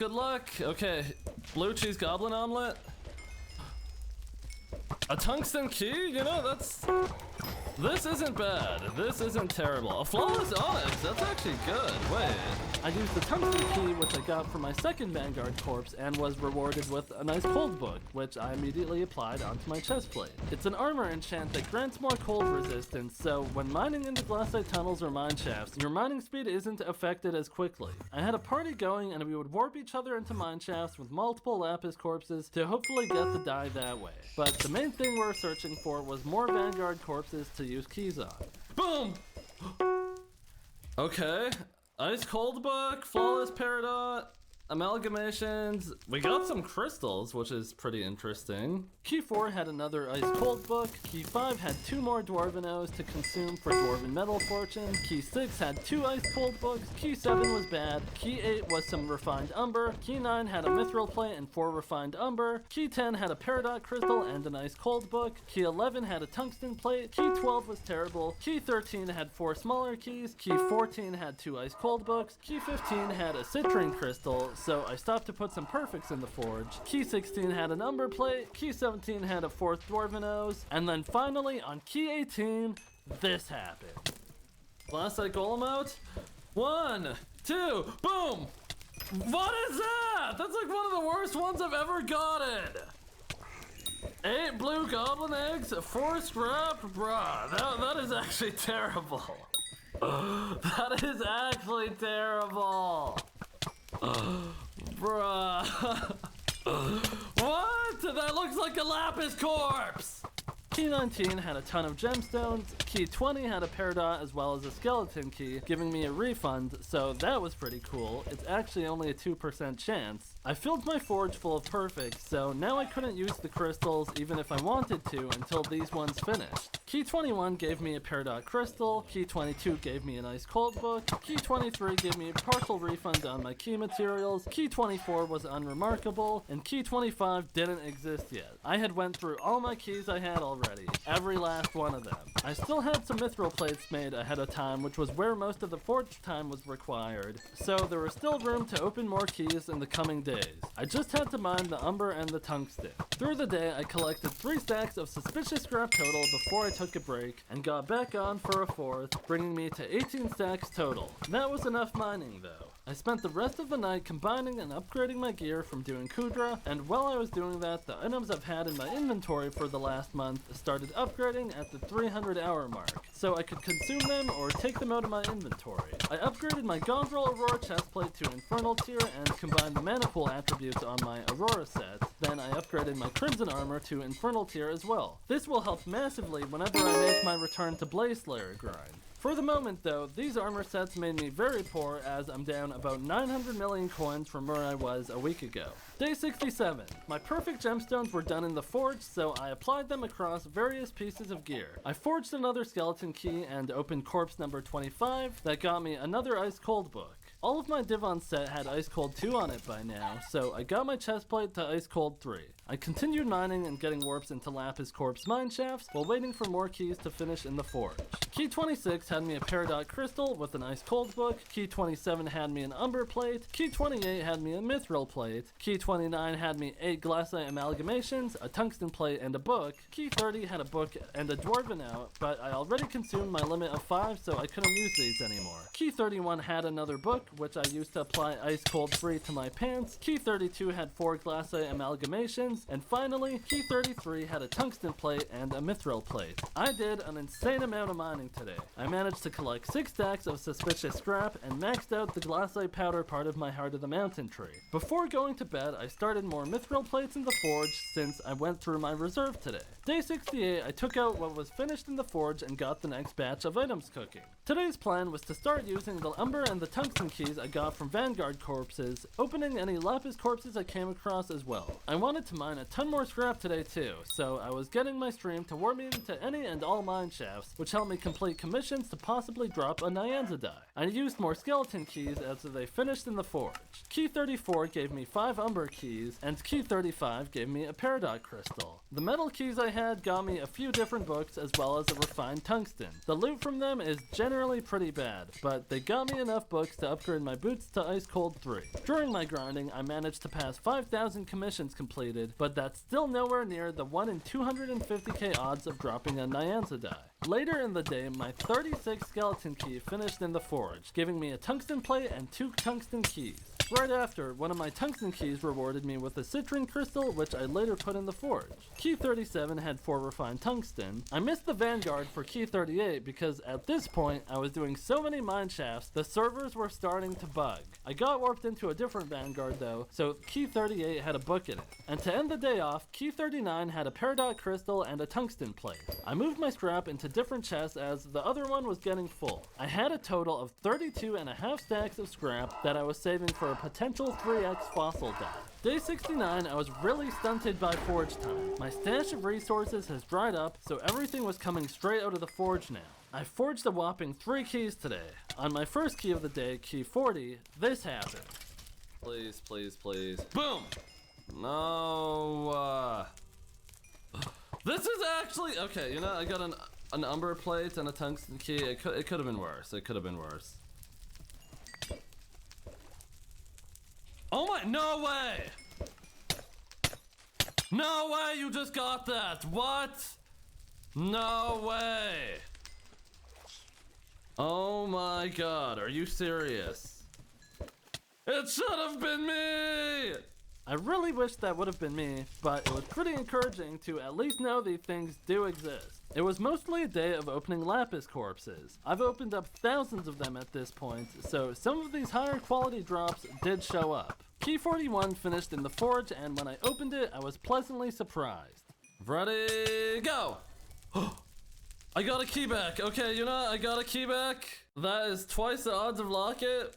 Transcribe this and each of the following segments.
Good luck. Okay, blue cheese goblin omelet. A tungsten key? You know, this isn't bad. This isn't terrible. A flawless onyx. That's actually good. Wait. I used the tungsten key, which I got from my second Vanguard corpse, and was rewarded with a nice cold book, which I immediately applied onto my chest plate. It's an armor enchant that grants more cold resistance, so when mining into glassite tunnels or mine shafts, your mining speed isn't affected as quickly. I had a party going, and we would warp each other into mine shafts with multiple lapis corpses to hopefully get the dye that way. But the main thing we're searching for was more Vanguard corpses to use keys on. Boom! Okay. Ice cold book, flawless peridot, amalgamations. We got some crystals, which is pretty interesting. Key 4 had another ice cold book. Key 5 had 2 more dwarven O's to consume for dwarven metal fortune. Key 6 had 2 ice cold books. Key 7 was bad. Key 8 was some refined umber. Key 9 had a mithril plate and 4 refined umber. Key 10 had a peridot crystal and an ice cold book. Key 11 had a tungsten plate. Key 12 was terrible. Key 13 had 4 smaller keys. Key 14 had 2 ice cold books. Key 15 had a citrine crystal, so I stopped to put some perfects in the forge. Key 16 had an umber plate. Key 17 had a 4th dwarven O's. And then finally, on key 18, this happened. Glassite golem out. 1, 2, boom! What is that? That's like one of the worst ones I've ever gotten. 8 blue goblin eggs, 4 scrap, bruh. That is actually terrible. That is actually terrible. Bruh. What? That looks like a lapis corpse. Key 19 had a ton of gemstones. Key 20 had a peridot as well as a skeleton key, giving me a refund, so that was pretty cool. It's actually only a 2% chance. I filled my forge full of perfects, so now I couldn't use the crystals even if I wanted to until these ones finished. Key 21 gave me a peridot crystal. Key 22 gave me an ice cold book. Key 23 gave me a partial refund on my key materials. Key 24 was unremarkable, and Key 25 didn't exist yet. I had went through all my keys I had already, every last one of them. I still had some mithril plates made ahead of time, which was where most of the forge time was required, so there was still room to open more keys in the coming days. I just had to mine the umber and the tungsten. Through the day, I collected 3 stacks of suspicious scrap total before I took a break, and got back on for a 4th, bringing me to 18 stacks total. That was enough mining though. I spent the rest of the night combining and upgrading my gear from doing Kudra, and while I was doing that, the items I've had in my inventory for the last month started upgrading at the 300-hour mark, so I could consume them or take them out of my inventory. I upgraded my Gondrel Aurora chestplate to Infernal tier and combined the mana pool attributes on my Aurora set. Then I upgraded my Crimson armor to Infernal tier as well. This will help massively whenever I make my return to Blaze Slayer grind. For the moment though, these armor sets made me very poor as I'm down about 900 million coins from where I was a week ago. Day 67. My perfect gemstones were done in the forge, so I applied them across various pieces of gear. I forged another skeleton key and opened corpse number 25 that got me another ice cold book. All of my Divon set had Ice Cold 2 on it by now, so I got my chestplate to Ice Cold 3. I continued mining and getting warps into Lapis Corpse mine shafts while waiting for more keys to finish in the forge. Key 26 had me a peridot crystal with an Ice Cold book. Key 27 had me an umber plate. Key 28 had me a mithril plate. Key 29 had me 8 glassite amalgamations, a tungsten plate, and a book. Key 30 had a book and a dwarven out, but I already consumed my limit of 5, so I couldn't use these anymore. Key 31 had another book, which I used to apply Ice Cold 3 to my pants. Key 32 had 4 glassite amalgamations, and finally, Key 33 had a tungsten plate and a mithril plate. I did an insane amount of mining today. I managed to collect 6 stacks of suspicious scrap and maxed out the glassite powder part of my Heart of the Mountain tree. Before going to bed, I started more mithril plates in the forge since I went through my reserve today. Day 68, I took out what was finished in the forge and got the next batch of items cooking. Today's plan was to start using the umber and the tungsten keys I got from Vanguard corpses, opening any lapis corpses I came across as well. I wanted to mine a ton more scrap today too, so I was getting my stream to warp me into any and all mine shafts, which helped me complete commissions to possibly drop a Nyanza die. I used more skeleton keys as they finished in the forge. Key 34 gave me 5 umber keys, and Key 35 gave me a peridot crystal. The metal keys I had got me a few different books as well as a refined tungsten. The loot from them is generally pretty bad, but they got me enough books to upgrade upgrade my boots to Ice Cold 3. During my grinding, I managed to pass 5,000 commissions completed, but that's still nowhere near the 1 in 250k odds of dropping a Nyanza die. Later in the day, my 36 skeleton key finished in the forge, giving me a tungsten plate and 2 tungsten keys. Right after, one of my tungsten keys rewarded me with a citrine crystal, which I later put in the forge. Key 37 had 4 refined tungsten. I missed the vanguard for key 38 because at this point, I was doing so many mine shafts, the servers were starting to bug. I got warped into a different vanguard though, so key 38 had a book in it. And to end the day off, key 39 had a peridot crystal and a tungsten plate. I moved my scrap into different chests as the other one was getting full. I had a total of 32.5 stacks of scrap that I was saving for a potential 3x fossil die. Day 69, I was really stunted by forge time. My stash of resources has dried up, so everything was coming straight out of the forge now. I forged a whopping 3 keys today. On my first key of the day, key 40, this happened. Please, please, please. Boom! No, this is actually, okay, you know, I got an umber plate and a tungsten key. It could have been worse. It could have been worse. Oh my, no way! No way you just got that! What? No way! Oh my god, are you serious? It should have been me! I really wish that would have been me, but it was pretty encouraging to at least know these things do exist. It was mostly a day of opening lapis corpses. I've opened up thousands of them at this point, so some of these higher quality drops did show up. Key 41 finished in the forge, and when I opened it, I was pleasantly surprised. Ready, go! I got a key back. Okay, you know, I got a key back. That is twice the odds of locket.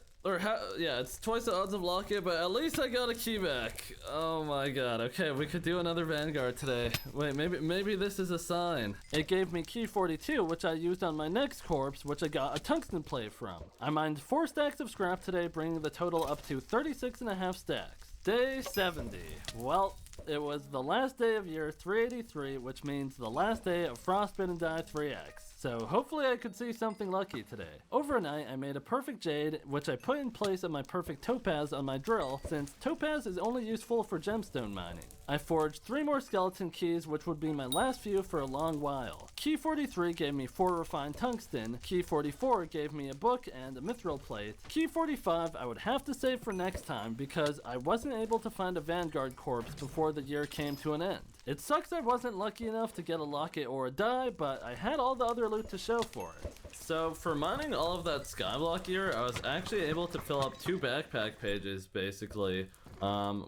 Yeah, it's twice the odds of locket, but at least I got a key back. Oh my god. Okay, we could do another vanguard today. Wait, maybe this is a sign. It gave me key 42, which I used on my next corpse, which I got a tungsten plate from. I mined 4 stacks of scrap today, bringing the total up to 36.5 stacks. Day 70. Well, it was the last day of year 383, which means the last day of Frostbitten Die 3X. So hopefully I could see something lucky today. Overnight, I made a perfect jade, which I put in place of my perfect topaz on my drill, since topaz is only useful for gemstone mining. I forged 3 more skeleton keys, which would be my last few for a long while. Key 43 gave me 4 refined tungsten, key 44 gave me a book and a mithril plate, key 45 I would have to save for next time because I wasn't able to find a vanguard corpse before the year came to an end. It sucks I wasn't lucky enough to get a locket or a die, but I had all the other loot to show for it. So for mining all of that skyblock gear, I was actually able to fill up 2 backpack pages, basically.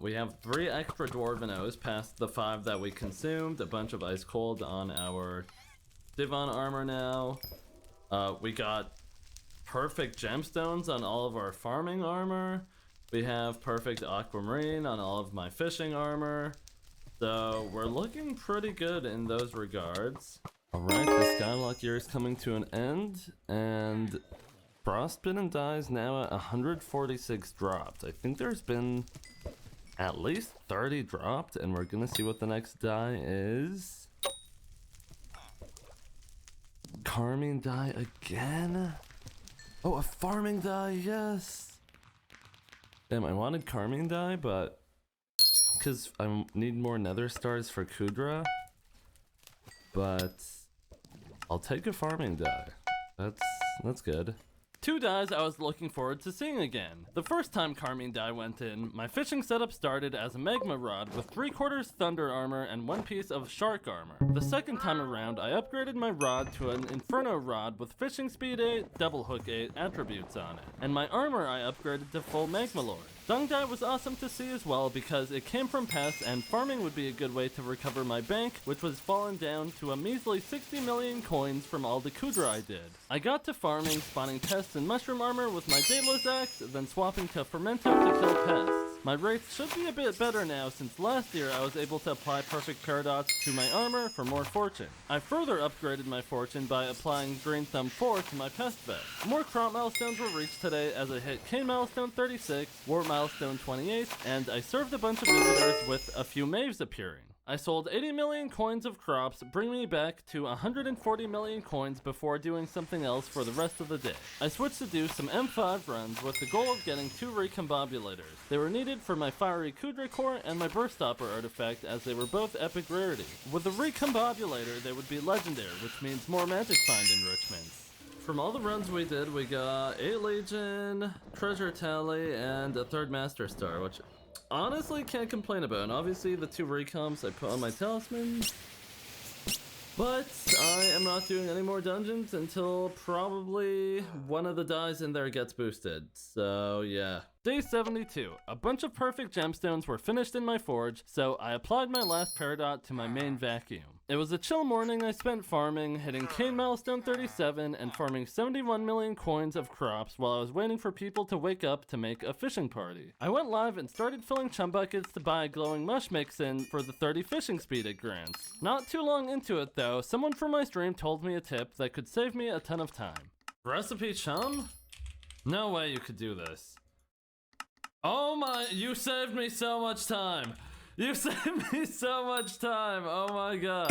We have 3 extra dwarven O's past the 5 that we consumed, a bunch of ice cold on our Divan armor now. We got perfect gemstones on all of our farming armor. We have perfect aquamarine on all of my fishing armor. So we're looking pretty good in those regards. Alright, the skyblock year is coming to an end, and Frostbitten Die is now at 146 dropped. I think there's been at least 30 dropped, and we're gonna see what the next die is. Carmine die again? Oh, a farming die, yes! Damn, I wanted Carmine die, but because I need more nether stars for Kudra, but I'll take a farming die. That's good. 2 dies I was looking forward to seeing again. The first time Carmine die went in, my fishing setup started as a magma rod with 3/4 thunder armor and 1 piece of shark armor. The second time around, I upgraded my rod to an inferno rod with fishing speed 8, double hook 8 attributes on it, and my armor I upgraded to full magma lord. Dung die was awesome to see as well because it came from pests, and farming would be a good way to recover my bank, which was fallen down to a measly 60 million coins from all the Kudra I did. I got to farming, spawning pests and mushroom armor with my Daedalus axe, then swapping to Fermento to kill pests. My wraiths should be a bit better now since last year I was able to apply perfect paradox to my armor for more fortune. I further upgraded my fortune by applying Green Thumb 4 to my pest vest. More crop milestones were reached today as I hit King milestone 36, War milestone 28, and I served a bunch of visitors with a few maves appearing. I sold 80 million coins of crops, bringing me back to 140 million coins before doing something else for the rest of the day. I switched to do some M5 runs with the goal of getting 2 recombobulators. They were needed for my fiery Kudra core and my burst stopper artifact, as they were both epic rarity. With a recombobulator, they would be legendary, which means more magic find enrichments. From all the runs we did, we got 8 Legion, Treasure Tally, and a 3rd Master Star, which honestly can't complain about. And obviously the 2 recoms I put on my talisman. But I am not doing any more dungeons until probably one of the dies in there gets boosted. So yeah. Day 72. A bunch of perfect gemstones were finished in my forge, so I applied my last peridot to my main vacuum. It was a chill morning I spent farming, hitting Cane Milestone 37 and farming 71 million coins of crops while I was waiting for people to wake up to make a fishing party. I went live and started filling chum buckets to buy a glowing mush mix-in for the 30 fishing speed it grants. Not too long into it though, someone from my stream told me a tip that could save me a ton of time. Recipe chum? No way you could do this. Oh my, you saved me so much time. You saved me so much time. Oh my god.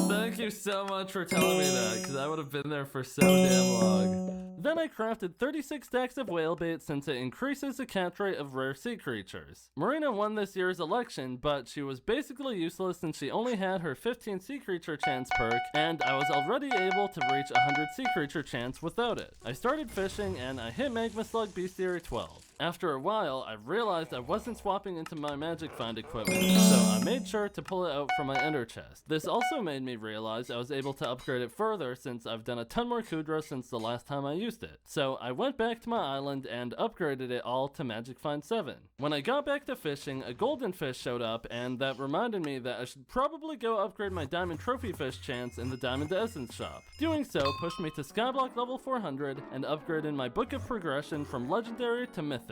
Thank you so much for telling me that, because I would have been there for so damn long. Then I crafted 36 stacks of whale bait since it increases the catch rate of rare sea creatures. Marina won this year's election, but she was basically useless since she only had her 15 sea creature chance perk, and I was already able to reach 100 sea creature chance without it. I started fishing and I hit Magma Slug Bestiary 12. After a while, I realized I wasn't swapping into my magic find equipment, so I made sure to pull it out from my ender chest. This also made me realize I was able to upgrade it further since I've done a ton more Kudra since the last time I used it. So I went back to my island and upgraded it all to Magic Find 7. When I got back to fishing, a golden fish showed up, and that reminded me that I should probably go upgrade my diamond trophy fish chance in the Diamond Essence shop. Doing so pushed me to Skyblock level 400 and upgraded my book of progression from legendary to mythic.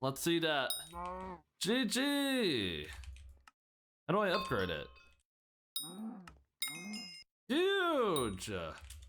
Let's see that. GG! How do I upgrade it? Huge!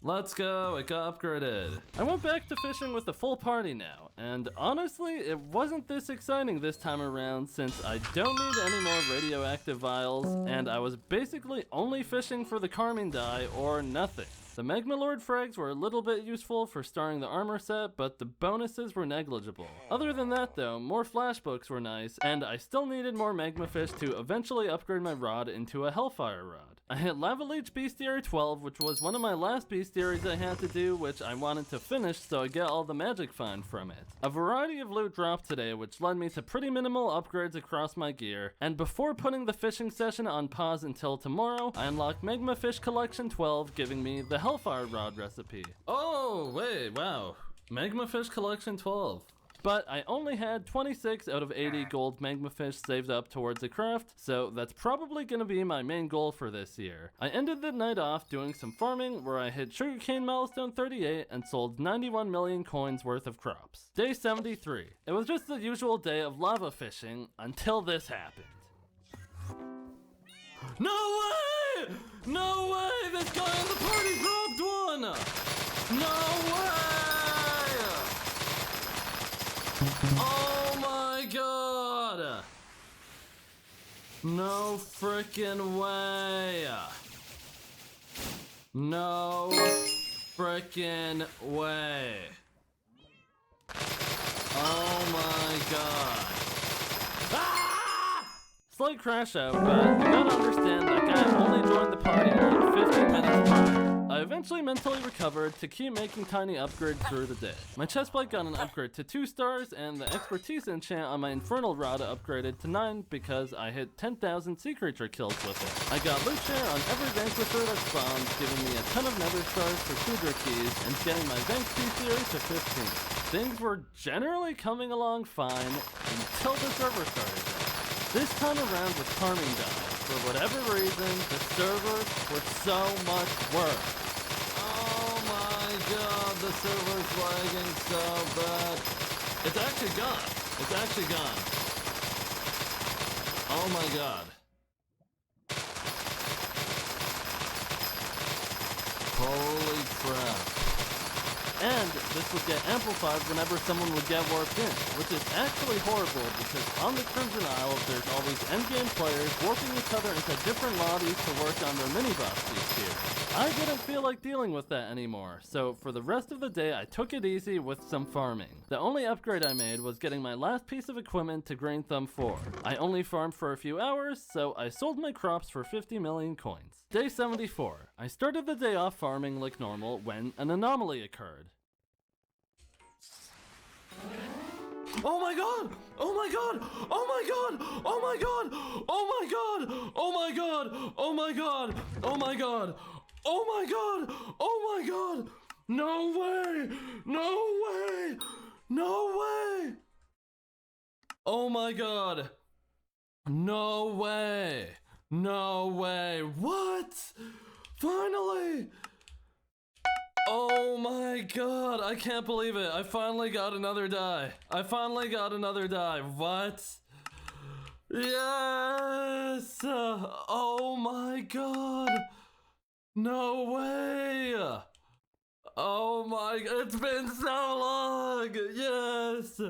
Let's go, it got upgraded. I went back to fishing with the full party now, and honestly, it wasn't this exciting this time around since I don't need any more radioactive vials, and I was basically only fishing for the Carmine die or nothing. The Magma Lord frags were a little bit useful for starring the armor set, but the bonuses were negligible. Other than that though, more flash books were nice, and I still needed more Magma Fish to eventually upgrade my rod into a Hellfire rod. I hit Lava Leech Bestiary 12, which was one of my last bestiaries I had to do, which I wanted to finish so I get all the magic find from it. A variety of loot dropped today, which led me to pretty minimal upgrades across my gear, and before putting the fishing session on pause until tomorrow, I unlocked Magma Fish Collection 12, giving me the Hellfire rod recipe. Oh, wait, wow. Magma Fish Collection 12. But I only had 26 out of 80 gold magma fish saved up towards the craft, so that's probably gonna be my main goal for this year. I ended the night off doing some farming where I hit Sugarcane Milestone 38 and sold 91 million coins worth of crops. Day 73. It was just the usual day of lava fishing until this happened. No way! No way! This guy in the party dropped one! No way! Oh my god! No frickin' way! No frickin' way! Oh my god! Ah! Slight crash out, but you gotta understand that guy only joined the party like 15 minutes prior. I eventually mentally recovered to keep making tiny upgrades through the day. My chestplate got an upgrade to 2 stars, and the expertise enchant on my infernal rod upgraded to 9 because I hit 10,000 sea creature kills with it. I got loot share on every vanquisher that spawned, giving me a ton of nether stars for Kudra keys, and getting my Vank theory to 15. Things were generally coming along fine until the server started. This time around with Carmine died. For whatever reason, the servers were so much worse. Oh my god, the server's lagging so bad. It's actually gone. It's actually gone. Oh my god. Holy crap. And this would get amplified whenever someone would get warped in, which is actually horrible because on the Crimson Isle, there's always endgame players warping each other into different lobbies to work on their mini-boss beats here. I didn't feel like dealing with that anymore, so for the rest of the day I took it easy with some farming. The only upgrade I made was getting my last piece of equipment to Green Thumb 4. I only farmed for a few hours, so I sold my crops for 50 million coins. Day 74. I started the day off farming like normal when an anomaly occurred. Oh my god! Oh my god! Oh my god! Oh my god! Oh my god! Oh my god! Oh my god! Oh my god! Oh my god! Oh my god! No way! No way! No way! Oh my god! No way! No way! What? Finally! Oh my god, I can't believe it. I finally got another die. I finally got another die. What? Yes! Oh my god. No way. Oh my, it's been so long. Yes.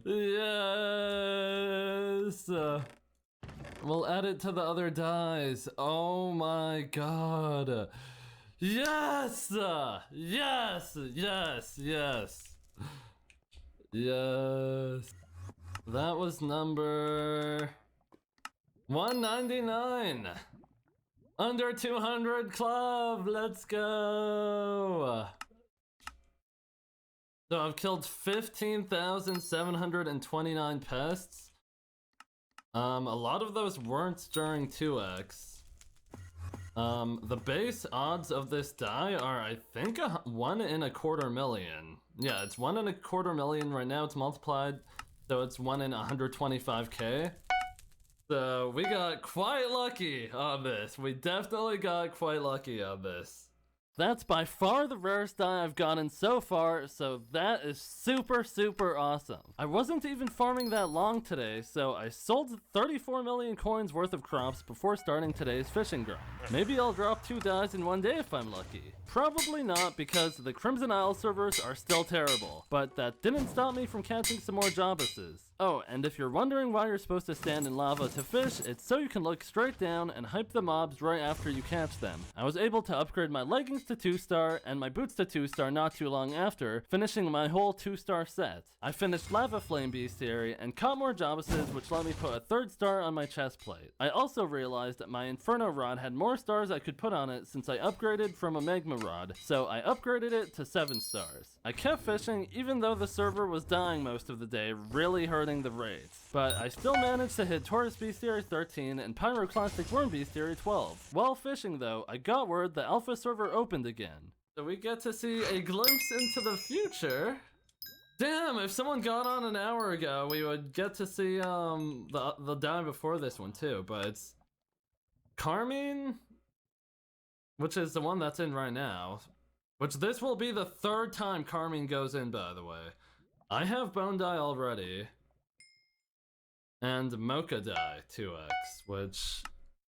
Yes. We'll add it to the other dies. Oh my god. Yes! Yes! Yes! Yes! Yes. That was number 199. Under 200 club. Let's go. So I've killed 15,729 pests. A lot of those weren't during 2x. The base odds of this die are, I think, 1 in a quarter million. Yeah, it's 1 in a quarter million right now. It's multiplied, so it's 1 in 125k. So we got quite lucky on this. We definitely got quite lucky on this. That's by far the rarest die I've gotten so far, so that is super, super awesome. I wasn't even farming that long today, so I sold 34 million coins worth of crops before starting today's fishing grind. Maybe I'll drop 2 dies in one day if I'm lucky. Probably not, because the Crimson Isle servers are still terrible, but that didn't stop me from catching some more Jobbuses. Oh, and if you're wondering why you're supposed to stand in lava to fish, it's so you can look straight down and hype the mobs right after you catch them. I was able to upgrade my leggings to 2-star and my boots to 2-star not too long after, finishing my whole 2-star set. I finished Lava Flame Bestiary and caught more Jobbuses, which let me put a 3rd star on my chest plate. I also realized that my Inferno Rod had more stars I could put on it since I upgraded from a Magma Rod, so I upgraded it to 7 stars. I kept fishing even though the server was dying most of the day, really hurting the raids. But I still managed to hit Taurus Bestiary 13 and Pyroclastic Worm Bestiary 12. While fishing though, I got word the alpha server opened again. So we get to see a glimpse into the future. Damn, if someone got on an hour ago, we would get to see the die before this one too, but it's Carmine, which is the one that's in right now. Which this will be the 3rd time Carmine goes in, by the way. I have Bone Die already. And Mocha Die 2x, which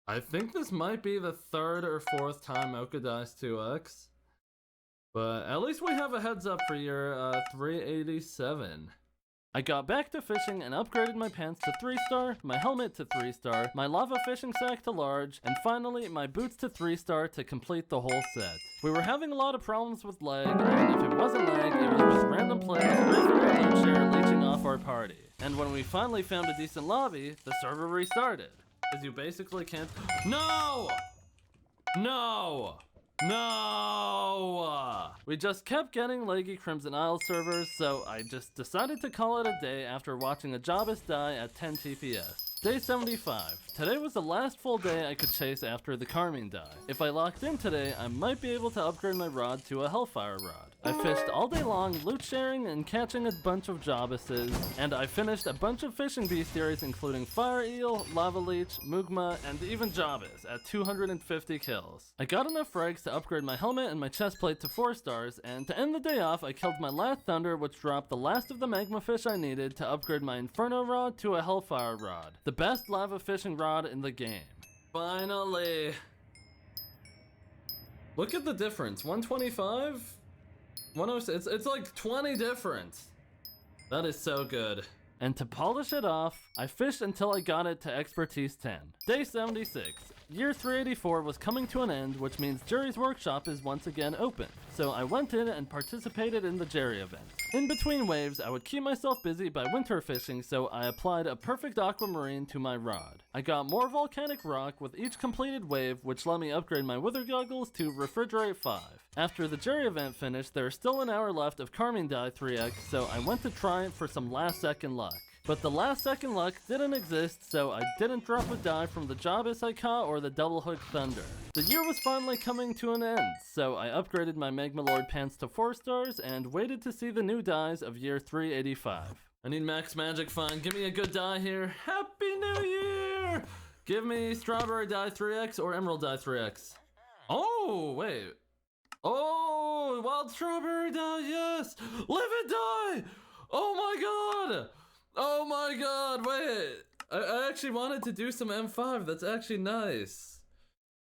I think this might be the 3rd or 4th time Mocha dies 2x. But at least we have a heads up for your 387. I got back to fishing and upgraded my pants to 3-star, my helmet to 3-star, my lava fishing sack to large, and finally my boots to 3-star to complete the whole set. We were having a lot of problems with lag, and if it wasn't lag, it was with random players griefing our loot share leeching off our party. And when we finally found a decent lobby, the server restarted. Because you basically can't— No! No! No! We just kept getting laggy Crimson Isle servers, so I just decided to call it a day after watching a Jobbus die at 10 TPS. Day 75. Today was the last full day I could chase after the Carmine die. If I locked in today, I might be able to upgrade my rod to a Hellfire rod. I fished all day long, loot sharing and catching a bunch of Jobbuses, and I finished a bunch of fishing bestiaries including Fire Eel, Lava Leech, Mugma, and even Jobbus at 250 kills. I got enough frags to upgrade my helmet and my chest plate to 4 stars, and to end the day off, I killed my last Thunder, which dropped the last of the magma fish I needed to upgrade my Inferno rod to a Hellfire rod. The best lava fishing rod in the game. Finally! Look at the difference, 125? 106, it's like 20 different. That is so good. And to polish it off, I fished until I got it to Expertise 10. Day 76. Year 384 was coming to an end, which means Jerry's workshop is once again open. So I went in and participated in the Jerry event. In between waves, I would keep myself busy by winter fishing, so I applied a perfect aquamarine to my rod. I got more volcanic rock with each completed wave, which let me upgrade my wither goggles to Refrigerate 5. After the Jerry event finished, there is still an hour left of Carmine Die 3X, so I went to try it for some last second luck. But the last second luck didn't exist, so I didn't drop a die from the Jabus I caught or the Double Hook Thunder. The year was finally coming to an end, so I upgraded my Magma Lord pants to 4 stars and waited to see the new dies of year 385. I need max magic, fine. Give me a good die here. Happy New Year! Give me Strawberry Die 3X or Emerald Die 3X. Oh, wait. Oh, Wild Strawberry Die, yes! Live and Die! Oh my god! Oh my god, wait! I actually wanted to do some M5, that's actually nice.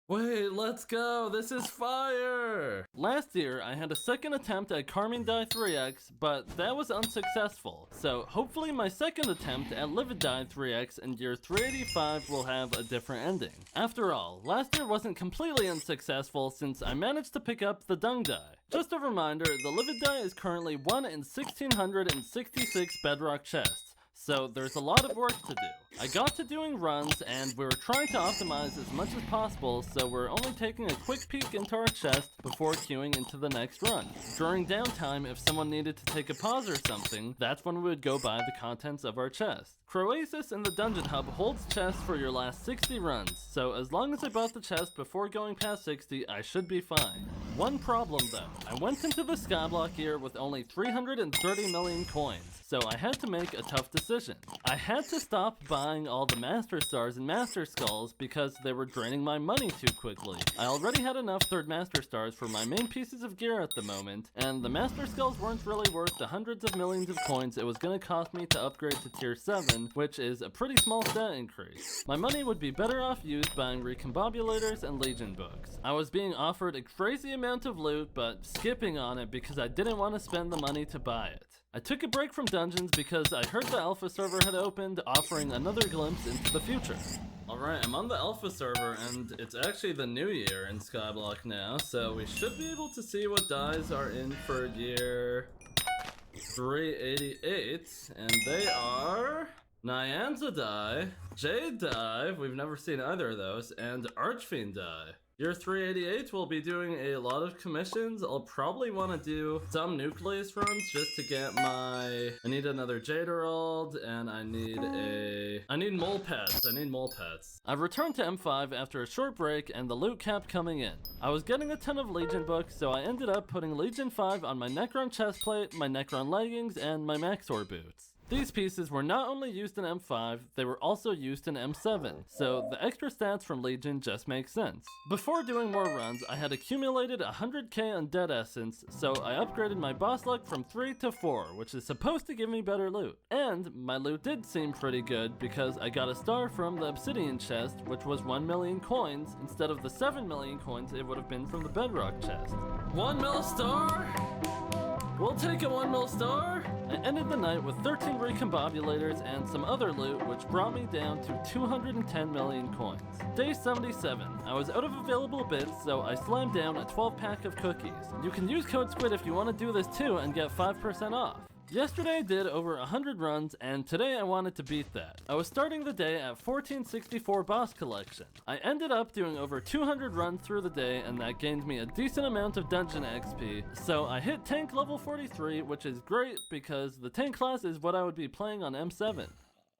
Wait, let's go, this is fire! Last year, I had a second attempt at Carmine Die 3X, but that was unsuccessful, so hopefully my second attempt at Livid Die 3X in year 385 will have a different ending. After all, last year wasn't completely unsuccessful since I managed to pick up the Dung Die. Just a reminder, the Livid Die is currently 1 in 1666 bedrock chests. So there's a lot of work to do. I got to doing runs and we were trying to optimize as much as possible, so we're only taking a quick peek into our chest before queuing into the next run. During downtime, if someone needed to take a pause or something, that's when we would go buy the contents of our chest. Croasis in the Dungeon Hub holds chests for your last 60 runs, so as long as I bought the chest before going past 60, I should be fine. One problem though, I went into the Skyblock year with only 330 million coins, so I had to make a tough decision. I had to stop buying all the Master Stars and Master Skulls because they were draining my money too quickly. I already had enough 3rd Master Stars for my main pieces of gear at the moment, and the Master Skulls weren't really worth the hundreds of millions of coins it was going to cost me to upgrade to tier 7, which is a pretty small stat increase. My money would be better off used buying Recombobulators and Legion books. I was being offered a crazy amount of loot, but skipping on it because I didn't want to spend the money to buy it. I took a break from dungeons because I heard the alpha server had opened, offering another glimpse into the future. Alright, I'm on the alpha server and it's actually the new year in Skyblock now, so we should be able to see what dies are in for year 388, and they are Nyanza Die, Jade Die, we've never seen either of those, and Archfiend Die. Year 388 will be doing a lot of commissions. I'll probably want to do some Nucleus runs just to get my... I need another Jade Herald, and I need mole pets. I need mole pets. I've returned to M5 after a short break and the loot kept coming in. I was getting a ton of Legion books, so I ended up putting Legion 5 on my Necron chestplate, my Necron leggings, and my Maxor boots. These pieces were not only used in M5, they were also used in M7, so the extra stats from Legion just make sense. Before doing more runs, I had accumulated 100k Undead Essence, so I upgraded my boss luck from 3 to 4, which is supposed to give me better loot. And my loot did seem pretty good because I got a star from the Obsidian chest, which was 1 million coins, instead of the 7 million coins it would have been from the Bedrock chest. 1 mil star? We'll take a 1 mil star? I ended the night with 13 Recombobulators and some other loot, which brought me down to 210 million coins. Day 77. I was out of available bits, so I slammed down a 12-pack of cookies. You can use code SQUID if you want to do this too and get 5% off. Yesterday I did over 100 runs, and today I wanted to beat that. I was starting the day at 1464 boss collection. I ended up doing over 200 runs through the day, and that gained me a decent amount of dungeon XP, so I hit tank level 43, which is great because the tank class is what I would be playing on M7.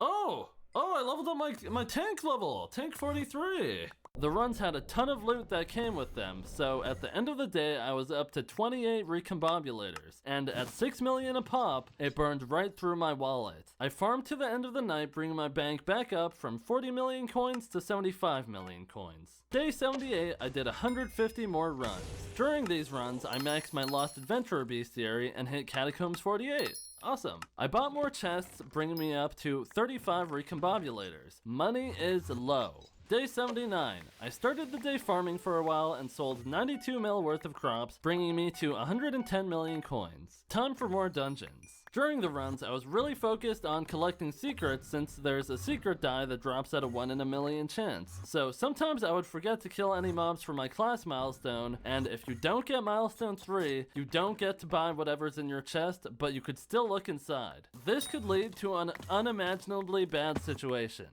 Oh, I leveled up my tank level, tank 43. The runs had a ton of loot that came with them, so at the end of the day I was up to 28 Recombobulators, and at 6 million a pop, it burned right through my wallet. I farmed to the end of the night, bringing my bank back up from 40 million coins to 75 million coins. Day 78, I did 150 more runs. During these runs, I maxed my Lost Adventurer bestiary and hit Catacombs 48. Awesome. I bought more chests, bringing me up to 35 Recombobulators. Money is low. Day 79. I started the day farming for a while and sold 92 mil worth of crops, bringing me to 110 million coins. Time for more dungeons. During the runs, I was really focused on collecting secrets since there's a secret die that drops at a 1 in a million chance. So sometimes I would forget to kill any mobs for my class milestone, and if you don't get milestone 3, you don't get to buy whatever's in your chest, but you could still look inside. This could lead to an unimaginably bad situation.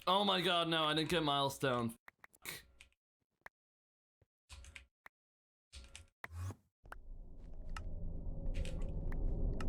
Oh my god, no, I didn't get milestone.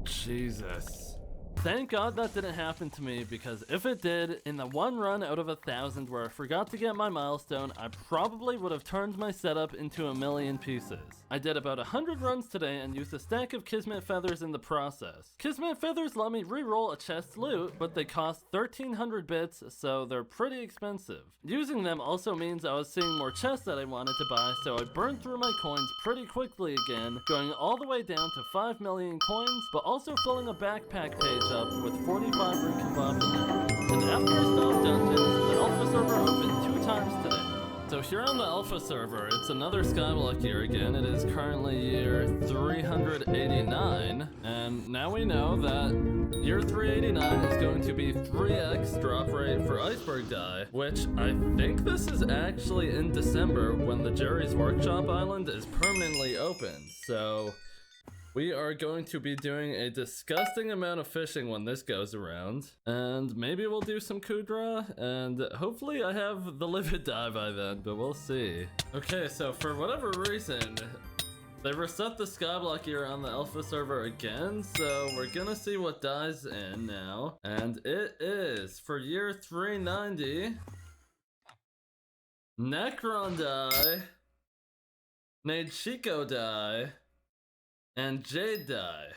Jesus. Thank God that didn't happen to me, because if it did, in the one run out of 1,000 where I forgot to get my milestone, I probably would have turned my setup into a million pieces. I did about 100 runs today and used a stack of Kismet Feathers in the process. Kismet Feathers let me re-roll a chest's loot, but they cost 1,300 bits, so they're pretty expensive. Using them also means I was seeing more chests that I wanted to buy, so I burned through my coins pretty quickly again, going all the way down to 5 million coins, but also filling a backpack page up with 45 ring kebab in there. And after I stopped dungeons, the alpha server opened 2 times today. So here on the alpha server, it's another Skyblock year again. It is currently year 389, and now we know that year 389 is going to be 3x drop rate for Iceberg Die, which I think this is actually in December when the Jerry's Workshop Island is permanently open. So we are going to be doing a disgusting amount of fishing when this goes around. And maybe we'll do some Kudra, and hopefully I have the Livid Die by then, but we'll see. Okay, so for whatever reason, they reset the Skyblock year on the alpha server again, so we're gonna see what dies in now. And it is, for year 390, Necron Die, Nadeshiko Die, and Jade Die.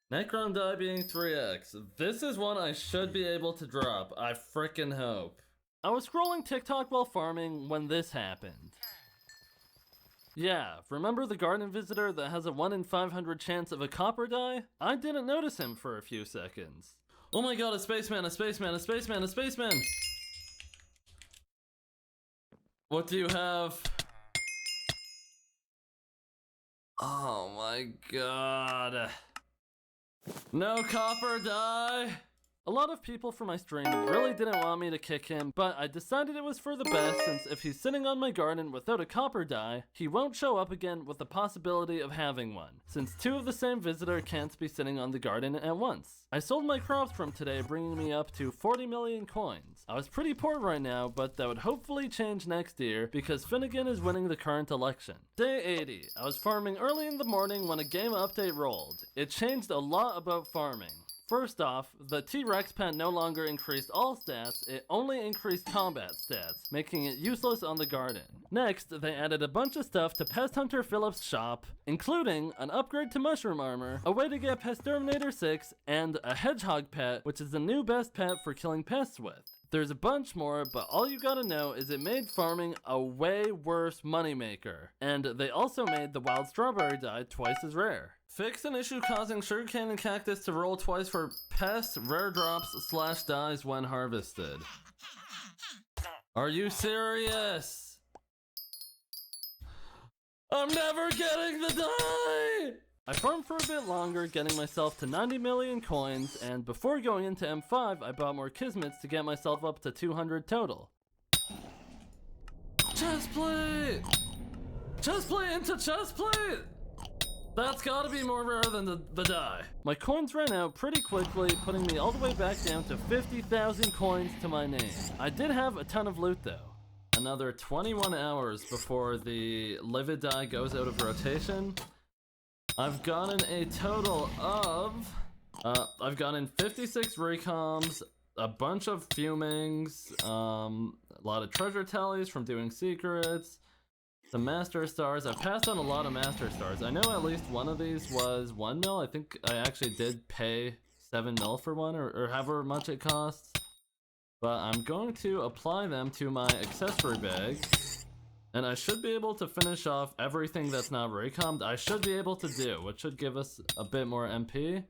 Necron Die being 3x. This is one I should be able to drop. I frickin' hope. I was scrolling TikTok while farming when this happened. Yeah, remember the garden visitor that has a 1 in 500 chance of a copper die? I didn't notice him for a few seconds. Oh my god, a spaceman, a spaceman, a spaceman, a spaceman! What do you have? Oh my god. No copper die! A lot of people from my stream really didn't want me to kick him, but I decided it was for the best since if he's sitting on my garden without a copper die, he won't show up again with the possibility of having one, since 2 of the same visitor can't be sitting on the garden at once. I sold my crops from today, bringing me up to 40 million coins. I was pretty poor right now, but that would hopefully change next year because Finnegan is winning the current election. Day 80. I was farming early in the morning when a game update rolled. It changed a lot about farming. First off, the T-Rex pet no longer increased all stats, it only increased combat stats, making it useless on the garden. Next, they added a bunch of stuff to Pest Hunter Phillips' shop, including an upgrade to Mushroom Armor, a way to get Pestterminator 6, and a Hedgehog pet, which is the new best pet for killing pests with. There's a bunch more, but all you gotta know is it made farming a way worse moneymaker. And they also made the wild strawberry die twice as rare. Fix an issue causing sugarcane and cactus to roll twice for pests, rare drops, / dies when harvested. Are you serious? I'm never getting the die! I farmed for a bit longer, getting myself to 90 million coins, and before going into M5, I bought more Kismets to get myself up to 200 total. Chestplate! Chestplate into chestplate! That's gotta be more rare than the die. My coins ran out pretty quickly, putting me all the way back down to 50,000 coins to my name. I did have a ton of loot though. Another 21 hours before the Livid Die goes out of rotation. I've gotten a total of... I've gotten 56 recoms, a bunch of fumings, a lot of treasure tallies from doing secrets, some master stars. I've passed on a lot of master stars. I know at least one of these was 1 mil. I think I actually did pay 7 mil for one, or however much it costs. But I'm going to apply them to my accessory bag. And I should be able to finish off everything that's not recommed. I should be able to do, which should give us a bit more MP.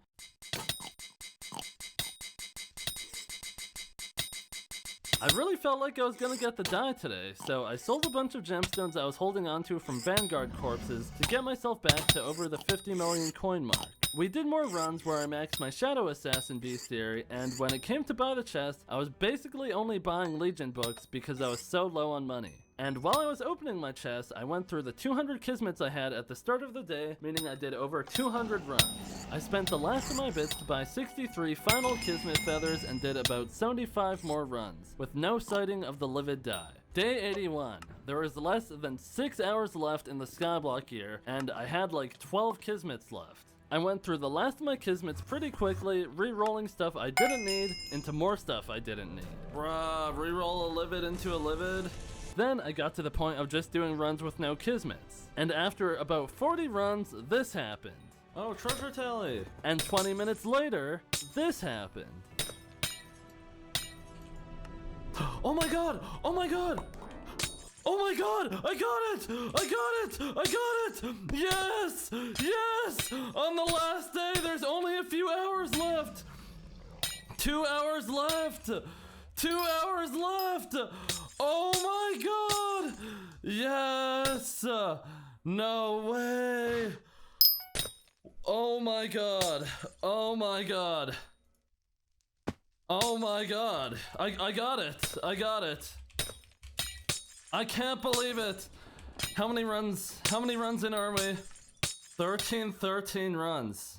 I really felt like I was gonna get the die today, so I sold a bunch of gemstones I was holding onto from Vanguard corpses to get myself back to over the 50 million coin mark. We did more runs where I maxed my Shadow Assassin bestiary, and when it came to buy the chest, I was basically only buying Legion books because I was so low on money. And while I was opening my chest, I went through the 200 kismets I had at the start of the day, meaning I did over 200 runs. I spent the last of my bits to buy 63 final kismet feathers and did about 75 more runs, with no sighting of the livid die. Day 81. There was less than 6 hours left in the skyblock year, and I had like 12 kismets left. I went through the last of my kismets pretty quickly, re-rolling stuff I didn't need into more stuff I didn't need. Bruh, re-roll a livid into a livid? Then I got to the point of just doing runs with no kismets. And after about 40 runs, this happened. Oh, treasure tally! And 20 minutes later, this happened. Oh my god! Oh my god! Oh my god! I got it! I got it! I got it! Yes! Yes! On the last day, there's only a few hours left! 2 hours left! 2 hours left! Oh my god! Yes! No way! Oh my god! Oh my god! Oh my god! I got it! I got it! I can't believe it! How many runs in are we? 13 runs.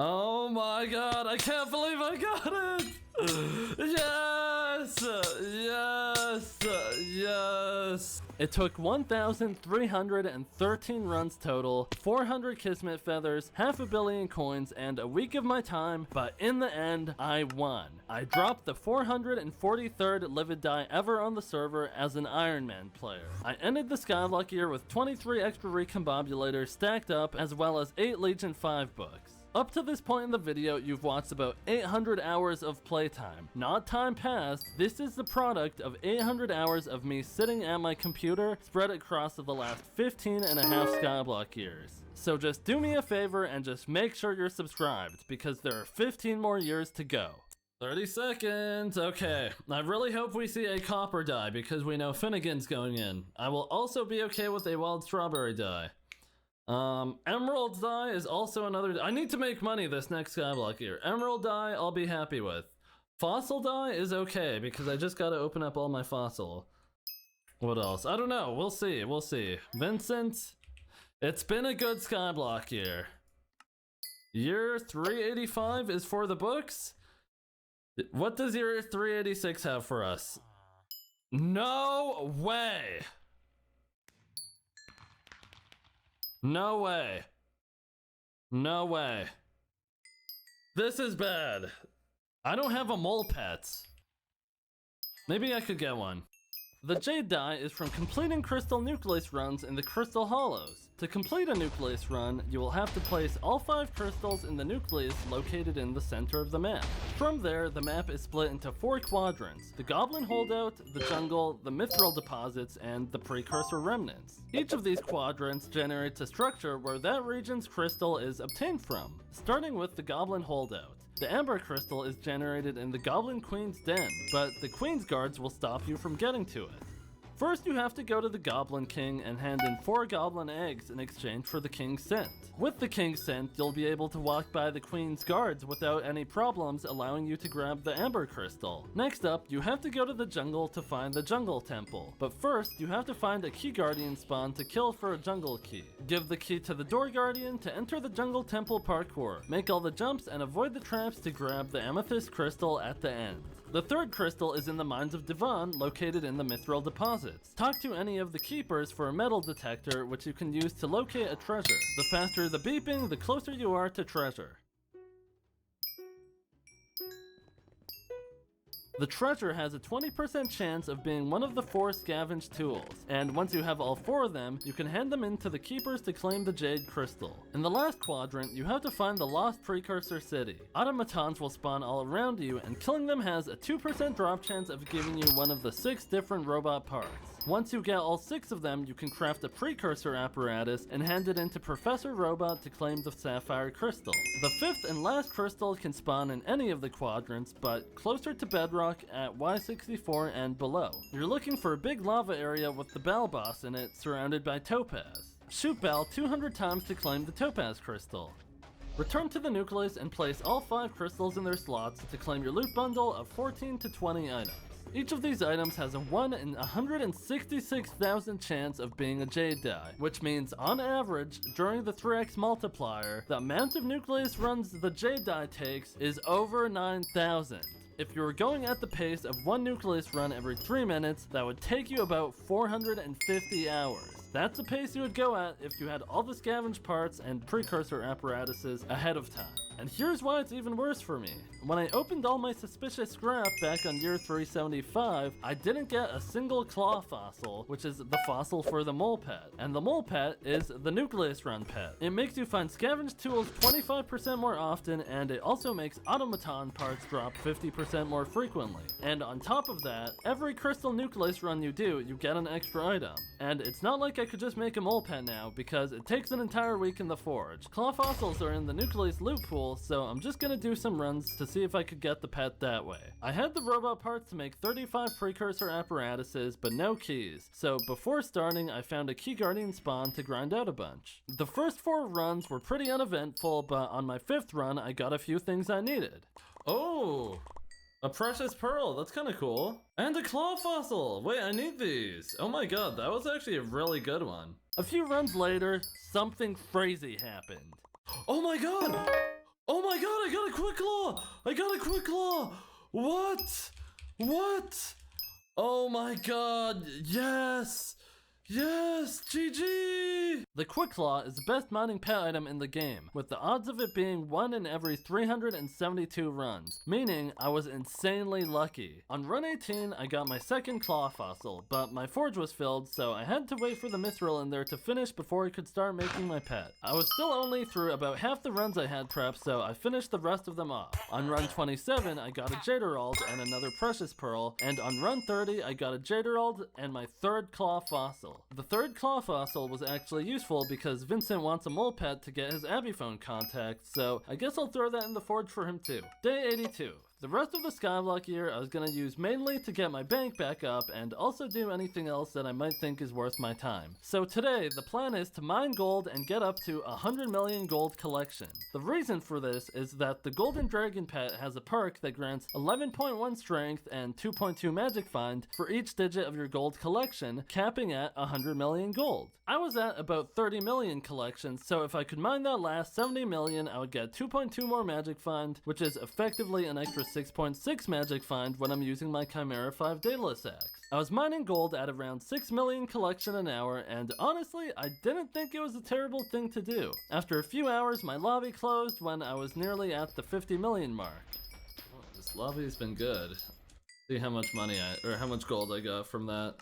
Oh my god, I can't believe I got it! Yes! Yes! Yes! It took 1,313 runs total, 400 kismet feathers, half a billion coins, and a week of my time, but in the end, I won. I dropped the 443rd livid die ever on the server as an Iron Man player. I ended the skyblock year with 23 extra recombobulators stacked up, as well as 8 Legion 5 books. Up to this point in the video, you've watched about 800 hours of playtime. Not time passed, this is the product of 800 hours of me sitting at my computer spread across the last 15 and a half skyblock years. So just do me a favor and just make sure you're subscribed, because there are 15 more years to go. 30 seconds, okay. I really hope we see a copper die because we know Finnegan's going in. I will also be okay with a wild strawberry die. Emerald die is also another. I need to make money this next skyblock year. Emerald die, I'll be happy with. Fossil die is okay because I just gotta open up all my fossil. What else? I don't know. We'll see. We'll see. Vincent, it's been a good skyblock year. Year 385 is for the books. What does year 386 have for us? No way. No way. No way. This is bad. I don't have a mole pet. Maybe I could get one. The Jade die is from completing Crystal Nucleus runs in the Crystal Hollows. To complete a Nucleus run, you will have to place all 5 crystals in the Nucleus located in the center of the map. From there, the map is split into 4 quadrants: the Goblin Holdout, the Jungle, the Mithril Deposits, and the Precursor Remnants. Each of these quadrants generates a structure where that region's crystal is obtained from, starting with the Goblin Holdout. The Amber Crystal is generated in the Goblin Queen's Den, but the Queen's Guards will stop you from getting to it. First, you have to go to the Goblin King and hand in 4 goblin eggs in exchange for the King's Scent. With the King's Scent, you'll be able to walk by the Queen's Guards without any problems, allowing you to grab the Amber Crystal. Next up, you have to go to the jungle to find the Jungle Temple. But first, you have to find a Key Guardian spawn to kill for a Jungle Key. Give the key to the Door Guardian to enter the Jungle Temple parkour. Make all the jumps and avoid the traps to grab the Amethyst Crystal at the end. The third crystal is in the Mines of Devon, located in the Mithril Deposits. Talk to any of the keepers for a metal detector, which you can use to locate a treasure. The faster the beeping, the closer you are to treasure. The treasure has a 20% chance of being one of the 4 scavenged tools, and once you have all 4 of them, you can hand them in to the keepers to claim the Jade Crystal. In the last quadrant, you have to find the Lost Precursor City. Automatons will spawn all around you, and killing them has a 2% drop chance of giving you one of the 6 different robot parts. Once you get all 6 of them, you can craft a precursor apparatus and hand it into Professor Robot to claim the sapphire crystal. The 5th and last crystal can spawn in any of the quadrants, but closer to bedrock at Y64 and below. You're looking for a big lava area with the Bell boss in it, surrounded by topaz. Shoot Bell 200 times to claim the topaz crystal. Return to the nucleus and place all 5 crystals in their slots to claim your loot bundle of 14 to 20 items. Each of these items has a 1 in 166,000 chance of being a jade die, which means on average, during the 3x multiplier, the amount of nucleus runs the jade die takes is over 9,000. If you were going at the pace of 1 nucleus run every 3 minutes, that would take you about 450 hours. That's the pace you would go at if you had all the scavenge parts and precursor apparatuses ahead of time. And here's why it's even worse for me. When I opened all my suspicious scrap back on year 375, I didn't get a single claw fossil, which is the fossil for the mole pet. And the mole pet is the nucleus run pet. It makes you find scavenge tools 25% more often, and it also makes automaton parts drop 50% more frequently. And on top of that, every crystal nucleus run you do, you get an extra item. And it's not like I could just make a mole pet now, because it takes an entire week in the forge. Claw fossils are in the nucleus loot pool, so I'm just gonna do some runs to see if I could get the pet that way. I had the robot parts to make 35 precursor apparatuses, but no keys. So before starting, I found a key guardian spawn to grind out a bunch. The first 4 runs were pretty uneventful, but on my 5th run, I got a few things I needed. Oh! A precious pearl, that's kinda cool. And a claw fossil! Wait, I need these! Oh my god, that was actually a really good one. A few runs later, something crazy happened. Oh my god! Oh my god, I got a quick claw! I got a quick claw! What? What? Oh my god, yes! Yes! GG! The Quick Claw is the best mining pet item in the game, with the odds of it being 1 in every 372 runs, meaning I was insanely lucky. On run 18, I got my 2nd claw fossil, but my forge was filled, so I had to wait for the mithril in there to finish before I could start making my pet. I was still only through about half the runs I had prepped, so I finished the rest of them off. On run 27, I got a Jaderald and another precious pearl, and on run 30, I got a Jaderald and my 3rd claw fossil. The 3rd claw fossil was actually useful because Vincent wants a mole pet to get his Abiphone contact, so I guess I'll throw that in the forge for him too. Day 82. The rest of the Skyblock year I was going to use mainly to get my bank back up and also do anything else that I might think is worth my time. So today, the plan is to mine gold and get up to 100 million gold collection. The reason for this is that the Golden Dragon pet has a perk that grants 11.1 strength and 2.2 magic find for each digit of your gold collection, capping at 100 million gold. I was at about 30 million collections, so if I could mine that last 70 million, I would get 2.2 more magic find, which is effectively an extra 6.6 magic find when I'm using my Chimera 5 Daedalus axe. I was mining gold at around 6 million collection an hour, and honestly, I didn't think it was a terrible thing to do. After a few hours, my lobby closed when I was nearly at the 50 million mark. Oh, this lobby's been good. See how much money how much gold I got from that.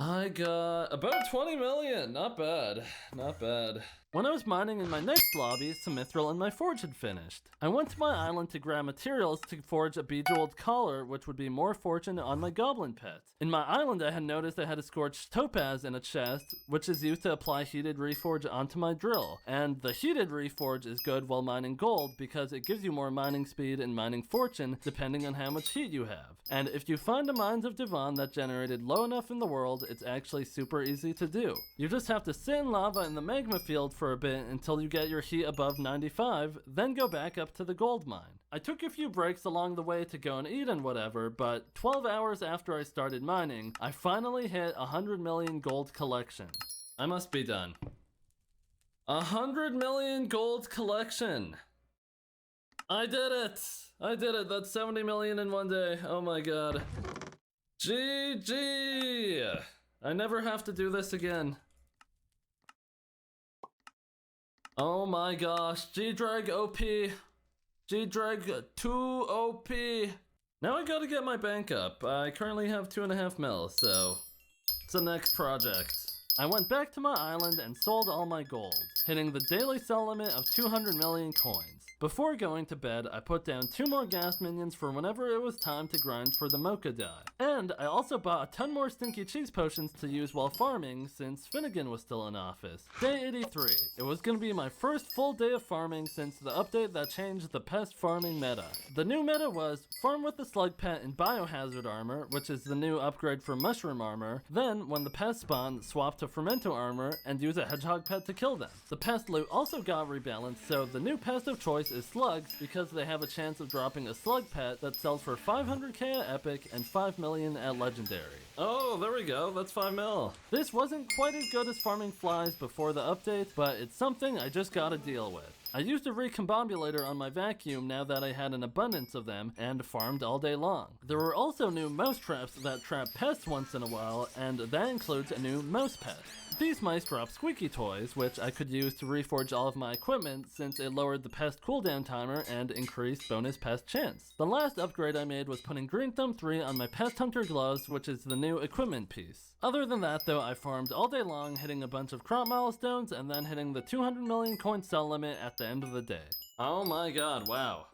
I got about 20 million, not bad, not bad. When I was mining in my next lobby, some mithril in my forge had finished. I went to my island to grab materials to forge a bejeweled collar, which would be more fortune on my goblin pet. In my island, I had noticed I had a scorched topaz in a chest, which is used to apply heated reforge onto my drill. And the heated reforge is good while mining gold because it gives you more mining speed and mining fortune depending on how much heat you have. And if you find a Mines of Divan that generated low enough in the world, it's actually super easy to do. You just have to sit in lava in the magma field for a bit until you get your heat above 95, then go back up to the gold mine. I took a few breaks along the way to go and eat and whatever, but 12 hours after I started mining, I finally hit 100 million gold collection. I must be done. 100 million gold collection. I did it! I did it! That's 70 million in one day. Oh my god. GG! I never have to do this again. Oh my gosh, G-Drag OP. G-Drag 2 OP. Now I gotta get my bank up. I currently have 2.5 mil, so it's the next project. I went back to my island and sold all my gold, hitting the daily sell limit of 200 million coins. Before going to bed, I put down 2 more gas minions for whenever it was time to grind for the mocha die. And I also bought a ton more stinky cheese potions to use while farming since Finnegan was still in office. Day 83. It was gonna be my first full day of farming since the update that changed the pest farming meta. The new meta was farm with the slug pet in biohazard armor, which is the new upgrade for mushroom armor. Then, when the pests spawn, swap to fermento armor and use a hedgehog pet to kill them. The pest loot also got rebalanced, so the new pest of choice is slugs because they have a chance of dropping a slug pet that sells for 500k at epic and 5 million at legendary. Oh, there we go. That's 5 mil. This wasn't quite as good as farming flies before the update, but it's something I just gotta deal with. I used a recombobulator on my vacuum now that I had an abundance of them and farmed all day long. There were also new mouse traps that trap pests once in a while, and that includes a new mouse pet. These mice drop squeaky toys, which I could use to reforge all of my equipment since it lowered the pest cooldown timer and increased bonus pest chance. The last upgrade I made was putting Green Thumb 3 on my Pest Hunter gloves, which is the new equipment piece. Other than that though, I farmed all day long, hitting a bunch of crop milestones and then hitting the 200 million coin sell limit at the end of the day. Oh my god, wow.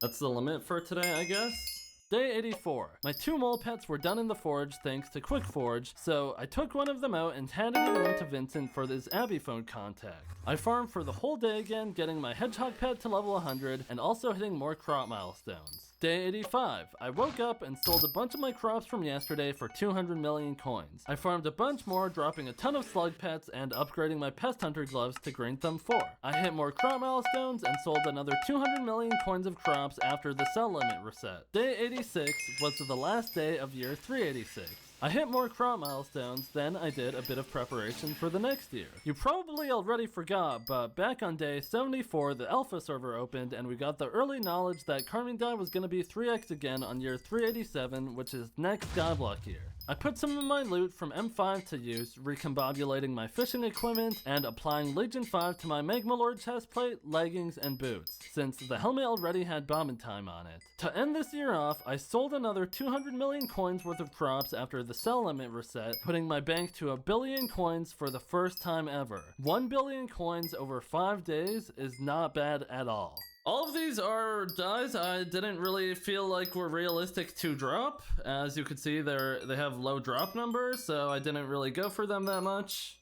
That's the limit for today, I guess? Day 84. My 2 mole pets were done in the forge thanks to Quick Forge, so I took one of them out and handed it in to Vincent for this Abby phone contact. I farmed for the whole day again, getting my hedgehog pet to level 100 and also hitting more crop milestones. Day 85. I woke up and sold a bunch of my crops from yesterday for 200 million coins. I farmed a bunch more, dropping a ton of slug pets and upgrading my Pest Hunter gloves to Green Thumb 4. I hit more crop milestones and sold another 200 million coins of crops after the sell limit reset. Day 86 was the last day of year 386. I hit more crop milestones, then I did a bit of preparation for the next year. You probably already forgot, but back on day 74, the alpha server opened and we got the early knowledge that Carmine Die was going to be 3x again on year 387, which is next Skyblock year. I put some of my loot from M5 to use, recombobulating my fishing equipment and applying Legion 5 to my Magmalord chestplate, leggings, and boots, since the helmet already had bombing time on it. To end this year off, I sold another 200 million coins worth of crops after the sell limit reset, putting my bank to 1 billion coins for the first time ever. 1 billion coins over 5 days is not bad at all. All of these are dies I didn't really feel like were realistic to drop. As you can see, they have low drop numbers, so I didn't really go for them that much.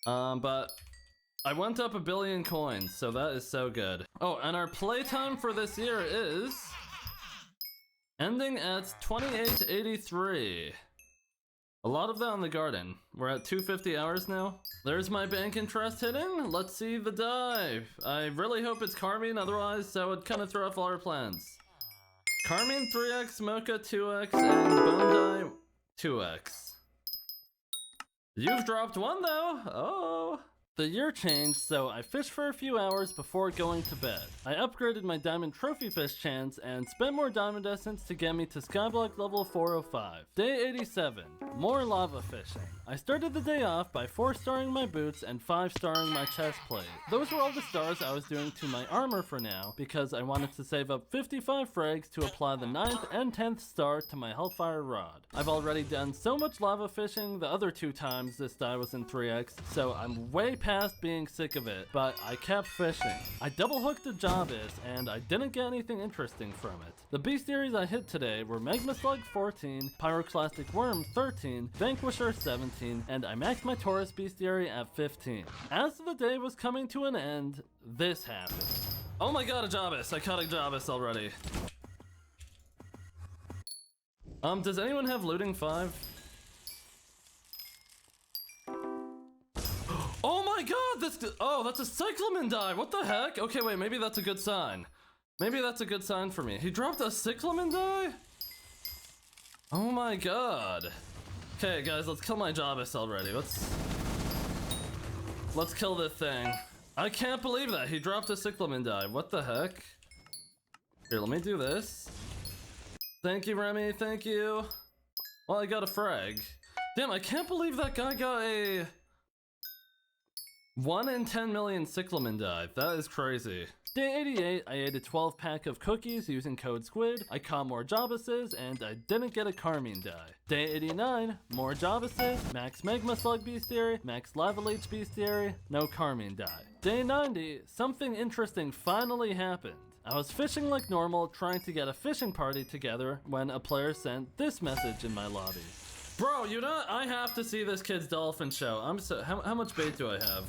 But I went up 1 billion coins, so that is so good. Oh, and our playtime for this year is ending at 2883. A lot of that on the garden. We're at 250 hours now. There's my bank interest hitting. Let's see the dive. I really hope it's Carmine, otherwise that would kind of throw off all our plans. Carmine 3x, Mocha 2x, and Bone Die 2x. You've dropped one though. Oh. The year changed, so I fished for a few hours before going to bed. I upgraded my diamond trophy fish chance and spent more diamond essence to get me to skyblock level 405. Day 87. More lava fishing. I started the day off by 4-starring my boots and 5-starring my chest plate. Those were all the stars I was doing to my armor for now, because I wanted to save up 55 frags to apply the 9th and 10th star to my Hellfire Rod. I've already done so much lava fishing the other 2 times this die was in 3x, so I'm way past being sick of it, but I kept fishing. I double hooked a Jabis, and I didn't get anything interesting from it. The bestiaries I hit today were Magma Slug 14, Pyroclastic Worm 13, Vanquisher 17, and I maxed my Taurus bestiary at 15. As the day was coming to an end, this happened. Oh my god, a Jabis! I caught a Jabis already. Does anyone have looting 5? Oh my god, that's a cyclamen die, what the heck? Okay, wait, maybe that's a good sign. Maybe that's a good sign for me. He dropped a cyclamen die? Oh my god. Okay, guys, let's kill my Jabis already. Let's kill this thing. I can't believe that, he dropped a cyclamen die, what the heck? Here, let me do this. Thank you, Remy, thank you. Well, I got a frag. Damn, I can't believe that guy got a... 1 in 10 million cyclamen died. That is crazy. Day 88, I ate a 12 pack of cookies using code SQUID, I caught more Jabases, and I didn't get a Carmine die. Day 89, more Jabases, max Magma Slug Bestiary, max Lava Leech Bestiary, no Carmine die. Day 90, something interesting finally happened. I was fishing like normal, trying to get a fishing party together when a player sent this message in my lobby. Bro, you know, I have to see this kid's dolphin show. How much bait do I have?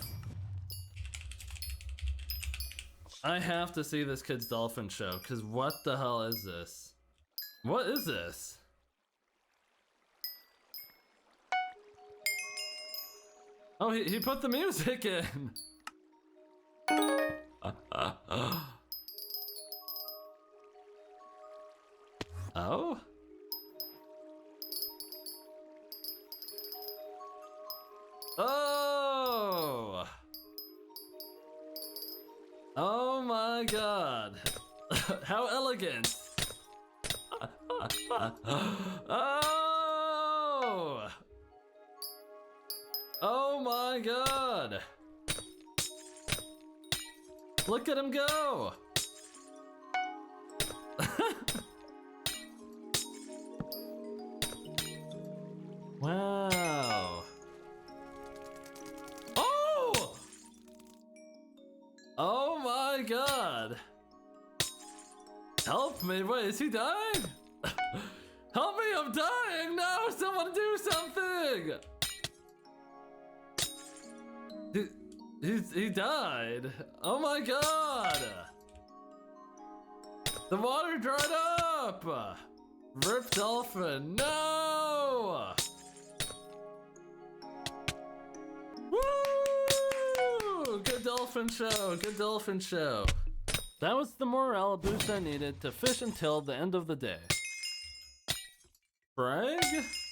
I have to see this kid's dolphin show, because what the hell is this? What is this? Oh, he put the music in! Oh? Oh! Oh my god. How elegant. Oh! Oh my god. Look at him go. Wow. Oh! Oh my god! Help me! Wait, is he dying? Help me! I'm dying! No! Someone do something! He died. Oh my god! The water dried up! Rip dolphin! No! Woo! Good dolphin show, good dolphin show. That was the morale boost I needed to fish until the end of the day. Brag?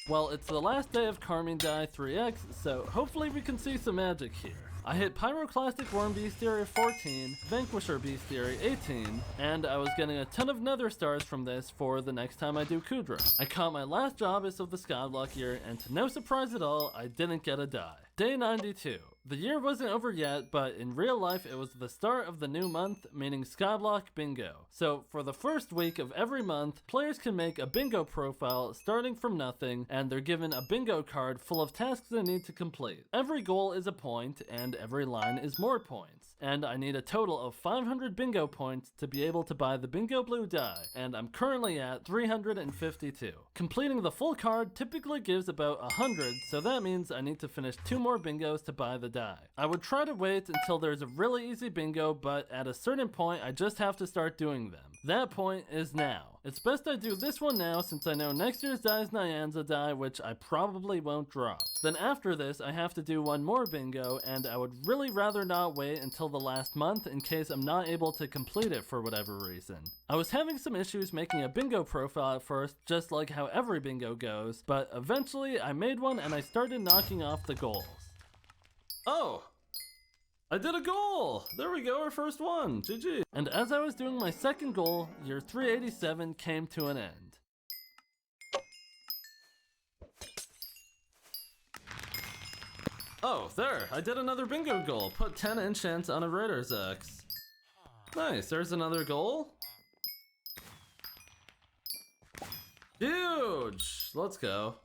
Well, it's the last day of Carmine Die 3X, so hopefully we can see some magic here. I hit Pyroclastic Worm Bestiary 14, Vanquisher Bestiary 18, and I was getting a ton of nether stars from this for the next time I do Kudra. I caught my last Jobus of the Skyblock year, and to no surprise at all, I didn't get a die. Day 92. The year wasn't over yet, but in real life it was the start of the new month, meaning Skyblock Bingo. So for the first week of every month, players can make a bingo profile starting from nothing, and they're given a bingo card full of tasks they need to complete. Every goal is a point, and every line is more points. And I need a total of 500 bingo points to be able to buy the bingo blue die, and I'm currently at 352. Completing the full card typically gives about 100, so that means I need to finish 2 more bingos to buy the die. I would try to wait until there's a really easy bingo, but at a certain point I just have to start doing them. That point is now. It's best I do this one now since I know next year's die is Nyanza die, which I probably won't drop. Then after this I have to do one more bingo, and I would really rather not wait until the last month in case I'm not able to complete it for whatever reason. I was having some issues making a bingo profile at first, just like how every bingo goes, but eventually I made one and I started knocking off the goals. Oh! I did a goal! There we go, our first one! GG! And as I was doing my second goal, year 387 came to an end. Oh, there! I did another bingo goal! Put 10 enchants on a Raider's X. Nice, there's another goal? Huge! Let's go.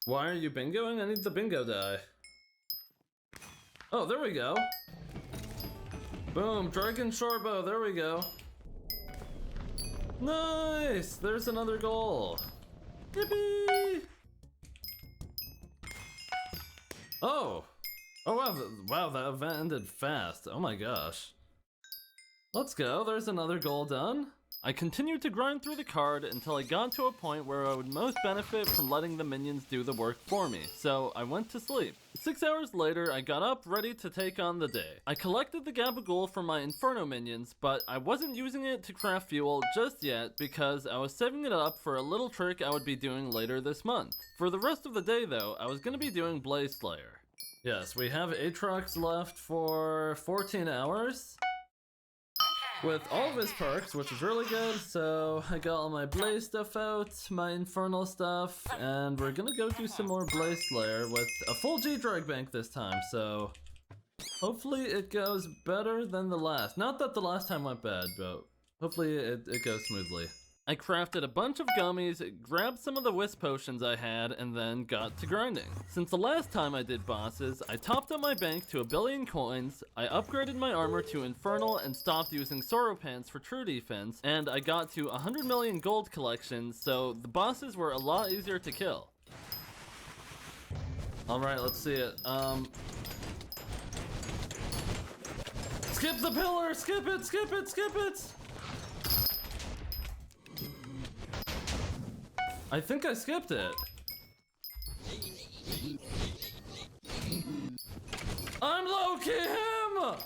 Why are you bingoing? I need the bingo die. Oh, there we go. Boom, Dragon Shortbow, there we go. Nice! There's another goal. Yippee! Oh! Oh wow, wow, that event ended fast. Oh my gosh. Let's go, there's another goal done. I continued to grind through the card until I got to a point where I would most benefit from letting the minions do the work for me, so I went to sleep. 6 hours later, I got up ready to take on the day. I collected the Gabagool from my Inferno minions, but I wasn't using it to craft fuel just yet because I was saving it up for a little trick I would be doing later this month. For the rest of the day though, I was going to be doing Blaze Slayer. Yes, we have Aatrox left for 14 hours. with all of his perks, which is really good. So I got all my Blaze stuff out, my Infernal stuff, and we're gonna go do some more Blaze Slayer with a full G-Drag bank this time, so hopefully it goes better than the last. Not that the last time went bad, but hopefully it goes smoothly. I crafted a bunch of gummies, grabbed some of the wisp potions I had, and then got to grinding. Since the last time I did bosses, I topped up my bank to 1 billion coins, I upgraded my armor to Infernal and stopped using Sorrow Pants for true defense, and I got to 100 million gold collection, so the bosses were a lot easier to kill. Alright, let's see it. Skip the pillar! Skip it! Skip it! Skip it! I think I skipped it. I'm low-key him!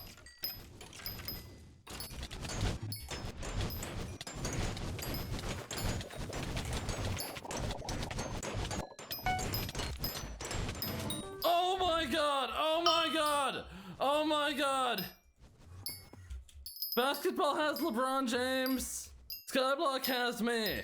Oh my god! Oh my god! Oh my god! Basketball has LeBron James. Skyblock has me.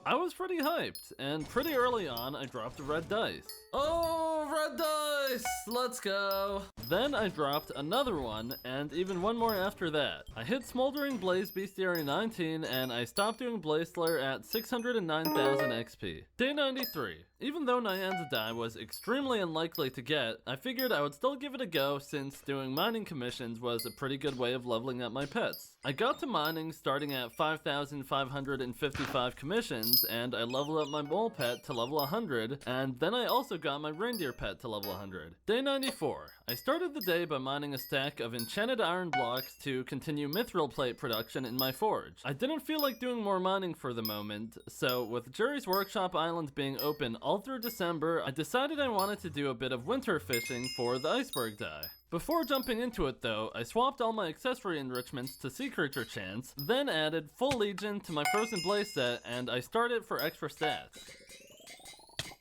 I was pretty hyped, and pretty early on, I dropped a red dice. Oh, red dice! Let's go! Then I dropped another one, and even one more after that. I hit Smoldering Blaze Bestiary 19, and I stopped doing Blaze Slayer at 609,000 XP. Day 93. Even though Nyanza Die was extremely unlikely to get, I figured I would still give it a go since doing mining commissions was a pretty good way of leveling up my pets. I got to mining starting at 5,555 commissions, and I leveled up my mole pet to level 100, and then I also got my reindeer pet to level 100. Day 94. I started the day by mining a stack of enchanted iron blocks to continue mithril plate production in my forge. I didn't feel like doing more mining for the moment, so with Jerry's Workshop Island being open all through December, I decided I wanted to do a bit of winter fishing for the iceberg die. Before jumping into it though, I swapped all my accessory enrichments to Sea Creature Chance, then added Full Legion to my Frozen Blaze set, and I started for extra stats.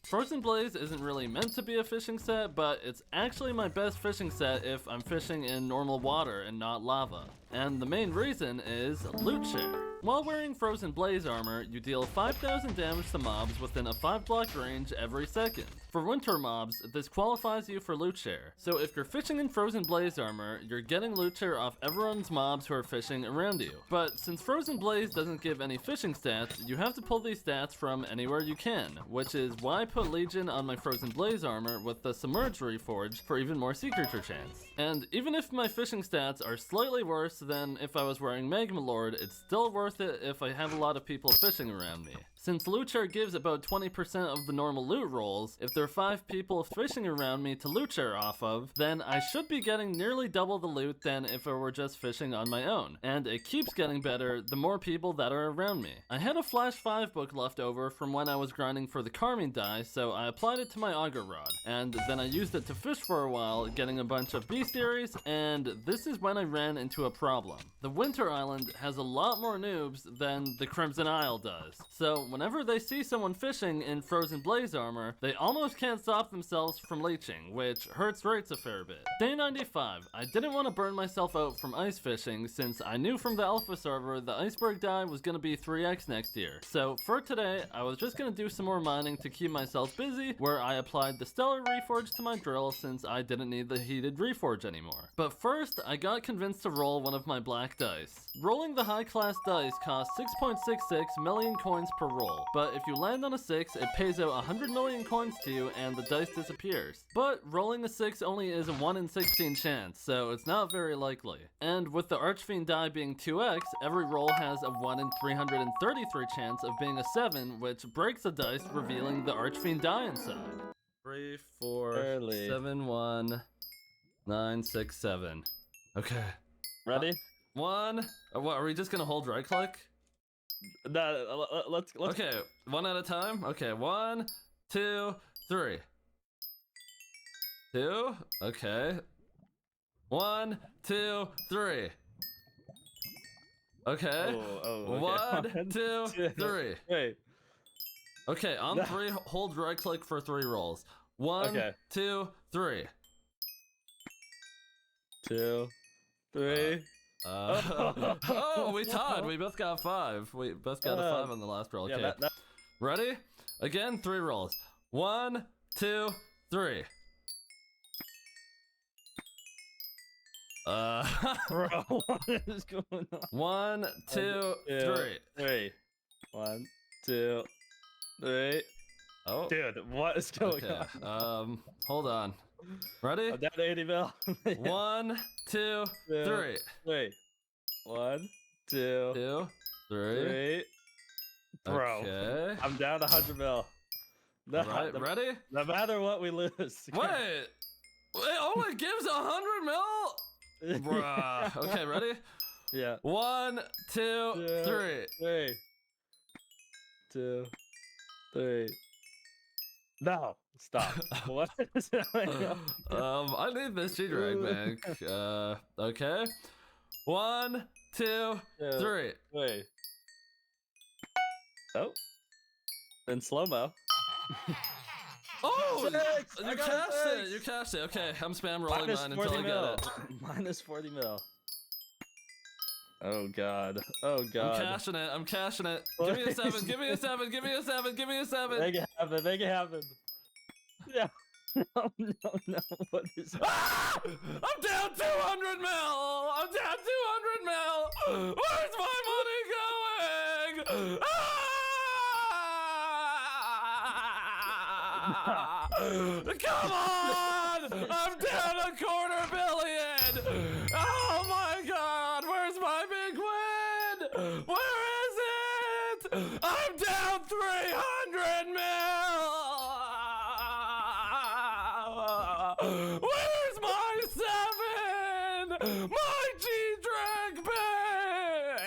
Frozen Blaze isn't really meant to be a fishing set, but it's actually my best fishing set if I'm fishing in normal water and not lava. And the main reason is loot share. While wearing Frozen Blaze armor, you deal 5,000 damage to mobs within a 5-block range every second. For winter mobs, this qualifies you for loot share. So if you're fishing in Frozen Blaze armor, you're getting loot share off everyone's mobs who are fishing around you. But since Frozen Blaze doesn't give any fishing stats, you have to pull these stats from anywhere you can, which is why I put Legion on my Frozen Blaze armor with the Submerged Reforged for even more Sea Creature Chance. And even if my fishing stats are slightly worse than if I was wearing Magma Lord, it's still worth it if I have a lot of people fishing around me. Since loot share gives about 20% of the normal loot rolls, if there are 5 people fishing around me to loot share off of, then I should be getting nearly double the loot than if I were just fishing on my own. And it keeps getting better the more people that are around me. I had a Flash 5 book left over from when I was grinding for the Carmine die, so I applied it to my auger rod. And then I used it to fish for a while, getting a bunch of bestiaries, and this is when I ran into a problem. The Winter Island has a lot more noobs than the Crimson Isle does. So whenever they see someone fishing in Frozen Blaze armor, they almost can't stop themselves from leeching, which hurts rates a fair bit. Day 95. I didn't want to burn myself out from ice fishing since I knew from the alpha server the iceberg die was going to be 3x next year. So for today, I was just going to do some more mining to keep myself busy, where I applied the Stellar Reforge to my drill since I didn't need the heated Reforge anymore. But first, I got convinced to roll one of my black dice. Rolling the high class dice costs 6.66 million coins per roll, but if you land on a 6, it pays out 100 million coins to you and the dice disappears. But rolling a 6 only is a 1 in 16 chance, so it's not very likely. And with the Archfiend die being 2x, every roll has a 1 in 333 chance of being a 7, which breaks the dice, revealing the Archfiend die inside. 3, 4, 7, 1, 9, 6, 7. Okay. Ready? 1. What, are we just gonna hold right click? No, let's. Okay, 1 at a time. Okay, 1, 2, 3. 2. Okay. 1, 2, 3. Okay. Okay. 1, 2, 3. Wait. Okay, on 3, hold right click for 3 rolls. 1, 2, 3. 2, 3. Oh, we tied. We both got 5. We both got a 5 on the last roll. Okay. Yeah, Ready? Again, 3 rolls. 1, 2, 3. Bro, what is going on? 1, 2, 3. 3. 1, 2, 3. Oh. Dude, what is going Okay. on? Hold on. Ready? I'm down to 80 mil. 1, 2, 3. 3. 1, 2, 2, 3. 3. Bro, Okay. I'm down to 100 mil. No, Alright, ready? No matter what, we lose. Wait! It only gives 100 mil? Bruh. Okay, ready? Yeah. 1, 2, 3. 3. 2, 3. No, stop. What is going on? I need this G-Drag bank. Okay. 1, 2, 3. Wait. Oh. In slow-mo. Oh! Six! You I got cashed it! 6! You cashed it. Okay, I'm spam rolling Minus mine 40 until I mil. get it. Minus 40 mil. Oh god. Oh I'm god. cashing it. I'm cashing it. Give me a 7. Give me a 7. Give me a 7. Give me a 7. Make it happen. Make it happen. Yeah. No, no, no. What is Ah! I'm down 200 mil. I'm down 200 mil. Where's my money going? Ah! Come on! I'm down $250 million. Oh my God! Where's my big win? Where is it? I'm down 300 mil. Where's my 7? My G-Drag band.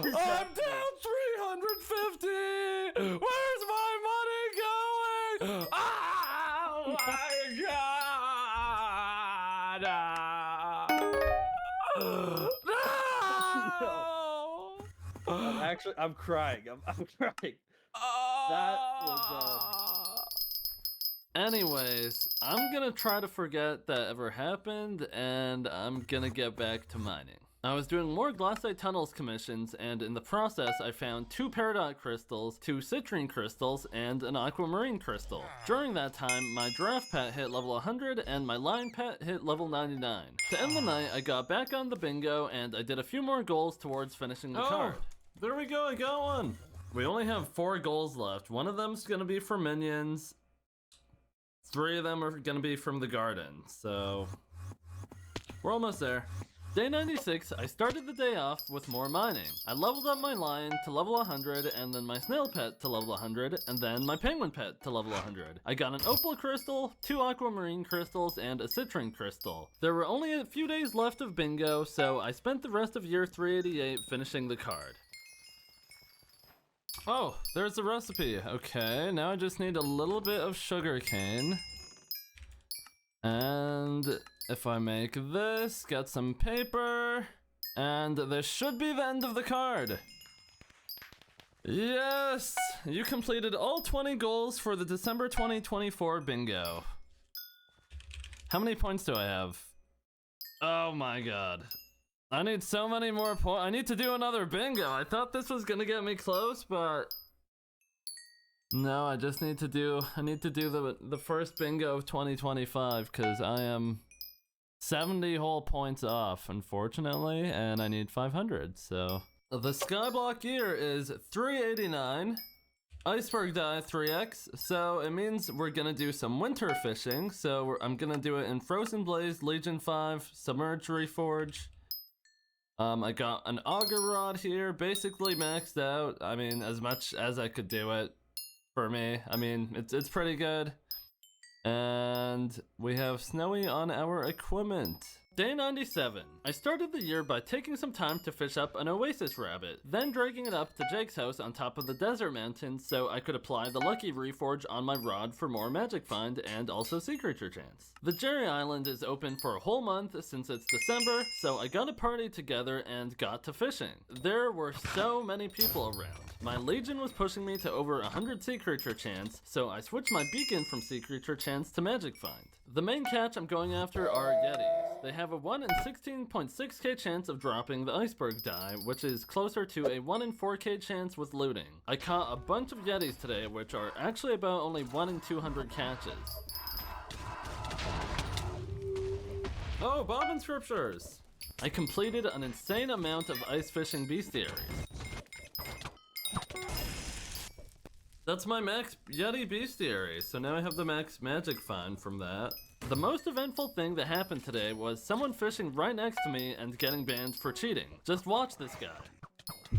I'm down 350. Where's my money going? Oh my God! No! I'm crying. I'm crying. That was Anyways, I'm gonna try to forget that ever happened, and I'm gonna get back to mining. I was doing more glassite tunnels commissions, and in the process I found 2 peridot crystals, 2 citrine crystals, and an aquamarine crystal. During that time, my giraffe pet hit level 100 and my lion pet hit level 99. To end the night, I got back on the bingo and I did a few more goals towards finishing the card. There we go, I got one. We only have 4 goals left. One of them's gonna be for minions. 3 of them are gonna be from the garden, so we're almost there. Day 96, I started the day off with more mining. I leveled up my lion to level 100, and then my snail pet to level 100, and then my penguin pet to level 100. I got an opal crystal, 2 aquamarine crystals, and a citrine crystal. There were only a few days left of bingo, so I spent the rest of year 388 finishing the card. Oh, there's the recipe. Okay, now I just need a little bit of sugar cane. And if I make this, get some paper, and this should be the end of the card. Yes! You completed all 20 goals for the December 2024 bingo. How many points do I have? Oh my God. I need so many more points. I need to do another bingo. I thought this was gonna get me close, but no, I just need to do, the first bingo of 2025, because I am 70 whole points off, unfortunately, and I need 500, so. The skyblock gear is 389, iceberg die 3x, so it means we're gonna do some winter fishing, so I'm gonna do it in Frozen Blaze, Legion 5, Submerged Reforge. I got an auger rod here, basically maxed out, I mean, as much as I could do it. For me, I mean, it's pretty good. And we have Snowy on our equipment. Day 97. I started the year by taking some time to fish up an oasis rabbit, then dragging it up to Jake's house on top of the desert mountain so I could apply the lucky reforge on my rod for more magic find and also sea creature chance. The Jerry Island is open for a whole month since it's December, so I got a party together and got to fishing. There were so many people around. My Legion was pushing me to over 100 sea creature chance, so I switched my beacon from sea creature chance to magic find. The main catch I'm going after are yetis. They have a 1 in 16.6k chance of dropping the iceberg die, which is closer to a 1 in 4k chance with looting. I caught a bunch of yetis today, which are actually about only 1 in 200 catches. Oh, bobbin scriptures! I completed an insane amount of ice fishing bestiaries. That's my max Yeti bestiary, so now I have the max magic find from that. The most eventful thing that happened today was someone fishing right next to me and getting banned for cheating. Just watch this guy.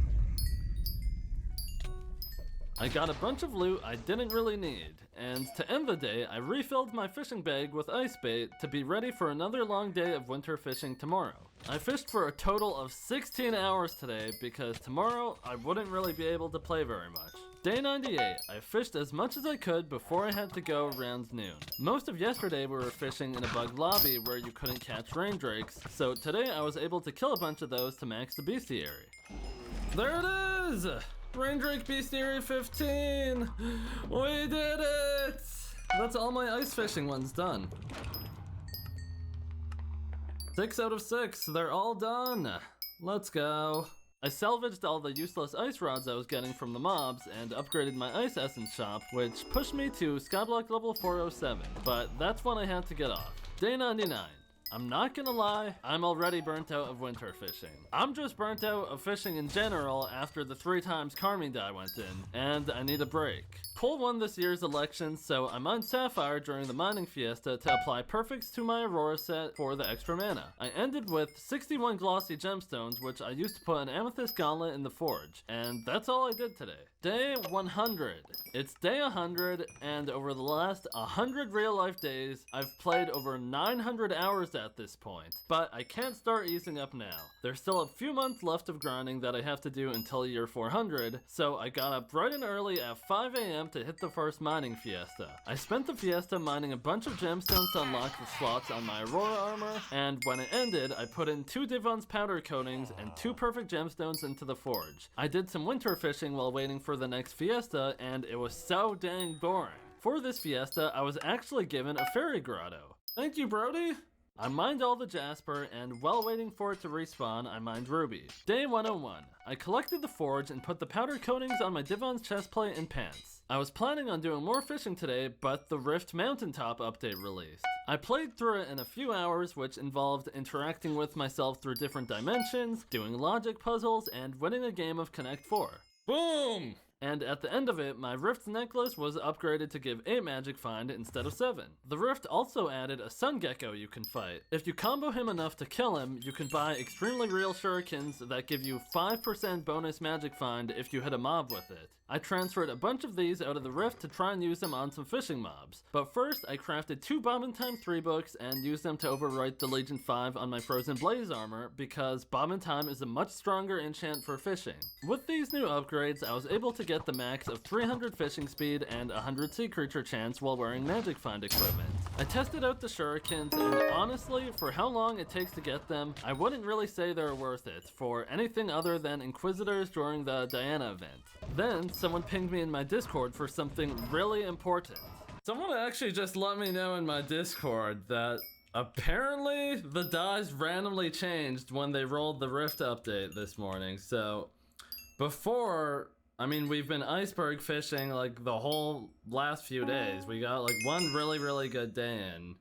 I got a bunch of loot I didn't really need, and to end the day, I refilled my fishing bag with ice bait to be ready for another long day of winter fishing tomorrow. I fished for a total of 16 hours today because tomorrow I wouldn't really be able to play very much. Day 98, I fished as much as I could before I had to go around noon. Most of yesterday we were fishing in a bug lobby where you couldn't catch rain drakes, so today I was able to kill a bunch of those to max the bestiary. There it is! Rain Drake Bestiary 15! We did it! That's all my ice fishing ones done. 6 out of 6, they're all done. Let's go. I salvaged all the useless ice rods I was getting from the mobs and upgraded my ice essence shop, which pushed me to Skyblock level 407, but that's when I had to get off. Day 99. I'm not gonna lie, I'm already burnt out of winter fishing. I'm just burnt out of fishing in general after the 3 times Carmine die went in, and I need a break. Cole won this year's election, so I mined Sapphire during the mining fiesta to apply perfects to my Aurora set for the extra mana. I ended with 61 glossy gemstones, which I used to put an amethyst gauntlet in the forge, and that's all I did today. Day 100. It's day 100, and over the last 100 real-life days, I've played over 900 hours at this point. But I can't start easing up now. There's still a few months left of grinding that I have to do until year 400, so I got up bright and early at 5 AM to hit the first mining fiesta. I spent the fiesta mining a bunch of gemstones to unlock the slots on my Aurora armor, and when it ended, I put in 2 Divon's powder coatings and 2 perfect gemstones into the forge. I did some winter fishing while waiting for the next fiesta, and it was so dang boring. For this fiesta, I was actually given a fairy grotto. Thank you, Brody! I mined all the jasper, and while waiting for it to respawn, I mined ruby. Day 101. I collected the forge and put the powder coatings on my Divon's chestplate and pants. I was planning on doing more fishing today, but the Rift Mountaintop update released. I played through it in a few hours, which involved interacting with myself through different dimensions, doing logic puzzles, and winning a game of Connect 4. Boom! And at the end of it, my Rift necklace was upgraded to give 8 magic find instead of 7. The Rift also added a sun gecko you can fight. If you combo him enough to kill him, you can buy extremely real shurikens that give you 5% bonus magic find if you hit a mob with it. I transferred a bunch of these out of the Rift to try and use them on some fishing mobs. But first, I crafted 2 Bobbin Time 3 books and used them to overwrite the Legion 5 on my Frozen Blaze armor because Bobbin Time is a much stronger enchant for fishing. With these new upgrades, I was able to get the max of 300 fishing speed and 100 sea creature chance while wearing magic find equipment. I tested out the shurikens, and honestly, for how long it takes to get them, I wouldn't really say they're worth it for anything other than Inquisitors during the Diana event. Then, someone pinged me in my Discord for something really important. Someone actually just let me know in my Discord that apparently the dies randomly changed when they rolled the Rift update this morning. So before, I mean, we've been iceberg fishing like the whole last few days. We got like one really good day in,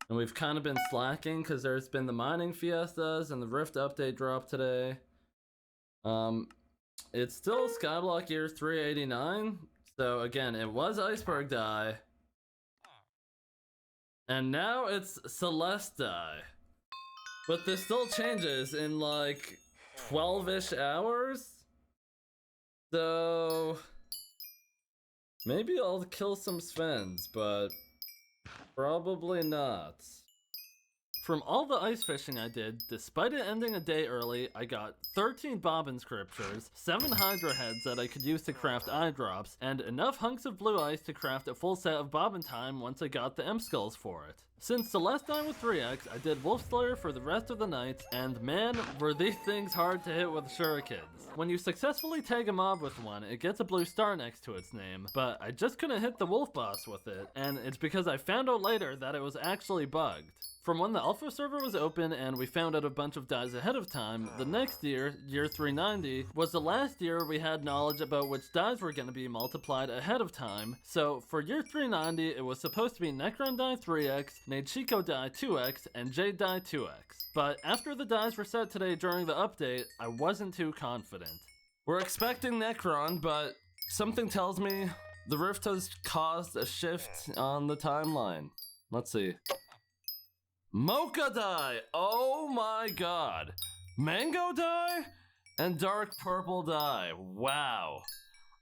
and we've kind of been slacking because there's been the mining fiestas and the Rift update drop today. It's still Skyblock year 389, so again, it was iceberg die, and now it's Celeste die. But this still changes in like 12-ish hours. So maybe I'll kill some Svens, but probably not. From all the ice fishing I did, despite it ending a day early, I got 13 bobbin scriptures, 7 hydra heads that I could use to craft eye drops, and enough hunks of blue ice to craft a full set of bobbin time once I got the M skulls for it. Since Celeste died with 3x, I did Wolf Slayer for the rest of the night, and man, were these things hard to hit with shurikens. When you successfully tag a mob with one, it gets a blue star next to its name, but I just couldn't hit the wolf boss with it, and it's because I found out later that it was actually bugged. From when the alpha server was open and we found out a bunch of dies ahead of time, the next year, year 390, was the last year we had knowledge about which dies were going to be multiplied ahead of time. So for year 390, it was supposed to be Necron die 3x, Nechico die 2x, and Jade die 2x. But after the dies were set today during the update, I wasn't too confident. We're expecting Necron, but something tells me the rift has caused a shift on the timeline. Let's see. Mocha dye! Oh my god! Mango dye? And dark purple dye. Wow.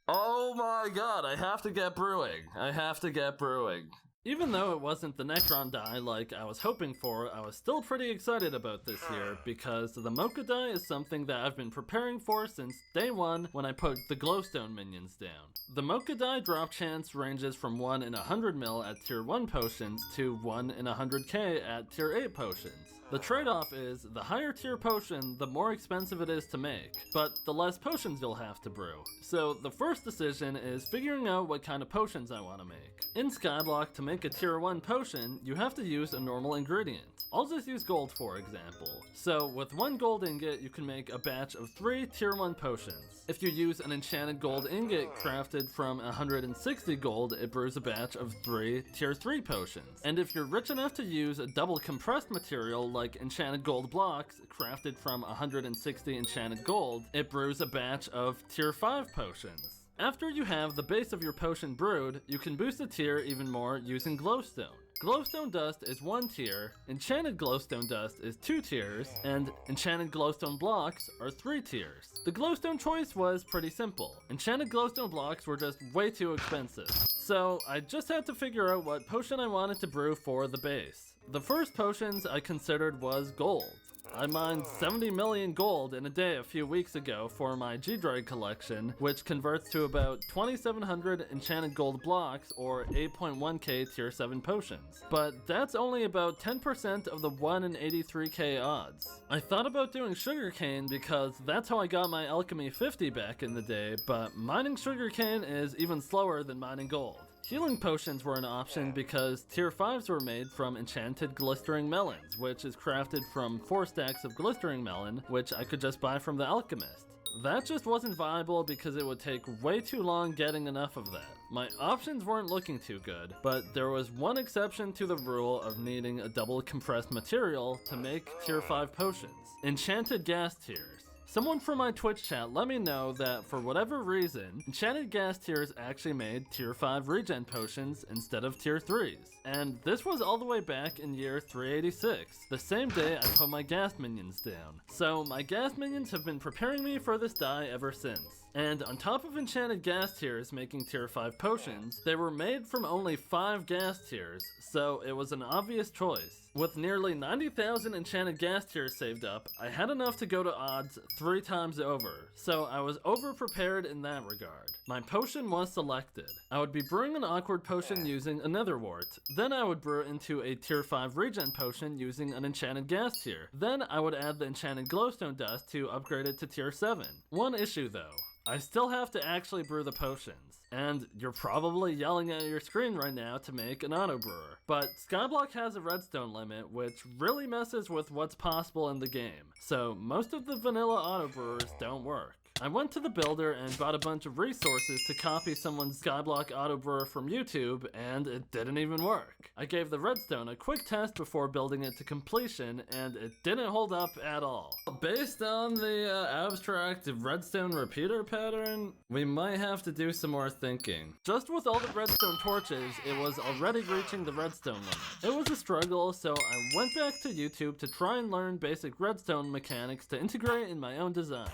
Oh my god, I have to get brewing. I have to get brewing. Even though it wasn't the Necron die like I was hoping for, I was still pretty excited about this year because the Mocha die is something that I've been preparing for since day one when I put the glowstone minions down. The Mocha die drop chance ranges from 1 in 100 mil at tier 1 potions to 1 in 100k at tier 8 potions. The trade-off is, the higher tier potion, the more expensive it is to make, but the less potions you'll have to brew. So the first decision is figuring out what kind of potions I want to make. In Skyblock, to make a tier 1 potion, you have to use a normal ingredient. I'll just use gold for example. So with 1 gold ingot, you can make a batch of 3 tier 1 potions. If you use an enchanted gold ingot crafted from 160 gold, it brews a batch of 3 tier 3 potions. And if you're rich enough to use a double compressed material like enchanted gold blocks crafted from 160 enchanted gold, it brews a batch of tier 5 potions. After you have the base of your potion brewed, you can boost the tier even more using glowstone. Glowstone dust is 1 tier, enchanted glowstone dust is 2 tiers, and enchanted glowstone blocks are 3 tiers. The glowstone choice was pretty simple. Enchanted glowstone blocks were just way too expensive. So I just had to figure out what potion I wanted to brew for the base. The first potions I considered was gold. I mined 70 million gold in a day a few weeks ago for my G-Droid collection, which converts to about 2,700 enchanted gold blocks or 8.1k tier 7 potions. But that's only about 10% of the 1 in 83k odds. I thought about doing sugarcane because that's how I got my alchemy 50 back in the day, but mining sugarcane is even slower than mining gold. Healing potions were an option because tier 5s were made from enchanted glistering melons, which is crafted from 4 stacks of glistering melon, which I could just buy from the alchemist. That just wasn't viable because it would take way too long getting enough of that. My options weren't looking too good, but there was one exception to the rule of needing a double compressed material to make tier 5 potions: enchanted gas tiers. Someone from my Twitch chat let me know that for whatever reason, enchanted gas tiers actually made tier 5 regen potions instead of tier 3s. And this was all the way back in year 386, the same day I put my gas minions down. So my gas minions have been preparing me for this die ever since. And on top of enchanted gas tiers making tier 5 potions, they were made from only 5 gas tiers, so it was an obvious choice. With nearly 90,000 enchanted gas tiers saved up, I had enough to go to odds 3 times over, so I was over-prepared in that regard. My potion was selected. I would be brewing an awkward potion using a nether wart, then I would brew into a tier 5 regen potion using an enchanted gas tier, then I would add the enchanted glowstone dust to upgrade it to tier 7. One issue though. I still have to actually brew the potions, and you're probably yelling at your screen right now to make an auto brewer. But Skyblock has a redstone limit, which really messes with what's possible in the game, so most of the vanilla auto brewers don't work. I went to the builder and bought a bunch of resources to copy someone's Skyblock auto brewer from YouTube, and it didn't even work. I gave the redstone a quick test before building it to completion, and it didn't hold up at all. Based on the abstract redstone repeater pattern, we might have to do some more thinking. Just with all the redstone torches, it was already reaching the redstone limit. It was a struggle, so I went back to YouTube to try and learn basic redstone mechanics to integrate in my own design.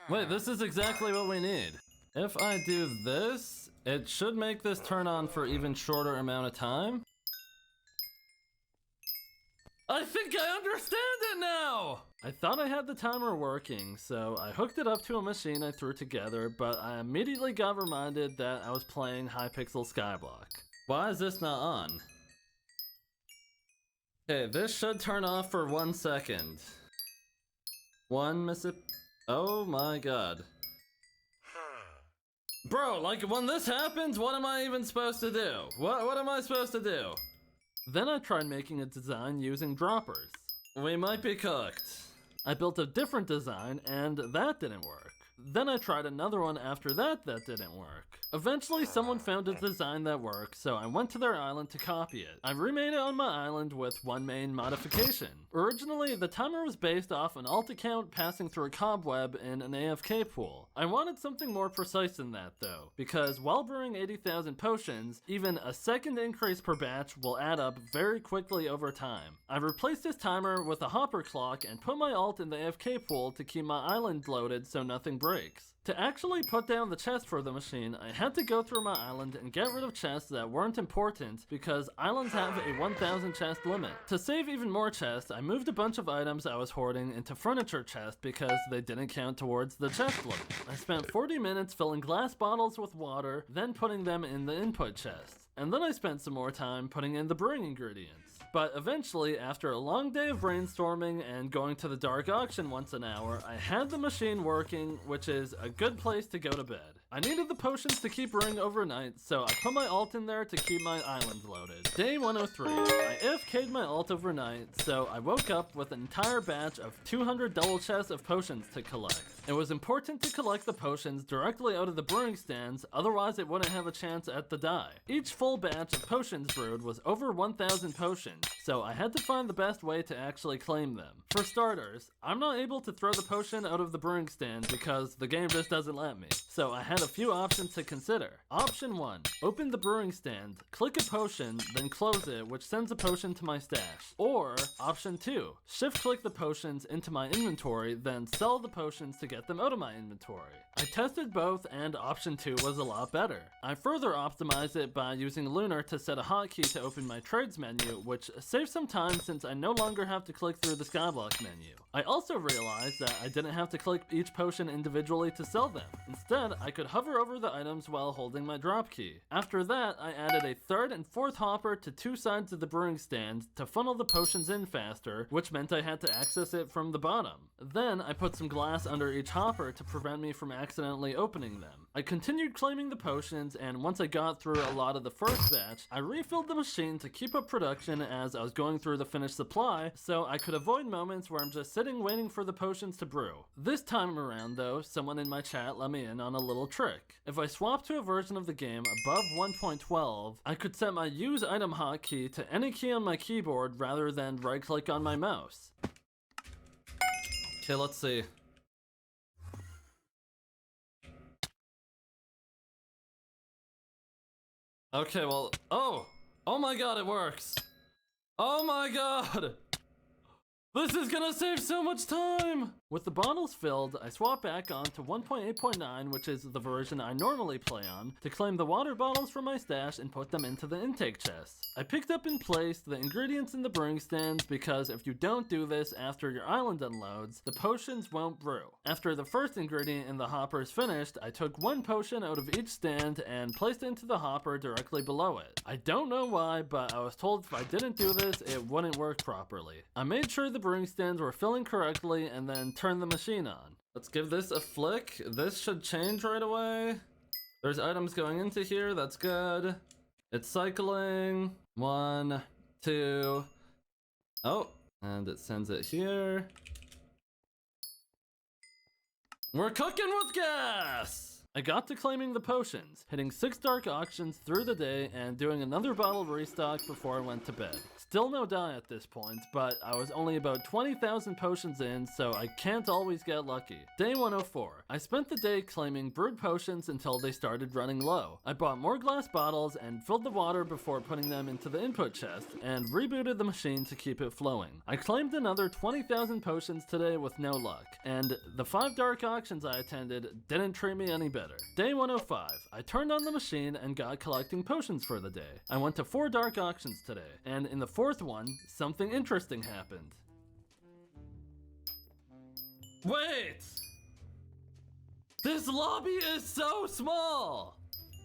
Wait, this is exactly what we need. If I do this, it should make this turn on for even shorter amount of time. I think I understand it now! I thought I had the timer working, so I hooked it up to a machine I threw together, but I immediately got reminded that I was playing Hypixel Skyblock. Why is this not on? Okay, this should turn off for 1 second. Oh my god. Bro, like when this happens, what am I even supposed to do? What am I supposed to do? Then I tried making a design using droppers. We might be cooked. I built a different design and that didn't work. Then I tried another one after that didn't work. Eventually someone found a design that worked, so I went to their island to copy it. I remade it on my island with one main modification. Originally, the timer was based off an alt account passing through a cobweb in an AFK pool. I wanted something more precise than that though, because while brewing 80,000 potions, even a second increase per batch will add up very quickly over time. I replaced this timer with a hopper clock and put my alt in the AFK pool to keep my island loaded so nothing breaks. To actually put down the chest for the machine, I had to go through my island and get rid of chests that weren't important because islands have a 1,000 chest limit. To save even more chests, I moved a bunch of items I was hoarding into furniture chests because they didn't count towards the chest limit. I spent 40 minutes filling glass bottles with water, then putting them in the input chest. And then I spent some more time putting in the brewing ingredients. But eventually, after a long day of brainstorming and going to the dark auction once an hour, I had the machine working, which is a good place to go to bed. I needed the potions to keep brewing overnight, so I put my alt in there to keep my island loaded. Day 103. I AFK'd my alt overnight, so I woke up with an entire batch of 200 double chests of potions to collect. It was important to collect the potions directly out of the brewing stands, otherwise it wouldn't have a chance at the die. Each full batch of potions brewed was over 1,000 potions, so I had to find the best way to actually claim them. For starters, I'm not able to throw the potion out of the brewing stand because the game just doesn't let me, so I had a few options to consider. Option 1. Open the brewing stand, click a potion, then close it, which sends a potion to my stash. Or, Option 2. Shift click the potions into my inventory, then sell the potions to get them out of my inventory. I tested both and option 2 was a lot better. I further optimized it by using Lunar to set a hotkey to open my trades menu, which saves some time since I no longer have to click through the skyblock menu. I also realized that I didn't have to click each potion individually to sell them. Instead, I could hover over the items while holding my drop key. After that, I added a third and fourth hopper to two sides of the brewing stand to funnel the potions in faster, which meant I had to access it from the bottom. Then I put some glass under each hopper to prevent me from accidentally opening them. I continued claiming the potions, and once I got through a lot of the first batch, I refilled the machine to keep up production as I was going through the finished supply, so I could avoid moments where I'm just sitting waiting for the potions to brew. This time around though, someone in my chat let me in on a little trick. If I swap to a version of the game above 1.12, I could set my use item hotkey to any key on my keyboard rather than right click on my mouse. Okay, let's see. Okay, well, oh my god, it works. Oh my god. This is gonna save so much time! With the bottles filled, I swap back on to 1.8.9, which is the version I normally play on, to claim the water bottles from my stash and put them into the intake chest. I picked up and placed the ingredients in the brewing stands because if you don't do this after your island unloads, the potions won't brew. After the first ingredient in the hopper is finished, I took one potion out of each stand and placed it into the hopper directly below it. I don't know why, but I was told if I didn't do this, it wouldn't work properly. I made sure the brewing stands were filling correctly and then turned the machine on. Let's give this a flick. This should change right away. There's items going into here, that's good. It's cycling. 1, 2. Oh, and it sends it here. We're cooking with gas! I got to claiming the potions, hitting 6 dark auctions through the day and doing another bottle restock before I went to bed. Still no die at this point, but I was only about 20,000 potions in, so I can't always get lucky. Day 104. I spent the day claiming brewed potions until they started running low. I bought more glass bottles and filled the water before putting them into the input chest, and rebooted the machine to keep it flowing. I claimed another 20,000 potions today with no luck, and the 5 dark auctions I attended didn't treat me any better. Day 105. I turned on the machine and got collecting potions for the day. I went to 4 dark auctions today, and in the 4th one, something interesting happened. Wait! This lobby is so small!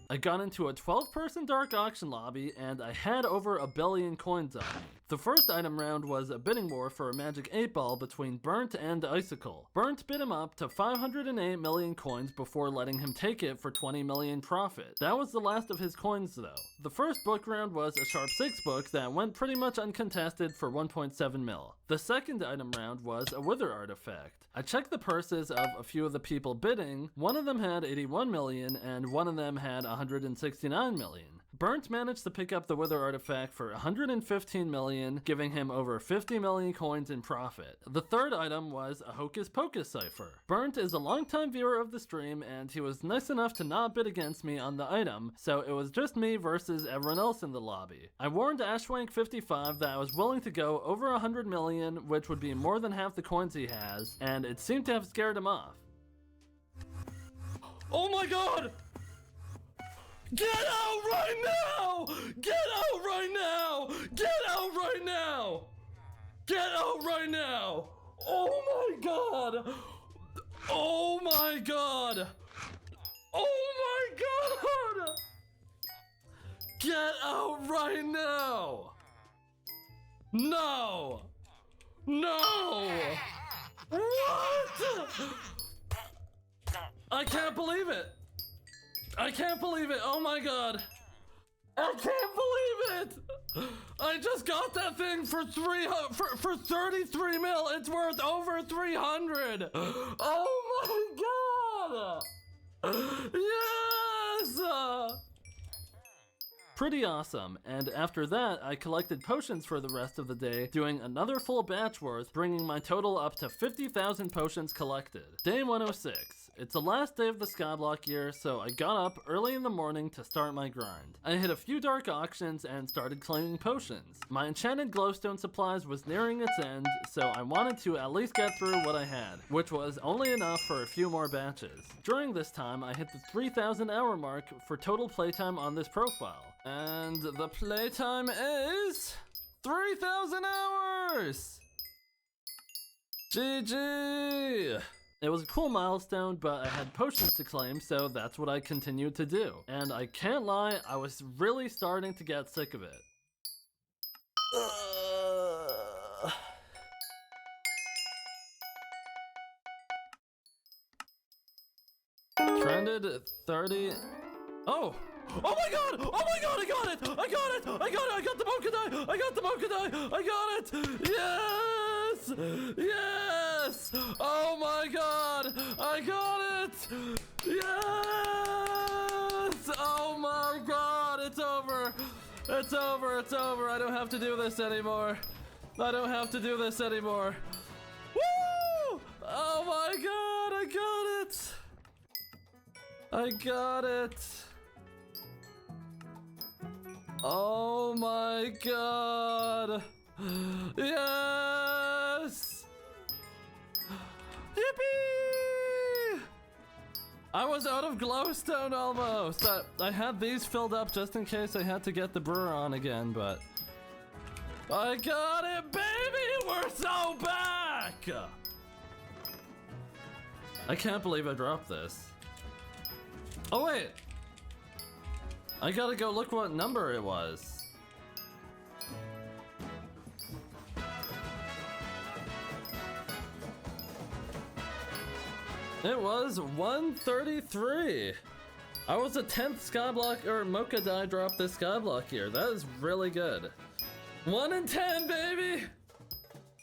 I got into a 12-person dark auction lobby and I had over 1 billion coins on me. The first item round was a bidding war for a magic 8 ball between Burnt and Icicle. Burnt bid him up to 508 million coins before letting him take it for 20 million profit. That was the last of his coins though. The first book round was a Sharp 6 book that went pretty much uncontested for 1.7 mil. The second item round was a Wither artifact. I checked the purses of a few of the people bidding. One of them had 81 million and one of them had 169 million. Burnt managed to pick up the Wither artifact for 115 million, giving him over 50 million coins in profit. The third item was a Hocus Pocus cipher. Burnt is a longtime viewer of the stream and he was nice enough to not bid against me on the item, so it was just me versus everyone else in the lobby. I warned Ashwank55 that I was willing to go over 100 million, which would be more than half the coins he has, and it seemed to have scared him off. Oh my god! Get out right now! Get out right now! Get out right now! Get out right now! Oh my god! Oh my god! Oh my god! Get out right now! No! No! What? I can't believe it! I can't believe it! Oh my god! I can't believe it! I just got that thing for 33 mil. It's worth over 300. Oh my god! Yes! Pretty awesome, and after that, I collected potions for the rest of the day, doing another full batch worth, bringing my total up to 50,000 potions collected. Day 106. It's the last day of the Skyblock year, so I got up early in the morning to start my grind. I hit a few dark auctions and started claiming potions. My enchanted glowstone supplies was nearing its end, so I wanted to at least get through what I had, which was only enough for a few more batches. During this time, I hit the 3,000 hour mark for total playtime on this profile. And the playtime is 3,000 hours! GG! It was a cool milestone, but I had potions to claim, so that's what I continued to do. And I can't lie, I was really starting to get sick of it. Trended 30... Oh! Oh my god! Oh my god! I got it! I got it! I got it! I got the Monkadai! I got the Monkadai! I got it! Yes! Yes! Oh my god! I got it! Yes! Oh my god! It's over! It's over! It's over! I don't have to do this anymore! I don't have to do this anymore! Woo! Oh my god! I got it! I got it! Oh my god! Yes! Yippee! I was out of glowstone almost. I had these filled up just in case I had to get the brewer on again, but I got it, baby! We're so back! I can't believe I dropped this. Oh wait! I gotta go look what number it was. It was 133. I was the 10th Skyblock or Mocha drop this Skyblock here. That is really good. 1 in 10, baby!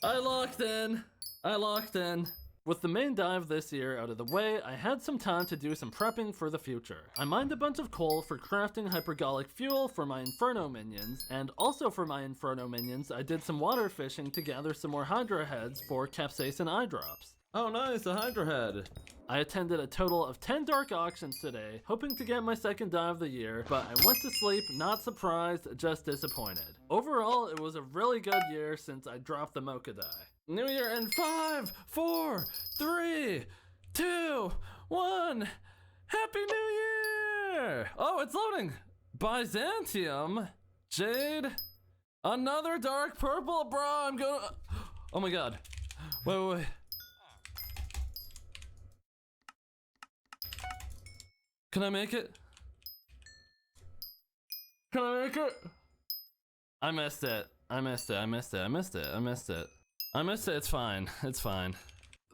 I locked in. I locked in. With the main dive this year out of the way, I had some time to do some prepping for the future. I mined a bunch of coal for crafting hypergolic fuel for my Inferno minions, and also for my Inferno minions, I did some water fishing to gather some more Hydra heads for Capsaicin eye drops. Oh nice, a Hydra head. I attended a total of 10 dark auctions today, hoping to get my second dive of the year, but I went to sleep not surprised, just disappointed. Overall, it was a really good year since I dropped the Mocha die. New Year in 5, 4, 3, 2, 1. Happy New Year! Oh, it's loading. Byzantium, Jade, another dark purple, bro. I'm gonna. Oh my god. Wait. Can I make it? Can I make it? I missed it. I missed it. It's fine. It's fine.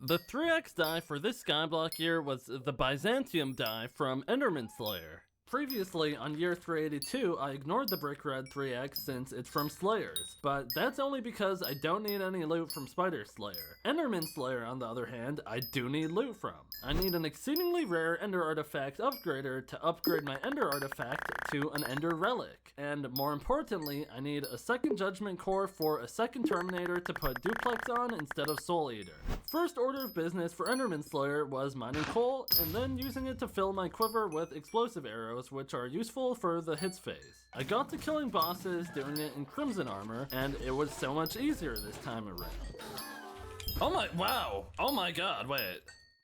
The 3x die for this skyblock year was the Byzantium die from Enderman Slayer. Previously, on year 382, I ignored the brick red 3x since it's from Slayers, but that's only because I don't need any loot from Spider Slayer. Enderman Slayer, on the other hand, I do need loot from. I need an exceedingly rare Ender Artifact upgrader to upgrade my Ender Artifact to an Ender Relic. And more importantly, I need a second Judgment Core for a second Terminator to put Duplex on instead of Soul Eater. First order of business for Enderman Slayer was mining coal, and then using it to fill my quiver with explosive arrows, which are useful for the hits phase. I got to killing bosses doing it in Crimson Armor, and it was so much easier this time around. Wow. Oh my god, wait.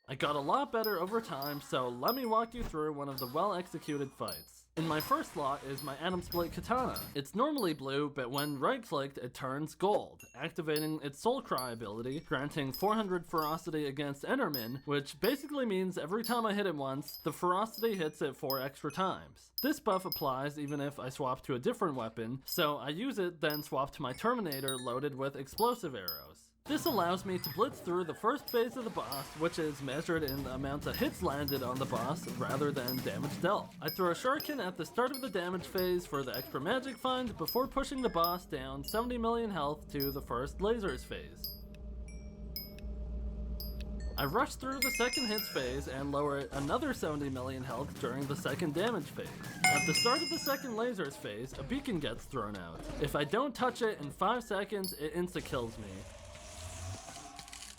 I got a lot better over time, so let me walk you through one of the well-executed fights. In my first slot is my Atom Split Katana. It's normally blue, but when right-clicked, it turns gold, activating its Soul Cry ability, granting 400 ferocity against Enderman, which basically means every time I hit it once, the ferocity hits it 4 extra times. This buff applies even if I swap to a different weapon, so I use it, then swap to my Terminator loaded with explosive arrows. This allows me to blitz through the first phase of the boss, which is measured in the amount of hits landed on the boss rather than damage dealt. I throw a shuriken at the start of the damage phase for the extra magic find before pushing the boss down 70 million health to the first lasers phase. I rush through the second hits phase and lower it another 70 million health during the second damage phase. At the start of the second lasers phase, a beacon gets thrown out. If I don't touch it in 5 seconds, it insta-kills me.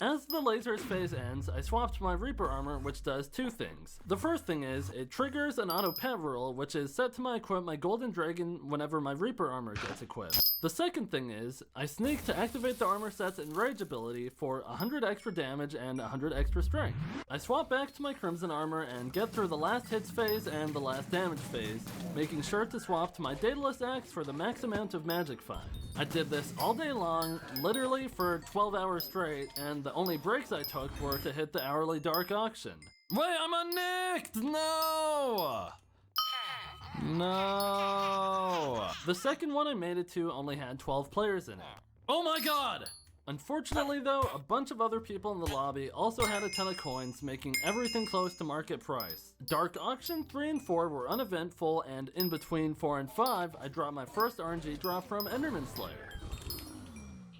As the lasers phase ends, I swap to my Reaper armor, which does 2 things. The first thing is, it triggers an auto pet rule, which is set to equip my Golden Dragon whenever my Reaper armor gets equipped. The second thing is, I sneak to activate the armor set's Enrage ability for 100 extra damage and 100 extra strength. I swap back to my Crimson armor and get through the last hits phase and the last damage phase, making sure to swap to my Daedalus axe for the max amount of magic find. I did this all day long, literally for 12 hours straight, and the only breaks I took were to hit the hourly dark auction. Wait, I'm unnicked! No! No! The second one I made it to only had 12 players in it. Oh my god! Unfortunately though, a bunch of other people in the lobby also had a ton of coins, making everything close to market price. Dark Auction 3 and 4 were uneventful, and in between 4 and 5, I dropped my first RNG drop from Enderman Slayer.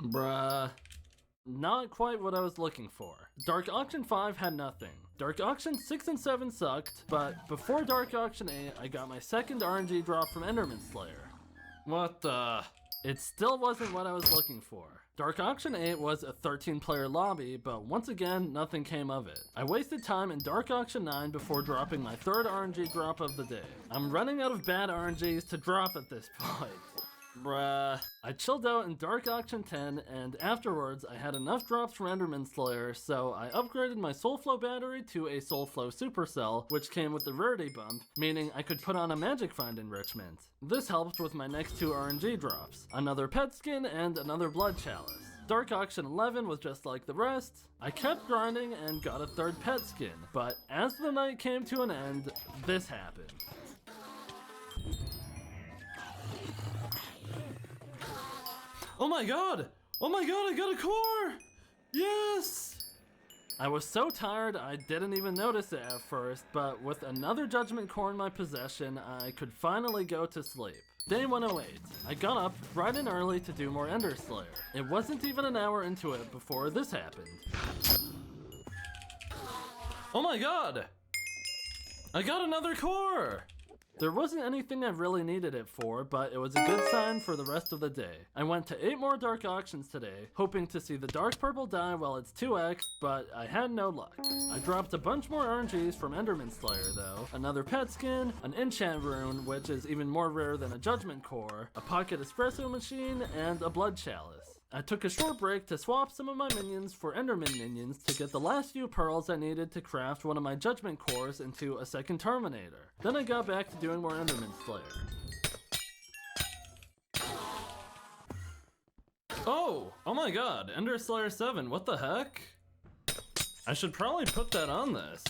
Bruh. Not quite what I was looking for. Dark Auction 5 had nothing. Dark Auction 6 and 7 sucked, but before Dark Auction 8, I got my second RNG drop from Enderman Slayer. What the? It still wasn't what I was looking for. Dark Auction 8 was a 13-player lobby, but once again, nothing came of it. I wasted time in Dark Auction 9 before dropping my third RNG drop of the day. I'm running out of bad RNGs to drop at this point. Bruh. I chilled out in Dark Auction 10, and afterwards I had enough drops from Enderman Slayer, so I upgraded my Soulflow battery to a Soulflow Supercell, which came with the rarity bump, meaning I could put on a Magic Find enrichment. This helped with my next 2 RNG drops, another pet skin and another blood chalice. Dark Auction 11 was just like the rest. I kept grinding and got a third pet skin, but as the night came to an end, this happened. Oh my god! Oh my god, I got a core! Yes! I was so tired I didn't even notice it at first, but with another Judgment Core in my possession, I could finally go to sleep. Day 108. I got up bright and early to do more Ender Slayer. It wasn't even an hour into it before this happened. Oh my god! I got another core! There wasn't anything I really needed it for, but it was a good sign for the rest of the day. I went to 8 more Dark Auctions today, hoping to see the Dark Purple die while it's 2x, but I had no luck. I dropped a bunch more RNGs from Enderman Slayer though, another pet skin, an enchant rune, which is even more rare than a Judgment Core, a pocket espresso machine, and a blood chalice. I took a short break to swap some of my minions for Enderman minions to get the last few pearls I needed to craft one of my Judgment Cores into a second Terminator. Then I got back to doing more Enderman Slayer. Oh my god, Ender Slayer 7, what the heck? I should probably put that on this.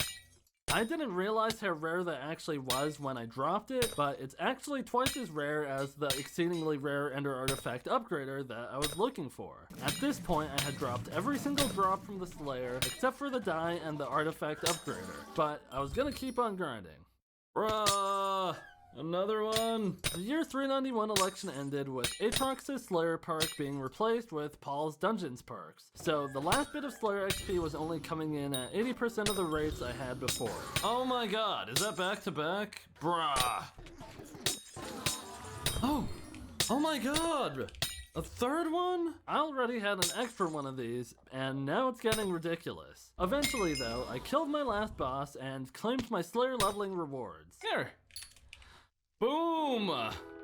I didn't realize how rare that actually was when I dropped it, but it's actually twice as rare as the exceedingly rare Ender Artifact Upgrader that I was looking for. At this point, I had dropped every single drop from the Slayer, except for the die and the Artifact Upgrader, but I was gonna keep on grinding. Bruh! Another one! The year 391 election ended with Aatrox's Slayer perk being replaced with Paul's Dungeons perks. So the last bit of Slayer XP was only coming in at 80% of the rates I had before. Oh my god, is that back to back? Bruh! Oh my god! A third one? I already had an extra one of these, and now it's getting ridiculous. Eventually though, I killed my last boss and claimed my Slayer leveling rewards. Here! Boom!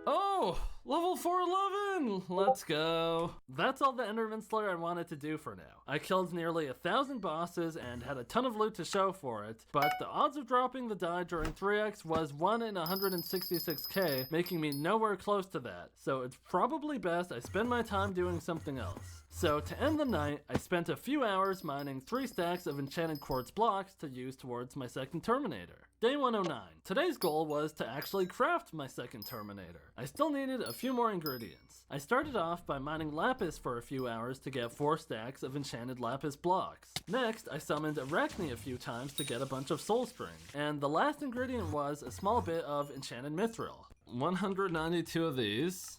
Oh! Level 411! Let's go. That's all the Enderman Slayer I wanted to do for now. I killed nearly 1,000 bosses and had a ton of loot to show for it, but the odds of dropping the die during 3x was 1 in 166k, making me nowhere close to that, so it's probably best I spend my time doing something else. So to end the night, I spent a few hours mining 3 stacks of enchanted quartz blocks to use towards my second Terminator. Day 109. Today's goal was to actually craft my second Terminator. I still needed a few more ingredients. I started off by mining lapis for a few hours to get 4 stacks of enchanted lapis blocks. Next, I summoned Arachne a few times to get a bunch of soul string. And the last ingredient was a small bit of enchanted mithril. 192 of these.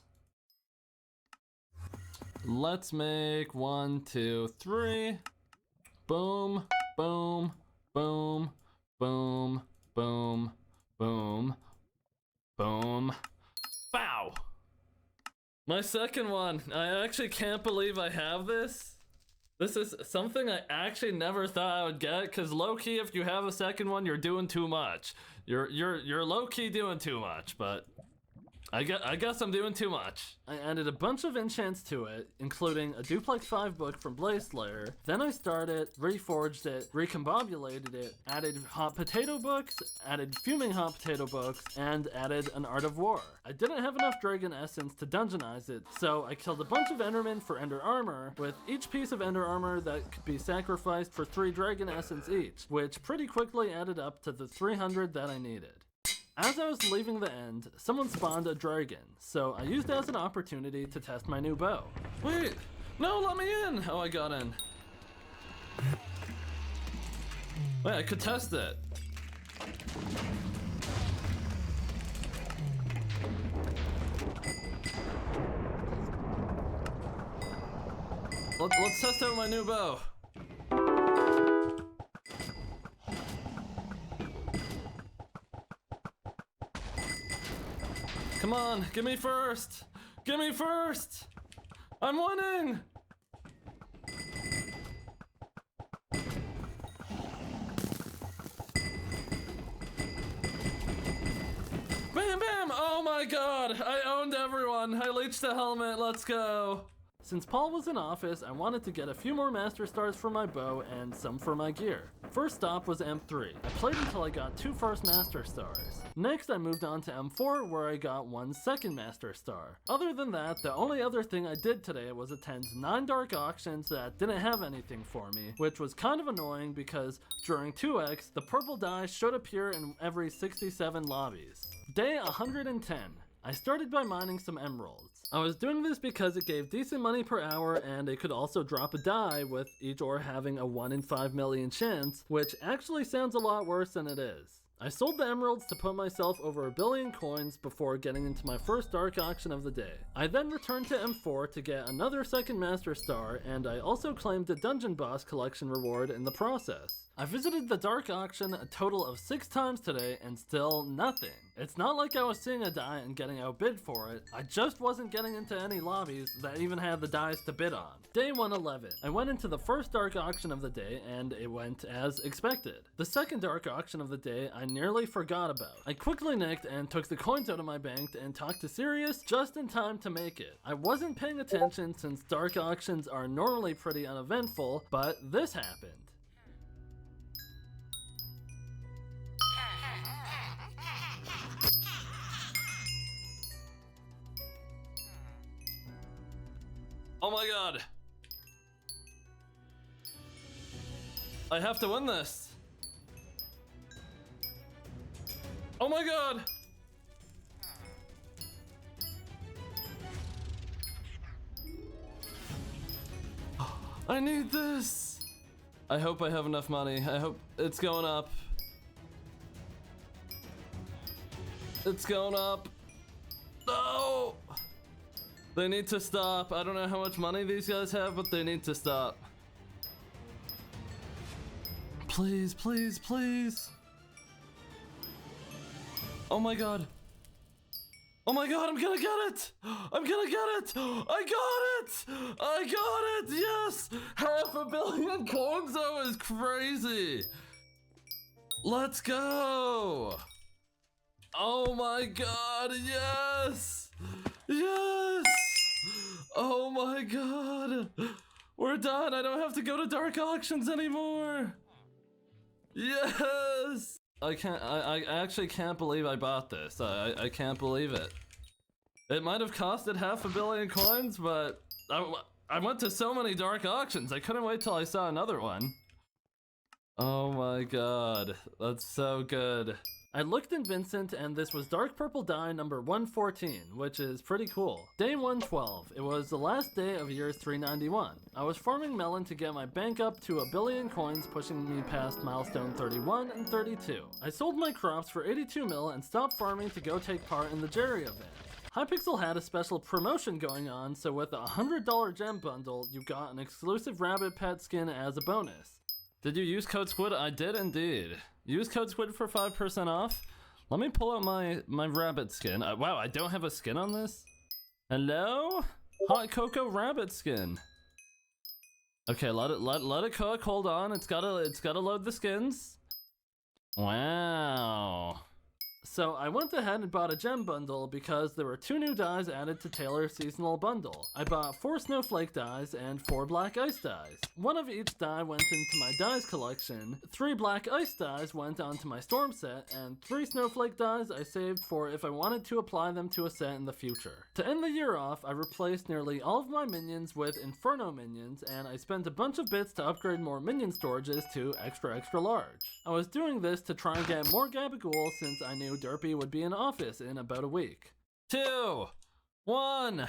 Let's make 1, 2, 3. Boom, boom, boom, boom, boom, boom, boom. Bow! My second one. I actually can't believe I have this. This is something I actually never thought I would get, because low-key, if you have a second one, you're doing too much. You're low-key doing too much, but I guess I'm doing too much. I added a bunch of enchants to it, including a Duplex 5 book from Blaze Slayer. Then I started, reforged it, recombobulated it, added hot potato books, added fuming hot potato books, and added an Art of War. I didn't have enough Dragon Essence to dungeonize it, so I killed a bunch of Endermen for Ender Armor, with each piece of Ender Armor that could be sacrificed for 3 Dragon Essence each, which pretty quickly added up to the 300 that I needed. As I was leaving the end, someone spawned a dragon, so I used it as an opportunity to test my new bow. Wait, no, let me in! Oh, I got in. Wait, I could test it. Let's test out my new bow. Come on, give me first! Give me first! I'm winning! Bam bam! Oh my god! I owned everyone! I leached the helmet, let's go! Since Paul was in office, I wanted to get a few more Master Stars for my bow and some for my gear. First stop was M3. I played until I got 2 first Master Stars. Next I moved on to M4 where I got 1 second Master Star. Other than that, the only other thing I did today was attend 9 dark auctions that didn't have anything for me, which was kind of annoying because during 2x, the purple die should appear in every 67 lobbies. Day 110. I started by mining some emeralds. I was doing this because it gave decent money per hour and it could also drop a die with each ore having a 1 in 5 million chance, which actually sounds a lot worse than it is. I sold the emeralds to put myself over 1 billion coins before getting into my first dark auction of the day. I then returned to M4 to get another second Master Star, and I also claimed a Dungeon Boss collection reward in the process. I visited the dark auction a total of 6 times today and still nothing. It's not like I was seeing a die and getting outbid for it, I just wasn't getting into any lobbies that even had the dies to bid on. Day 111. I went into the first dark auction of the day and it went as expected. The second dark auction of the day I nearly forgot about. I quickly nicked and took the coins out of my bank and talked to Sirius just in time to make it. I wasn't paying attention since dark auctions are normally pretty uneventful, but this happened. Oh my god! I have to win this! Oh my god! I need this! I hope I have enough money. I hope it's going up. It's going up. No! They need to stop. I don't know how much money these guys have, but they need to stop. Please, please, please. Oh my god. Oh my god, I'm gonna get it! I'm gonna get it! I got it! I got it! Yes! 500 million coins though is crazy! Let's go! Oh my god, yes! Yes! Oh my god! We're done! I don't have to go to dark auctions anymore! Yes! I actually can't believe I bought this. I can't believe it. It might have costed 500 million coins, but I went to so many dark auctions. I couldn't wait till I saw another one. Oh my god, that's so good. I looked in Vincent and this was dark purple die number 114, which is pretty cool. Day 112, it was the last day of year 391. I was farming melon to get my bank up to 1 billion coins, pushing me past milestone 31 and 32. I sold my crops for 82 mil and stopped farming to go take part in the Jerry event. Hypixel had a special promotion going on, so with a $100 gem bundle, you got an exclusive rabbit pet skin as a bonus. Did you use code SQUID? I did indeed. Use code SQUID for 5% off. Let me pull out my rabbit skin. Wow, I don't have a skin on this? Hello? Hot cocoa rabbit skin. Okay, let it cook. Hold on. It's gotta load the skins. Wow. So I went ahead and bought a gem bundle because there were 2 new dyes added to Taylor's seasonal bundle. I bought 4 snowflake dyes and 4 black ice dyes. 1 of each dye went into my dyes collection, 3 black ice dyes went onto my storm set, and 3 snowflake dyes I saved for if I wanted to apply them to a set in the future. To end the year off, I replaced nearly all of my minions with Inferno minions, and I spent a bunch of bits to upgrade more minion storages to extra large. I was doing this to try and get more Gabagool since I knew Derpy would be in office in about a week. 2, 1,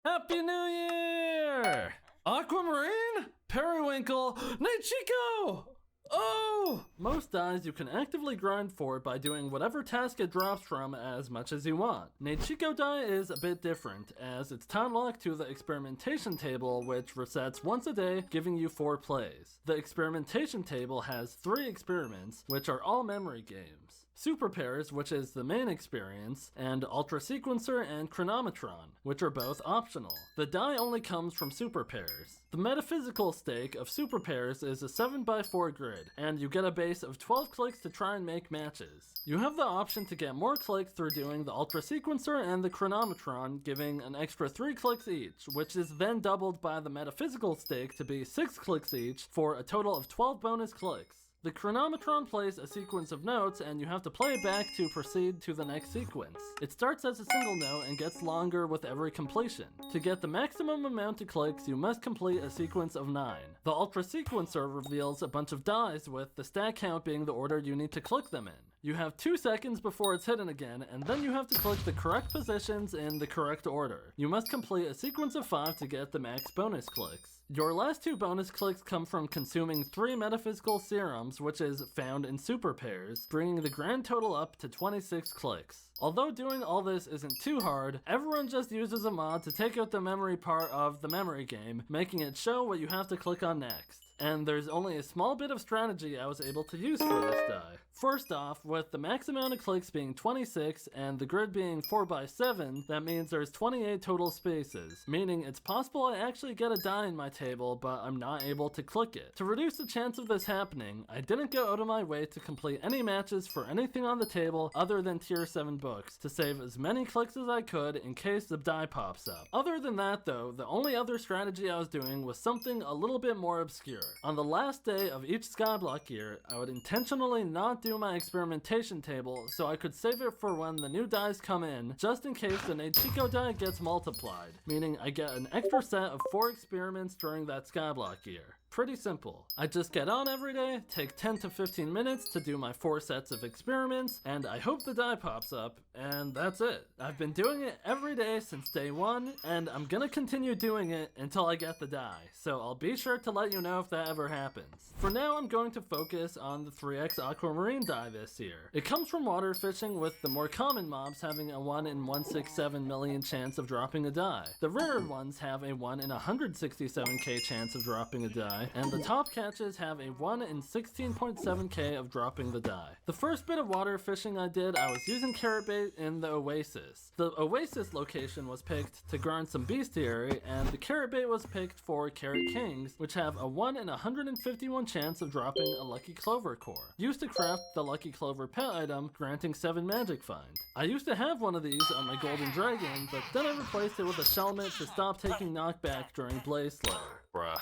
Happy New Year! Aquamarine? Periwinkle? Nichiko! Oh! Most dyes you can actively grind for by doing whatever task it drops from as much as you want. Nichiko dye is a bit different, as it's time locked to the experimentation table, which resets once a day, giving you 4 plays. The experimentation table has 3 experiments, which are all memory games. Super Pairs, which is the main experience, and Ultra Sequencer and Chronometron, which are both optional. The die only comes from Super Pairs. The metaphysical stake of Super Pairs is a 7x4 grid, and you get a base of 12 clicks to try and make matches. You have the option to get more clicks through doing the Ultra Sequencer and the Chronometron, giving an extra 3 clicks each, which is then doubled by the metaphysical stake to be 6 clicks each, for a total of 12 bonus clicks. The Chronometron plays a sequence of notes, and you have to play it back to proceed to the next sequence. It starts as a single note and gets longer with every completion. To get the maximum amount of clicks, you must complete a sequence of 9. The Ultra Sequencer reveals a bunch of dies, with the stack count being the order you need to click them in. You have 2 seconds before it's hidden again, and then you have to click the correct positions in the correct order. You must complete a sequence of 5 to get the max bonus clicks. Your last 2 bonus clicks come from consuming 3 metaphysical serums, which is found in Super Pairs, bringing the grand total up to 26 clicks. Although doing all this isn't too hard, everyone just uses a mod to take out the memory part of the memory game, making it show what you have to click on next. And there's only a small bit of strategy I was able to use for this die. First off, with the max amount of clicks being 26 and the grid being 4x7, that means there's 28 total spaces, meaning it's possible I actually get a die in my table, but I'm not able to click it. To reduce the chance of this happening, I didn't go out of my way to complete any matches for anything on the table other than tier 7 books, to save as many clicks as I could in case the die pops up. Other than that though, the only other strategy I was doing was something a little bit more obscure. On the last day of each Skyblock year, I would intentionally not do my experimentation table so I could save it for when the new dies come in, just in case the Nichiko die gets multiplied, meaning I get an extra set of 4 experiments during that Skyblock year. Pretty simple. I just get on every day, take 10 to 15 minutes to do my 4 sets of experiments, and I hope the die pops up, and that's it. I've been doing it every day since day 1, and I'm gonna continue doing it until I get the die, so I'll be sure to let you know if that ever happens. For now, I'm going to focus on the 3x aquamarine die this year. It comes from water fishing, with the more common mobs having a 1 in 167 million chance of dropping a die. The rarer ones have a 1 in 167k chance of dropping a die, and the top catches have a 1 in 16.7k of dropping the die. The first bit of water fishing I did, I was using carrot bait in the Oasis. The Oasis location was picked to grind some bestiary, and the carrot bait was picked for Carrot Kings, which have a 1 in 151 chance of dropping a Lucky Clover core. Used to craft the Lucky Clover pet item, granting 7 magic find. I used to have one of these on my Golden Dragon, but then I replaced it with a Shelmet to stop taking knockback during Blaze Slayer. Bruh.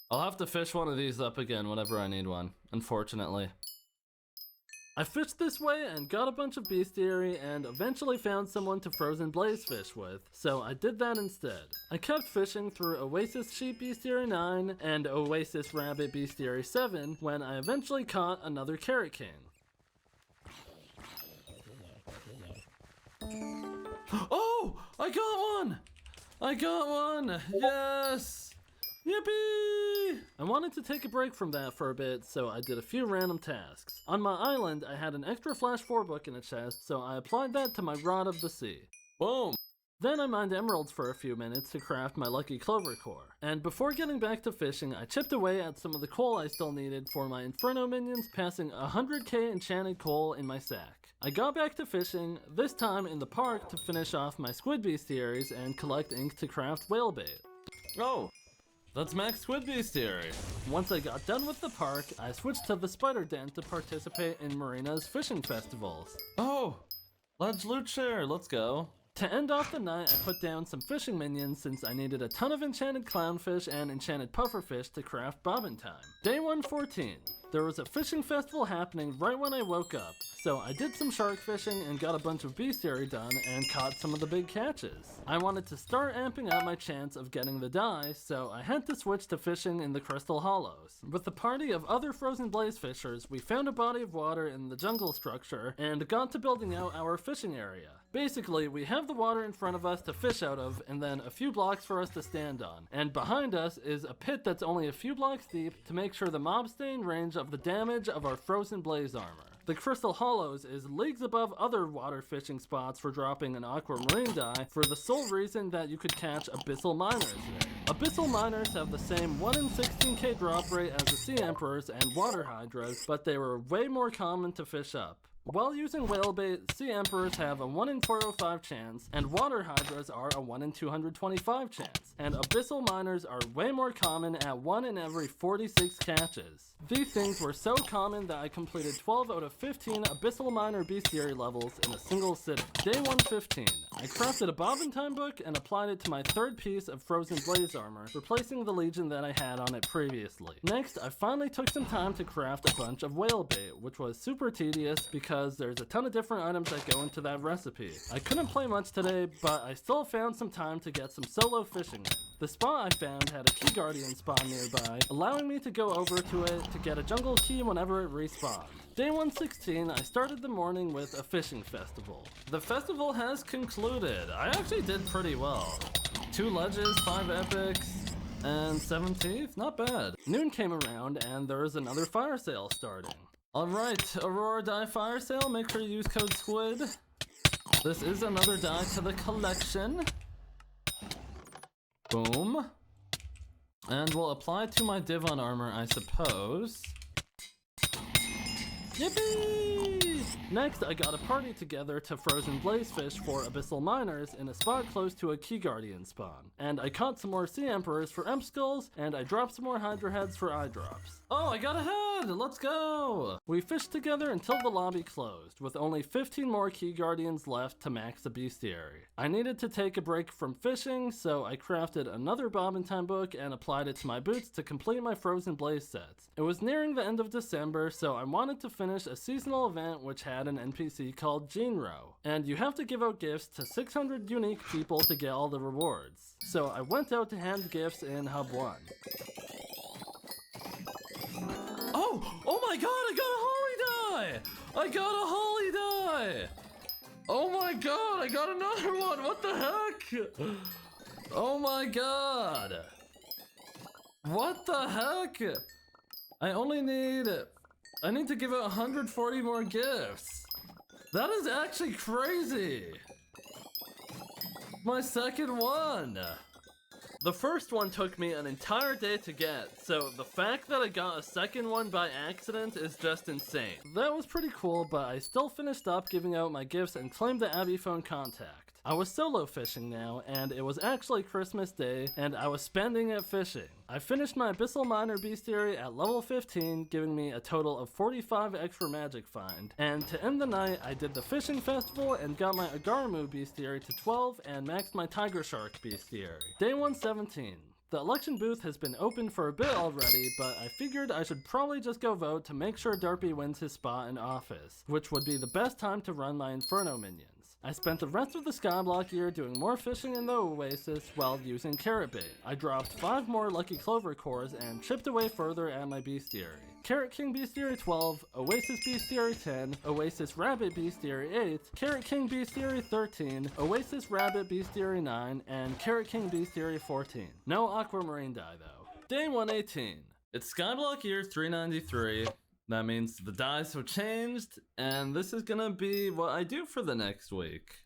I'll have to fish one of these up again whenever I need one, unfortunately. I fished this way and got a bunch of bestiary and eventually found someone to frozen blaze fish with, so I did that instead. I kept fishing through Oasis Sheep Bestiary 9 and Oasis Rabbit Bestiary 7 when I eventually caught another Carrot King. Oh! I got one! I got one! Yes! Yippee! I wanted to take a break from that for a bit, so I did a few random tasks. On my island, I had an extra Flash 4 book in a chest, so I applied that to my Rod of the Sea. Boom! Then I mined emeralds for a few minutes to craft my Lucky Clover core. And before getting back to fishing, I chipped away at some of the coal I still needed for my Inferno minions, passing 100k enchanted coal in my sack. I got back to fishing, this time in the park to finish off my squid bestiaries and collect ink to craft whale bait. Oh! That's Max Squid Bestiary. Once I got done with the park, I switched to the spider den to participate in Marina's fishing festivals. Oh! Ledge loot share, let's go. To end off the night, I put down some fishing minions since I needed a ton of enchanted clownfish and enchanted pufferfish to craft bobbin time. Day 114. There was a fishing festival happening right when I woke up, so I did some shark fishing and got a bunch of bestiary done and caught some of the big catches. I wanted to start amping up my chance of getting the die, so I had to switch to fishing in the Crystal Hollows. With a party of other frozen blaze fishers, we found a body of water in the jungle structure and got to building out our fishing area. Basically, we have the water in front of us to fish out of, and then a few blocks for us to stand on. And behind us is a pit that's only a few blocks deep to make sure the mobs stay in range of the damage of our frozen blaze armor. The Crystal Hollows is leagues above other water fishing spots for dropping an aquamarine die for the sole reason that you could catch abyssal miners there. Abyssal miners have the same 1 in 16k drop rate as the sea emperors and water hydras, but they were way more common to fish up. While using whale bait, sea emperors have a 1 in 405 chance, and water hydras are a 1 in 225 chance, and abyssal miners are way more common at 1 in every 46 catches. These things were so common that I completed 12 out of 15 abyssal miner bestiary levels in a single sitting. Day 115. I crafted a bobbin time book and applied it to my third piece of frozen blaze armor, replacing the legion that I had on it previously. Next, I finally took some time to craft a bunch of whale bait, which was super tedious because there's a ton of different items that go into that recipe. I couldn't play much today, but I still found some time to get some solo fishing in. The spot I found had a key guardian spawn nearby, allowing me to go over to it to get a jungle key whenever it respawned. Day 116, I started the morning with a fishing festival. The festival has concluded. I actually did pretty well. 2 ledges, 5 epics, and 7 teeth, not bad. Noon came around and there was another fire sale starting. Alright, Aurora Die Fire Sale, make sure you use code SQUID. This is another die to the collection. Boom. And we'll apply to my Divon armor, I suppose. Yippee! Next, I got a party together to frozen blazefish for abyssal miners in a spot close to a key guardian spawn. And I caught some more sea emperors for emp skulls, and I dropped some more hydra heads for eye drops. Oh, I got a head! Let's go! We fished together until the lobby closed, with only 15 more key guardians left to max the bestiary. I needed to take a break from fishing, so I crafted another bobbin time book and applied it to my boots to complete my frozen blaze sets. It was nearing the end of December, so I wanted to finish a seasonal event which had an NPC called Jinro, and you have to give out gifts to 600 unique people to get all the rewards. So I went out to hand gifts in Hub 1. Oh my god, I got a holly die! I got a holly die! Oh my god, I got another one! What the heck? Oh my god! What the heck? I need to give out 140 more gifts. That is actually crazy. My second one. The first one took me an entire day to get, so the fact that I got a second one by accident is just insane. That was pretty cool, but I still finished up giving out my gifts and claimed the Abby phone contact. I was solo fishing now, and it was actually Christmas Day, and I was spending it fishing. I finished my Abyssal Miner Bestiary at level 15, giving me a total of 45 extra magic find. And to end the night, I did the fishing festival and got my Agaramu Bestiary to 12 and maxed my Tiger Shark Bestiary. Day 117. The election booth has been open for a bit already, but I figured I should probably just go vote to make sure Derpy wins his spot in office, which would be the best time to run my Inferno minions. I spent the rest of the Skyblock year doing more fishing in the Oasis while using carrot bait. I dropped 5 more Lucky Clover cores and chipped away further at my Bestiary. Carrot King Bestiary 12, Oasis Bestiary 10, Oasis Rabbit Bestiary 8, Carrot King Bestiary 13, Oasis Rabbit Bestiary 9, and Carrot King Bestiary 14. No Aquamarine die though. Day 118. It's Skyblock year 393. That means the dice have changed, and this is gonna be what I do for the next week.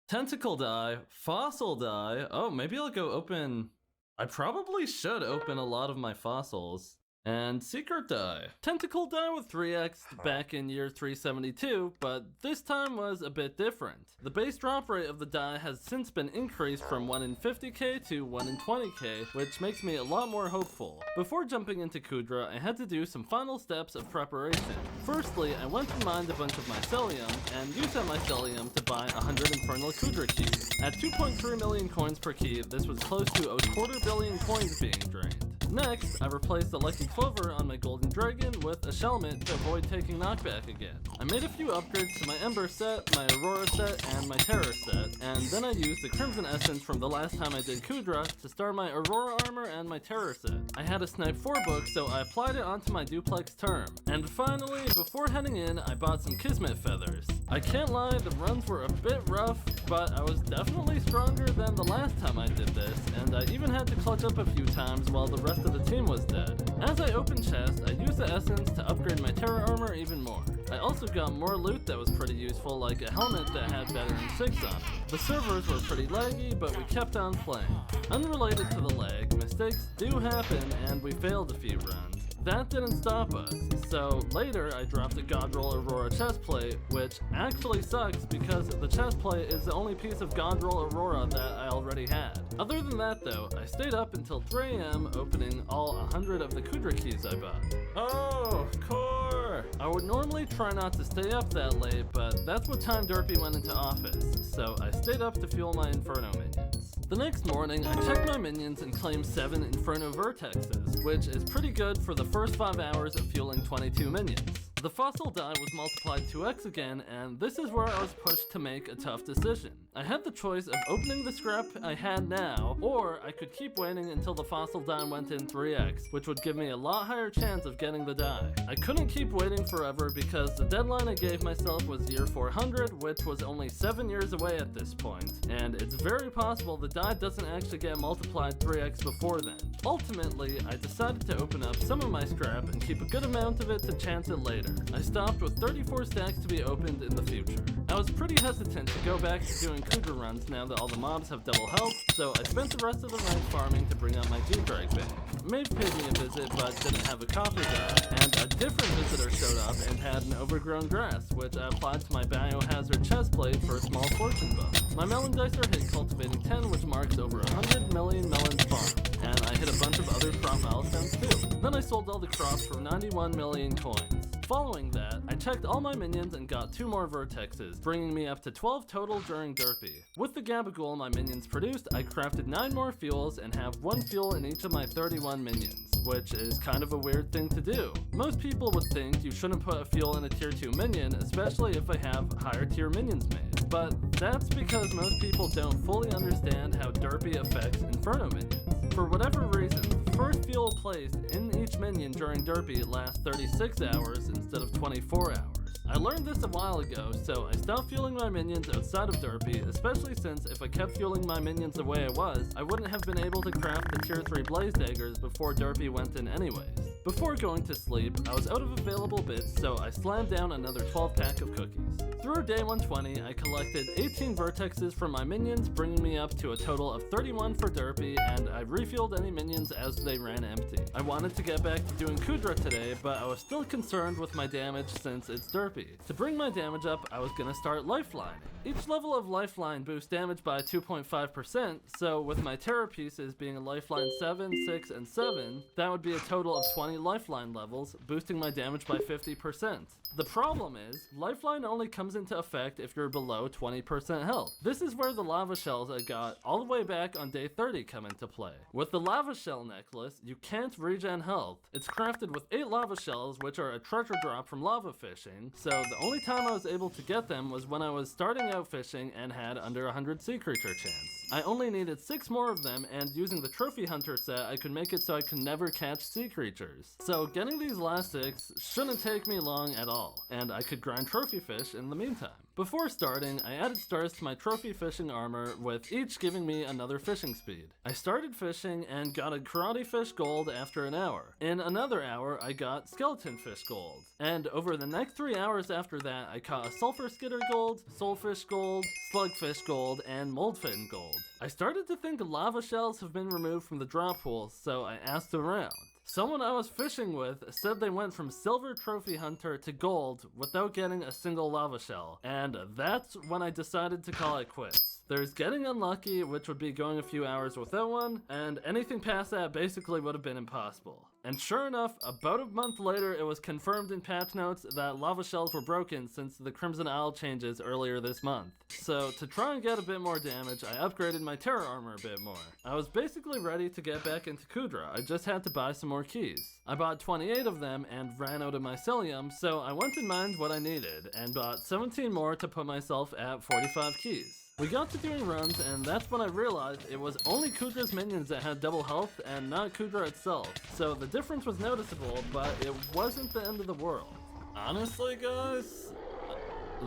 Tentacle die, fossil die. Oh, maybe I'll go open... I probably should open a lot of my fossils. And secret die. Tentacle die with 3x back in year 372, but this time was a bit different. The base drop rate of the die has since been increased from 1 in 50k to 1 in 20k, which makes me a lot more hopeful. Before jumping into Kudra, I had to do some final steps of preparation. Firstly, I went and mined a bunch of mycelium, and used that mycelium to buy 100 Infernal Kudra keys. At 2.3 million coins per key, this was close to a 250 million coins being drained. Next, I replaced the Lucky Clover on my Golden Dragon with a Shelmet to avoid taking knockback again. I made a few upgrades to my Ember set, my Aurora set, and my Terror set, and then I used the Crimson Essence from the last time I did Kudra to start my Aurora armor and my Terror set. I had a Snipe 4 book, so I applied it onto my Duplex Term. And finally, before heading in, I bought some Kismet feathers. I can't lie, the runs were a bit rough, but I was definitely stronger than the last time I did this, and I even had to clutch up a few times while the rest of the team was dead. As I opened chests, I used the essence to upgrade my Terror armor even more. I also got more loot that was pretty useful, like a helmet that had Veteran 6 on it. The servers were pretty laggy, but we kept on playing. Unrelated to the lag, mistakes do happen, and we failed a few runs. That didn't stop us, so later I dropped a Godroll Aurora chestplate, which actually sucks because the chestplate is the only piece of Godroll Aurora that I already had. Other than that though, I stayed up until 3 AM opening all 100 of the Kudra keys I bought. Oh, core! I would normally try not to stay up that late, but that's what time Derpy went into office, so I stayed up to fuel my Inferno minions. The next morning, I checked my minions and claimed 7 Inferno Vertexes, which is pretty good for the first 5 hours of fueling 22 minions. The fossil die was multiplied 2x again, and this is where I was pushed to make a tough decision. I had the choice of opening the scrap I had now, or I could keep waiting until the fossil die went in 3x, which would give me a lot higher chance of getting the die. I couldn't keep waiting forever because the deadline I gave myself was year 400, which was only 7 years away at this point, and it's very possible the die doesn't actually get multiplied 3x before then. Ultimately, I decided to open up some of my scrap and keep a good amount of it to chance it later. I stopped with 34 stacks to be opened in the future. I was pretty hesitant to go back to doing Kudra runs now that all the mobs have double health, so I spent the rest of the night farming to bring up my G-Drag bag. Maeve paid me a visit but didn't have a copper die, and a different visitor showed up and had an overgrown grass, which I applied to my biohazard chestplate for a small fortune buff. My melon dicer hit cultivating 10, which marks over 100 million melons farmed, and I hit a bunch of other crop milestones too. Then I sold all the crops for 91 million coins. Following that, I checked all my minions and got 2 more vertexes, bringing me up to 12 total during Derpy. With the Gabagool my minions produced, I crafted 9 more fuels and have 1 fuel in each of my 31 minions, which is kind of a weird thing to do. Most people would think you shouldn't put a fuel in a tier 2 minion, especially if I have higher tier minions made. But that's because most people don't fully understand how Derpy affects Inferno minions. For whatever reason, first fuel placed in each minion during Derpy lasts 36 hours instead of 24 hours. I learned this a while ago, so I stopped fueling my minions outside of Derpy, especially since if I kept fueling my minions the way I was, I wouldn't have been able to craft the tier 3 blaze daggers before Derpy went in anyways. Before going to sleep, I was out of available bits, so I slammed down another 12 pack of cookies. Through day 120, I collected 18 vertexes from my minions, bringing me up to a total of 31 for Derpy, and I refueled any minions as they ran empty. I wanted to get back to doing Kudra today, but I was still concerned with my damage since it's Derpy. To bring my damage up, I was gonna start lifelining. Each level of lifeline boosts damage by 2.5%, so with my terror pieces being a lifeline 7, 6, and 7, that would be a total of 20 lifeline levels, boosting my damage by 50%. The problem is, lifeline only comes into effect if you're below 20% health. This is where the lava shells I got all the way back on day 30 come into play. With the lava shell necklace, you can't regen health. It's crafted with 8 lava shells, which are a treasure drop from lava fishing, so the only time I was able to get them was when I was starting out fishing and had under 100 sea creature chance. I only needed 6 more of them, and using the trophy hunter set, I could make it so I could never catch sea creatures. So getting these last 6 shouldn't take me long at all, and I could grind trophy fish in the meantime. Before starting, I added stars to my trophy fishing armor, with each giving me another fishing speed. I started fishing and got a karate fish gold after an hour. In another hour, I got skeleton fish gold. And over the next 3 hours after that, I caught a sulfur skitter gold, soulfish gold, slugfish gold, and moldfin gold. I started to think lava shells have been removed from the drop pool, so I asked around. Someone I was fishing with said they went from silver trophy hunter to gold without getting a single lava shell, and that's when I decided to call it quits. There's getting unlucky, which would be going a few hours without one, and anything past that basically would have been impossible. And sure enough, about a month later, it was confirmed in patch notes that lava shells were broken since the Crimson Isle changes earlier this month. So to try and get a bit more damage, I upgraded my terror armor a bit more. I was basically ready to get back into Kudra, I just had to buy some more keys. I bought 28 of them and ran out of mycelium, so I went and mined what I needed, and bought 17 more to put myself at 45 keys. We got to doing runs, and that's when I realized it was only Kudra's minions that had double health and not Kudra itself. So the difference was noticeable, but it wasn't the end of the world. Honestly, guys,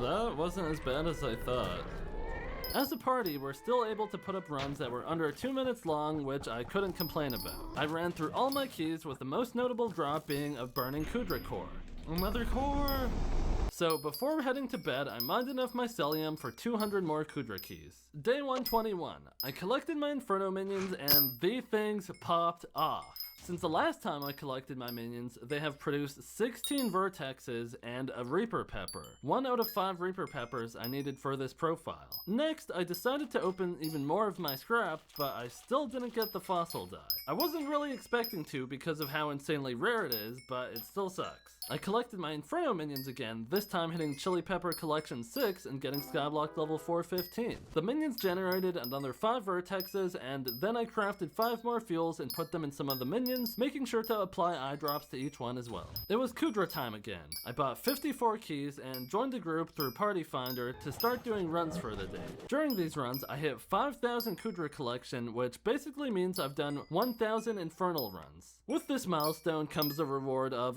that wasn't as bad as I thought. As a party, we're still able to put up runs that were under 2 minutes long, which I couldn't complain about. I ran through all my keys, with the most notable drop being a burning Kudra core. Another core! So before heading to bed, I mined enough mycelium for 200 more Kudra keys. Day 121, I collected my Inferno minions and the things popped off. Since the last time I collected my minions, they have produced 16 vertexes and a Reaper Pepper. 1 out of 5 Reaper Peppers I needed for this profile. Next, I decided to open even more of my scrap, but I still didn't get the fossil dye. I wasn't really expecting to because of how insanely rare it is, but it still sucks. I collected my Inferno minions again, this time hitting Chili Pepper Collection 6 and getting Skyblock level 415. The minions generated another 5 vertexes, and then I crafted 5 more fuels and put them in some of the minions, making sure to apply eye drops to each one as well. It was Kudra time again. I bought 54 keys and joined a group through Party Finder to start doing runs for the day. During these runs, I hit 5,000 Kudra collection, which basically means I've done 1,000 Infernal runs. With this milestone comes a reward of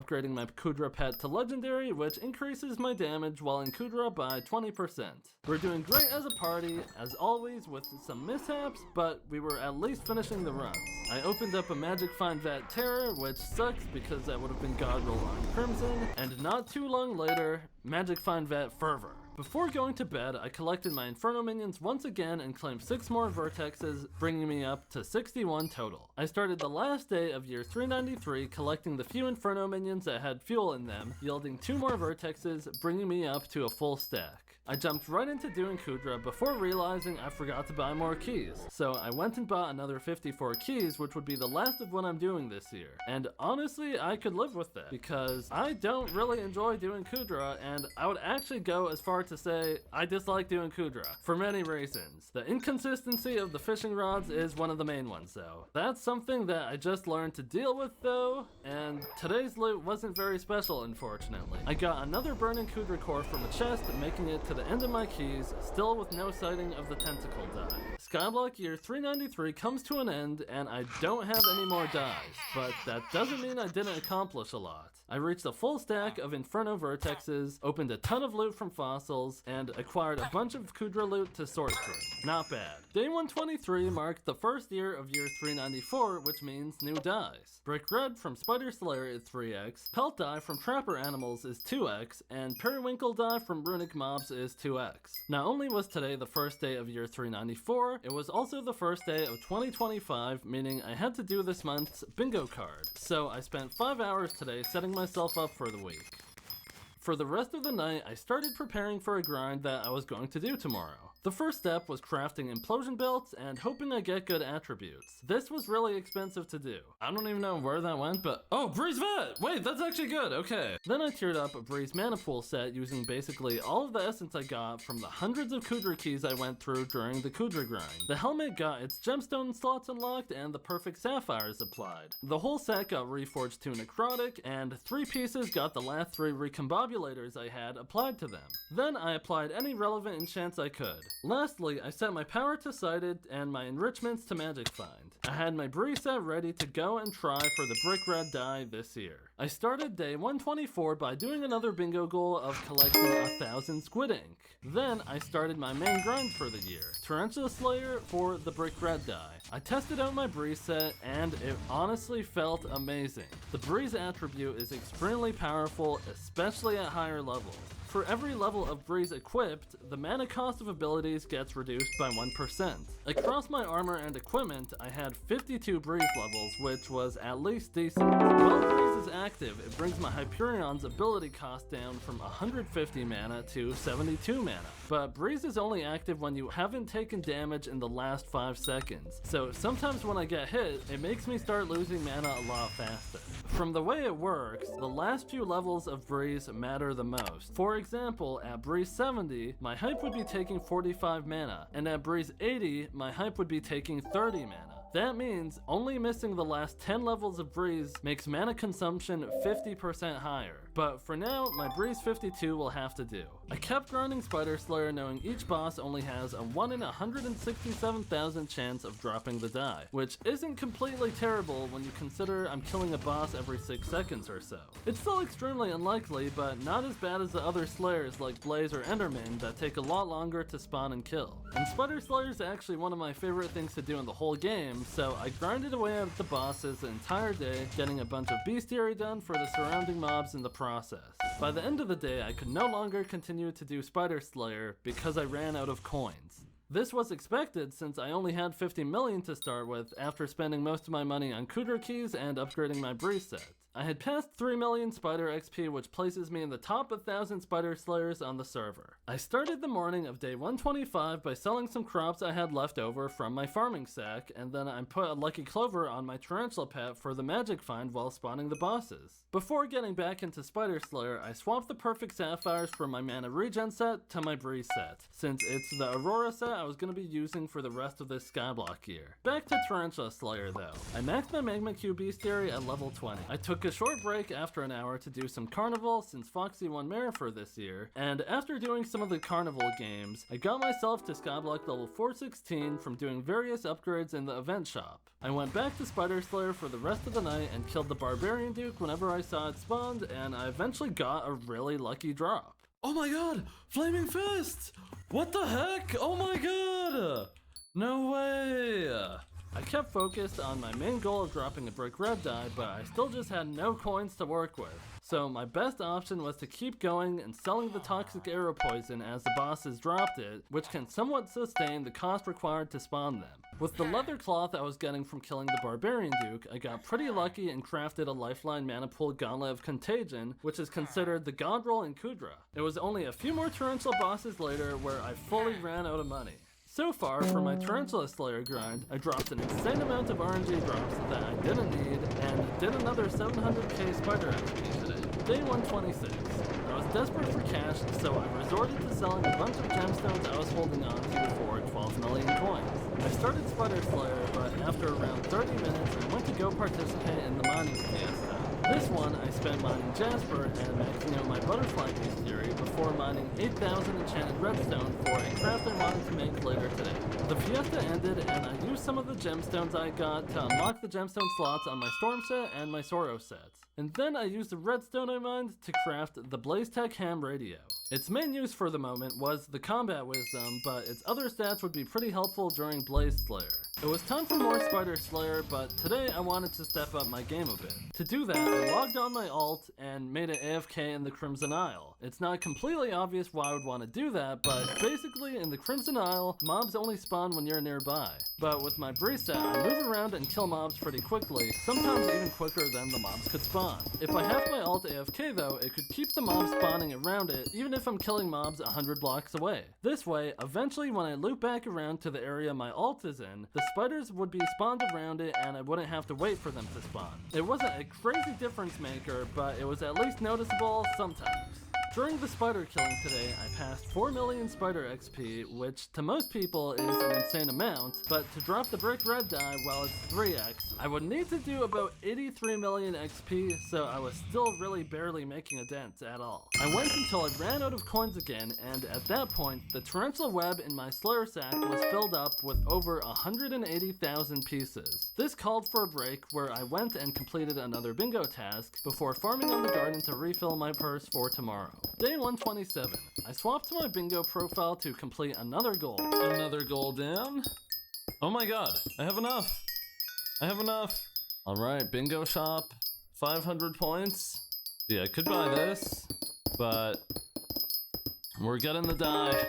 upgrading my Kudra pet to legendary, which increases my damage while in Kudra by 20%. We're doing great as a party, as always with some mishaps, but we were at least finishing the runs. I opened up a Magic Find Vat Terror, which sucks because that would have been God Roll on Crimson, and not too long later, Magic Find Vat Fervor. Before going to bed, I collected my Inferno minions once again and claimed 6 more vertexes, bringing me up to 61 total. I started the last day of year 393 collecting the few Inferno minions that had fuel in them, yielding 2 more vertexes, bringing me up to a full stack. I jumped right into doing Kudra before realizing I forgot to buy more keys. So I went and bought another 54 keys, which would be the last of what I'm doing this year. And honestly, I could live with that, because I don't really enjoy doing Kudra, and I would actually go as far hard to say, I dislike doing Kudra, for many reasons. The inconsistency of the fishing rods is one of the main ones though. That's something that I just learned to deal with though, and today's loot wasn't very special unfortunately. I got another burning Kudra core from a chest, making it to the end of my keys, still with no sighting of the tentacle die. Skyblock year 393 comes to an end, and I don't have any more dies, but that doesn't mean I didn't accomplish a lot. I reached a full stack of Inferno Vertexes, opened a ton of loot from fossils, and acquired a bunch of Kudra loot to sort through. Not bad. Day 123 marked the first year of year 394, which means new dies. Brick Red from Spider Slayer is 3x, Pelt Die from Trapper Animals is 2x, and Periwinkle Die from Runic Mobs is 2x. Not only was today the first day of year 394, it was also the first day of 2025, meaning I had to do this month's bingo card. So I spent 5 hours today setting myself up for the week. For the rest of the night, I started preparing for a grind that I was going to do tomorrow. The first step was crafting implosion belts and hoping I get good attributes. This was really expensive to do. I don't even know where that went, but oh, Breeze Vet! Wait, that's actually good, okay. Then I tiered up a Breeze Mana Pool set using basically all of the essence I got from the hundreds of Kudra keys I went through during the Kudra grind. The helmet got its gemstone slots unlocked and the perfect sapphires applied. The whole set got reforged to necrotic, and 3 pieces got the last 3 recombobulators I had applied to them. Then I applied any relevant enchants I could. Lastly, I set my power to sighted and my enrichments to magic find. I had my Bree set ready to go and try for the Brick Red die this year. I started day 124 by doing another bingo goal of collecting 1,000 squid ink. Then I started my main grind for the year, Tarantula Slayer for the Brick Red die. I tested out my Breeze set and it honestly felt amazing. The Breeze attribute is extremely powerful, especially at higher levels. For every level of Breeze equipped, the mana cost of abilities gets reduced by 1%. Across my armor and equipment, I had 52 Breeze levels, which was at least decent. While Breeze is active, it brings my Hyperion's ability cost down from 150 mana to 72 mana. But Breeze is only active when you haven't taken damage in the last 5 seconds, so sometimes when I get hit, it makes me start losing mana a lot faster. From the way it works, the last few levels of Breeze matter the most. For example, at Breeze 70, my hype would be taking 45 mana, and at Breeze 80, my hype would be taking 30 mana. That means only missing the last 10 levels of Breeze makes mana consumption 50% higher. But for now, my Breeze 52 will have to do. I kept grinding Spider Slayer knowing each boss only has a 1 in 167,000 chance of dropping the die, which isn't completely terrible when you consider I'm killing a boss every 6 seconds or so. It's still extremely unlikely, but not as bad as the other Slayers like Blaze or Enderman that take a lot longer to spawn and kill. And Spider Slayer is actually one of my favorite things to do in the whole game, so I grinded away at the bosses the entire day, getting a bunch of bestiary done for the surrounding mobs in the process. By the end of the day, I could no longer continue to do Spider Slayer because I ran out of coins. This was expected since I only had 50 million to start with after spending most of my money on Kudra keys and upgrading my Breeze set. I had passed 3 million Spider XP, which places me in the top 1,000 Spider Slayers on the server. I started the morning of day 125 by selling some crops I had left over from my farming sack, and then I put a Lucky Clover on my Tarantula pet for the magic find while spawning the bosses. Before getting back into Spider Slayer, I swapped the perfect sapphires from my mana regen set to my Breeze set, since it's the Aurora set I was going to be using for the rest of this Skyblock year. Back to Tarantula Slayer though. I maxed my Magma Q Bestiary at level 20. I took a short break after an hour to do some Carnival since Foxy won Marafor this year, and after doing some of the Carnival games, I got myself to Skyblock level 416 from doing various upgrades in the event shop. I went back to Spider Slayer for the rest of the night and killed the Barbarian Duke whenever I saw it spawned, and I eventually got a really lucky drop. Oh my god! Flaming Fist! What the heck? Oh my god! No way! I kept focused on my main goal of dropping a Brick Red die, but I still just had no coins to work with. So my best option was to keep going and selling the toxic arrow poison as the bosses dropped it, which can somewhat sustain the cost required to spawn them. With the leather cloth I was getting from killing the Barbarian Duke, I got pretty lucky and crafted a lifeline mana pool Gauntlet of Contagion, which is considered the god roll in Kudra. It was only a few more Tarantula bosses later where I fully ran out of money. So far, for my Tarantula Slayer grind, I dropped an insane amount of RNG drops that I didn't need, and did another 700k Spider XP today. Day 126. I was desperate for cash, so I resorted to selling a bunch of gemstones I was holding on to for 12 million coins. I started Spider Slayer, but after around 30 minutes, I went to go participate in the mining fiesta. This one, I spent mining Jasper and maxing out my butterfly bestiary before mining 8,000 enchanted redstone for a craft I wanted to make later today. The fiesta ended, and I used some of the gemstones I got to unlock the gemstone slots on my Storm set and my Soro sets. And then I used the redstone I mined to craft the BlazeTech ham radio. Its main use for the moment was the combat wisdom, but its other stats would be pretty helpful during Blaze Slayer. It was time for more Spider Slayer, but today I wanted to step up my game a bit. To do that, I logged on my alt and made it AFK in the Crimson Isle. It's not completely obvious why I would want to do that, but basically in the Crimson Isle, mobs only spawn when you're nearby. But with my Breeze set, I move around and kill mobs pretty quickly, sometimes even quicker than the mobs could spawn. If I have my alt AFK though, it could keep the mobs spawning around it, even if I'm killing mobs 100 blocks away. This way, eventually when I loop back around to the area my alt is in, the spiders would be spawned around it and I wouldn't have to wait for them to spawn. It wasn't a crazy difference maker, but it was at least noticeable sometimes. During the spider killing today, I passed 4 million spider XP, which to most people is an insane amount, but to drop the brick red die while it's 3x, I would need to do about 83 million XP, so I was still really barely making a dent at all. I went until I ran out of coins again, and at that point, the tarantula web in my Slayer sack was filled up with over 180,000 pieces. This called for a break where I went and completed another bingo task before farming on the garden to refill my purse for tomorrow. Day 127. I swapped to my bingo profile to complete another goal. Another goal down. Oh my god, I have enough. I have enough. Alright, bingo shop. 500 points. Yeah, I could buy this, but we're getting the die.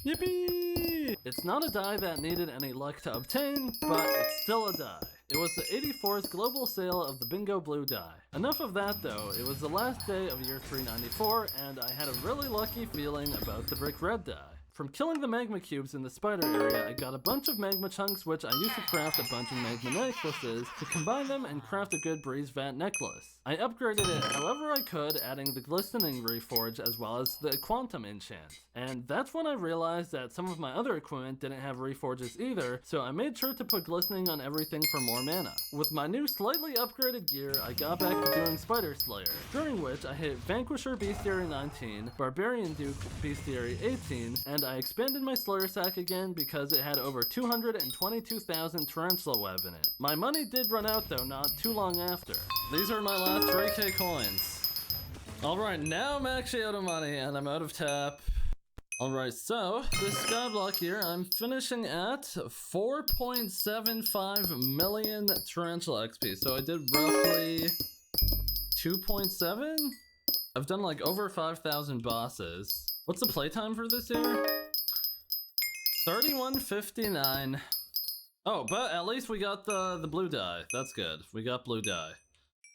Yippee! It's not a die that needed any luck to obtain, but it's still a die. It was the 84th global sale of the Bingo Blue die. Enough of that though, it was the last day of year 394 and I had a really lucky feeling about the brick red die. From killing the magma cubes in the spider area, I got a bunch of magma chunks which I used to craft a bunch of magma necklaces to combine them and craft a good breeze vat necklace. I upgraded it however I could, adding the glistening reforge as well as the quantum enchant. And that's when I realized that some of my other equipment didn't have reforges either, so I made sure to put glistening on everything for more mana. With my new slightly upgraded gear, I got back to doing Spider Slayer, during which I hit Vanquisher Bestiary 19, Barbarian Duke Bestiary 18, and I expanded my Slayer sack again because it had over 222,000 tarantula web in it. My money did run out though not too long after. These are my last 3k coins. Alright, now I'm actually out of money and I'm out of tap. Alright, so this skyblock here, I'm finishing at 4.75 million tarantula XP. So I did roughly 2.7? I've done like over 5,000 bosses. What's the playtime for this here? 31:59. Oh, but at least we got the blue die. That's good. We got blue die.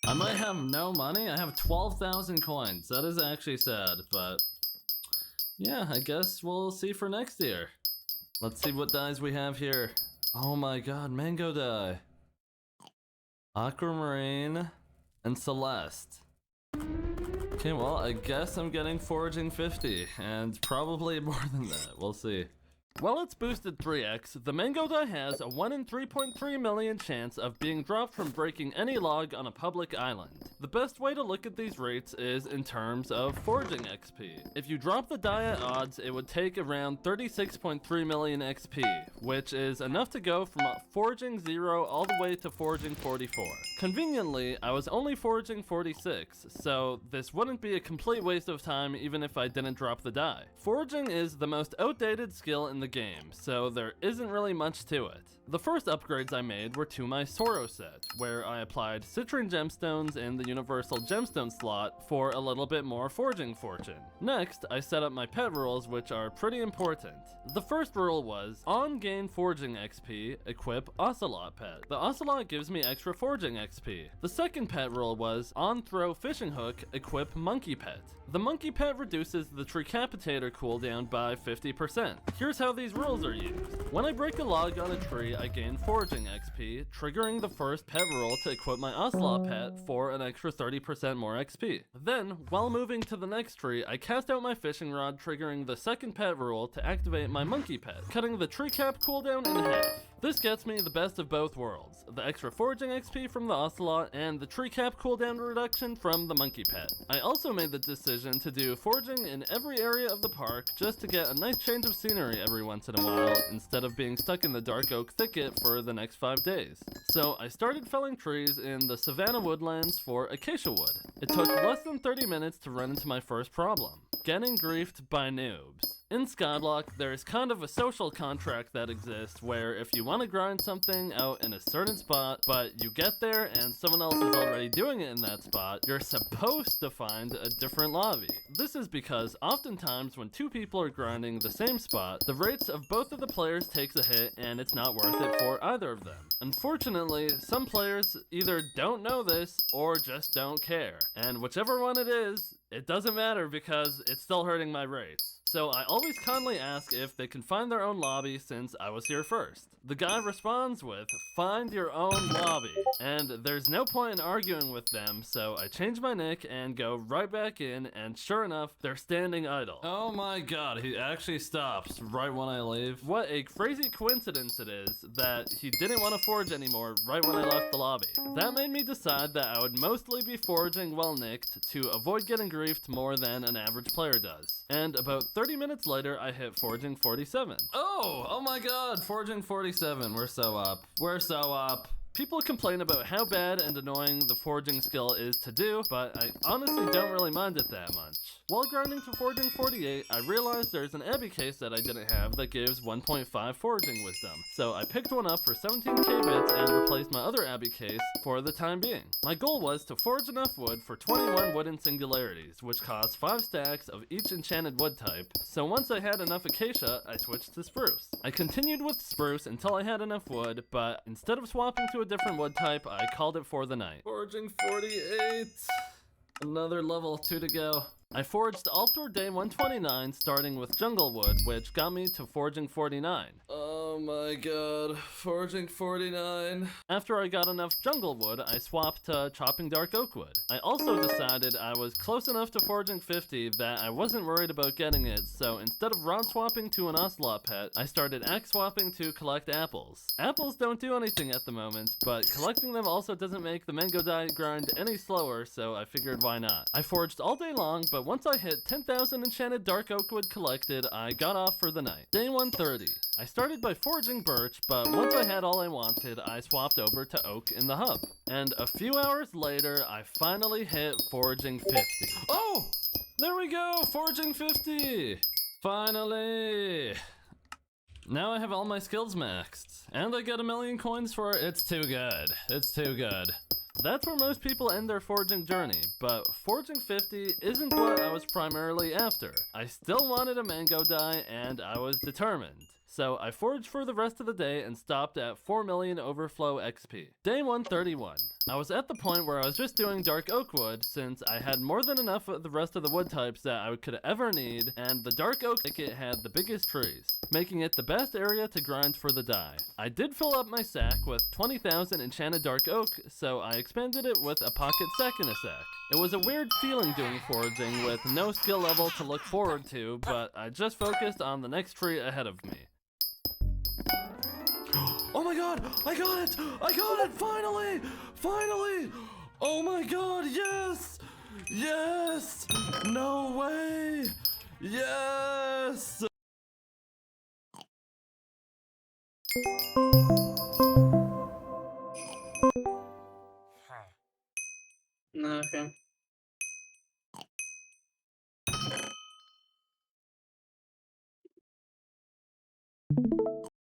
I might have no money. I have 12,000 coins. That is actually sad, but yeah, I guess we'll see for next year. Let's see what dies we have here. Oh my god, mango die. Aquamarine and Celeste. Okay, well, I guess I'm getting foraging 50, and probably more than that. We'll see. While it's boosted 3x, the mango die has a 1 in 3.3 million chance of being dropped from breaking any log on a public island. The best way to look at these rates is in terms of foraging XP. If you drop the die at odds, it would take around 36.3 million XP, which is enough to go from foraging 0 all the way to foraging 44. Conveniently, I was only foraging 46, so this wouldn't be a complete waste of time even if I didn't drop the die. Foraging is the most outdated skill in the game, so there isn't really much to it. The first upgrades I made were to my Soro set, where I applied citrine gemstones in the universal gemstone slot for a little bit more foraging fortune. Next, I set up my pet rules, which are pretty important. The first rule was, on gain foraging XP, equip Ocelot pet. The Ocelot gives me extra foraging XP. The second pet rule was, on throw fishing hook, equip monkey pet. The monkey pet reduces the Tricapitator cooldown by 50%. Here's how these rules are used. When I break a log on a tree, I gain foraging XP, triggering the first pet rule to equip my ocelot pet for an extra 30% more XP. Then, while moving to the next tree, I cast out my fishing rod, triggering the second pet rule to activate my monkey pet, cutting the tree cap cooldown in half. This gets me the best of both worlds, the extra foraging XP from the ocelot and the tree cap cooldown reduction from the monkey pet. I also made the decision to do foraging in every area of the park just to get a nice change of scenery every once in a while instead of being stuck in the dark oak thicket for the next 5 days. So I started felling trees in the savanna woodlands for acacia wood. It took less than 30 minutes to run into my first problem: getting griefed by noobs. In Skyblock, there's kind of a social contract that exists where if you want to grind something out in a certain spot, but you get there and someone else is already doing it in that spot, you're supposed to find a different lobby. This is because oftentimes when two people are grinding the same spot, the rates of both of the players takes a hit and it's not worth it for either of them. Unfortunately, some players either don't know this or just don't care, and whichever one it is, it doesn't matter because it's still hurting my rates. So I always kindly ask if they can find their own lobby since I was here first. The guy responds with, "Find your own lobby," and there's no point in arguing with them, so I change my nick and go right back in, and sure enough, they're standing idle. Oh my god, he actually stops right when I leave. What a crazy coincidence it is that he didn't want to forage anymore right when I left the lobby. That made me decide that I would mostly be foraging well nicked to avoid getting griefed more than an average player does. And about 30 minutes later, I hit foraging 47. Oh my god, foraging 47. We're so up. We're so up. People complain about how bad and annoying the foraging skill is to do, but I honestly don't really mind it that much. While grinding to foraging 48, I realized there's an Abbey case that I didn't have that gives 1.5 foraging wisdom, so I picked one up for 17k bits and replaced my other Abbey case for the time being. My goal was to forage enough wood for 21 wooden singularities, which cost 5 stacks of each enchanted wood type, so once I had enough acacia, I switched to spruce. I continued with spruce until I had enough wood, but instead of swapping to a different wood type, I called it for the night. Foraging 48. Another level 2 to go. I foraged all through day 129, starting with jungle wood, which got me to foraging 49. Oh my god, foraging 49. After I got enough jungle wood, I swapped to chopping dark oak wood. I also decided I was close enough to foraging 50 that I wasn't worried about getting it, so instead of rod swapping to an ocelot pet, I started axe swapping to collect apples. Apples don't do anything at the moment, but collecting them also doesn't make the mango dye grind any slower, so I figured why not. I foraged all day long, but once I hit 10,000 enchanted dark oak wood collected, I got off for the night. Day 130. I started by foraging birch, but once I had all I wanted, I swapped over to oak in the hub. And a few hours later, I finally hit foraging 50. Oh! There we go! Foraging 50! Finally! Now I have all my skills maxed. And I get 1,000,000 coins for it. It's too good. It's too good. That's where most people end their foraging journey, but foraging 50 isn't what I was primarily after. I still wanted a mango dye, and I was determined. So I foraged for the rest of the day and stopped at 4 million overflow XP. Day 131. I was at the point where I was just doing dark oak wood since I had more than enough of the rest of the wood types that I could ever need, and the dark oak thicket had the biggest trees, making it the best area to grind for the dye. I did fill up my sack with 20,000 enchanted dark oak, so I expanded it with a pocket sack in a sack. It was a weird feeling doing foraging with no skill level to look forward to, but I just focused on the next tree ahead of me. Oh my god! I got it! I got it! Finally! Finally! Oh my god, yes! Yes! No way! Yes! Okay.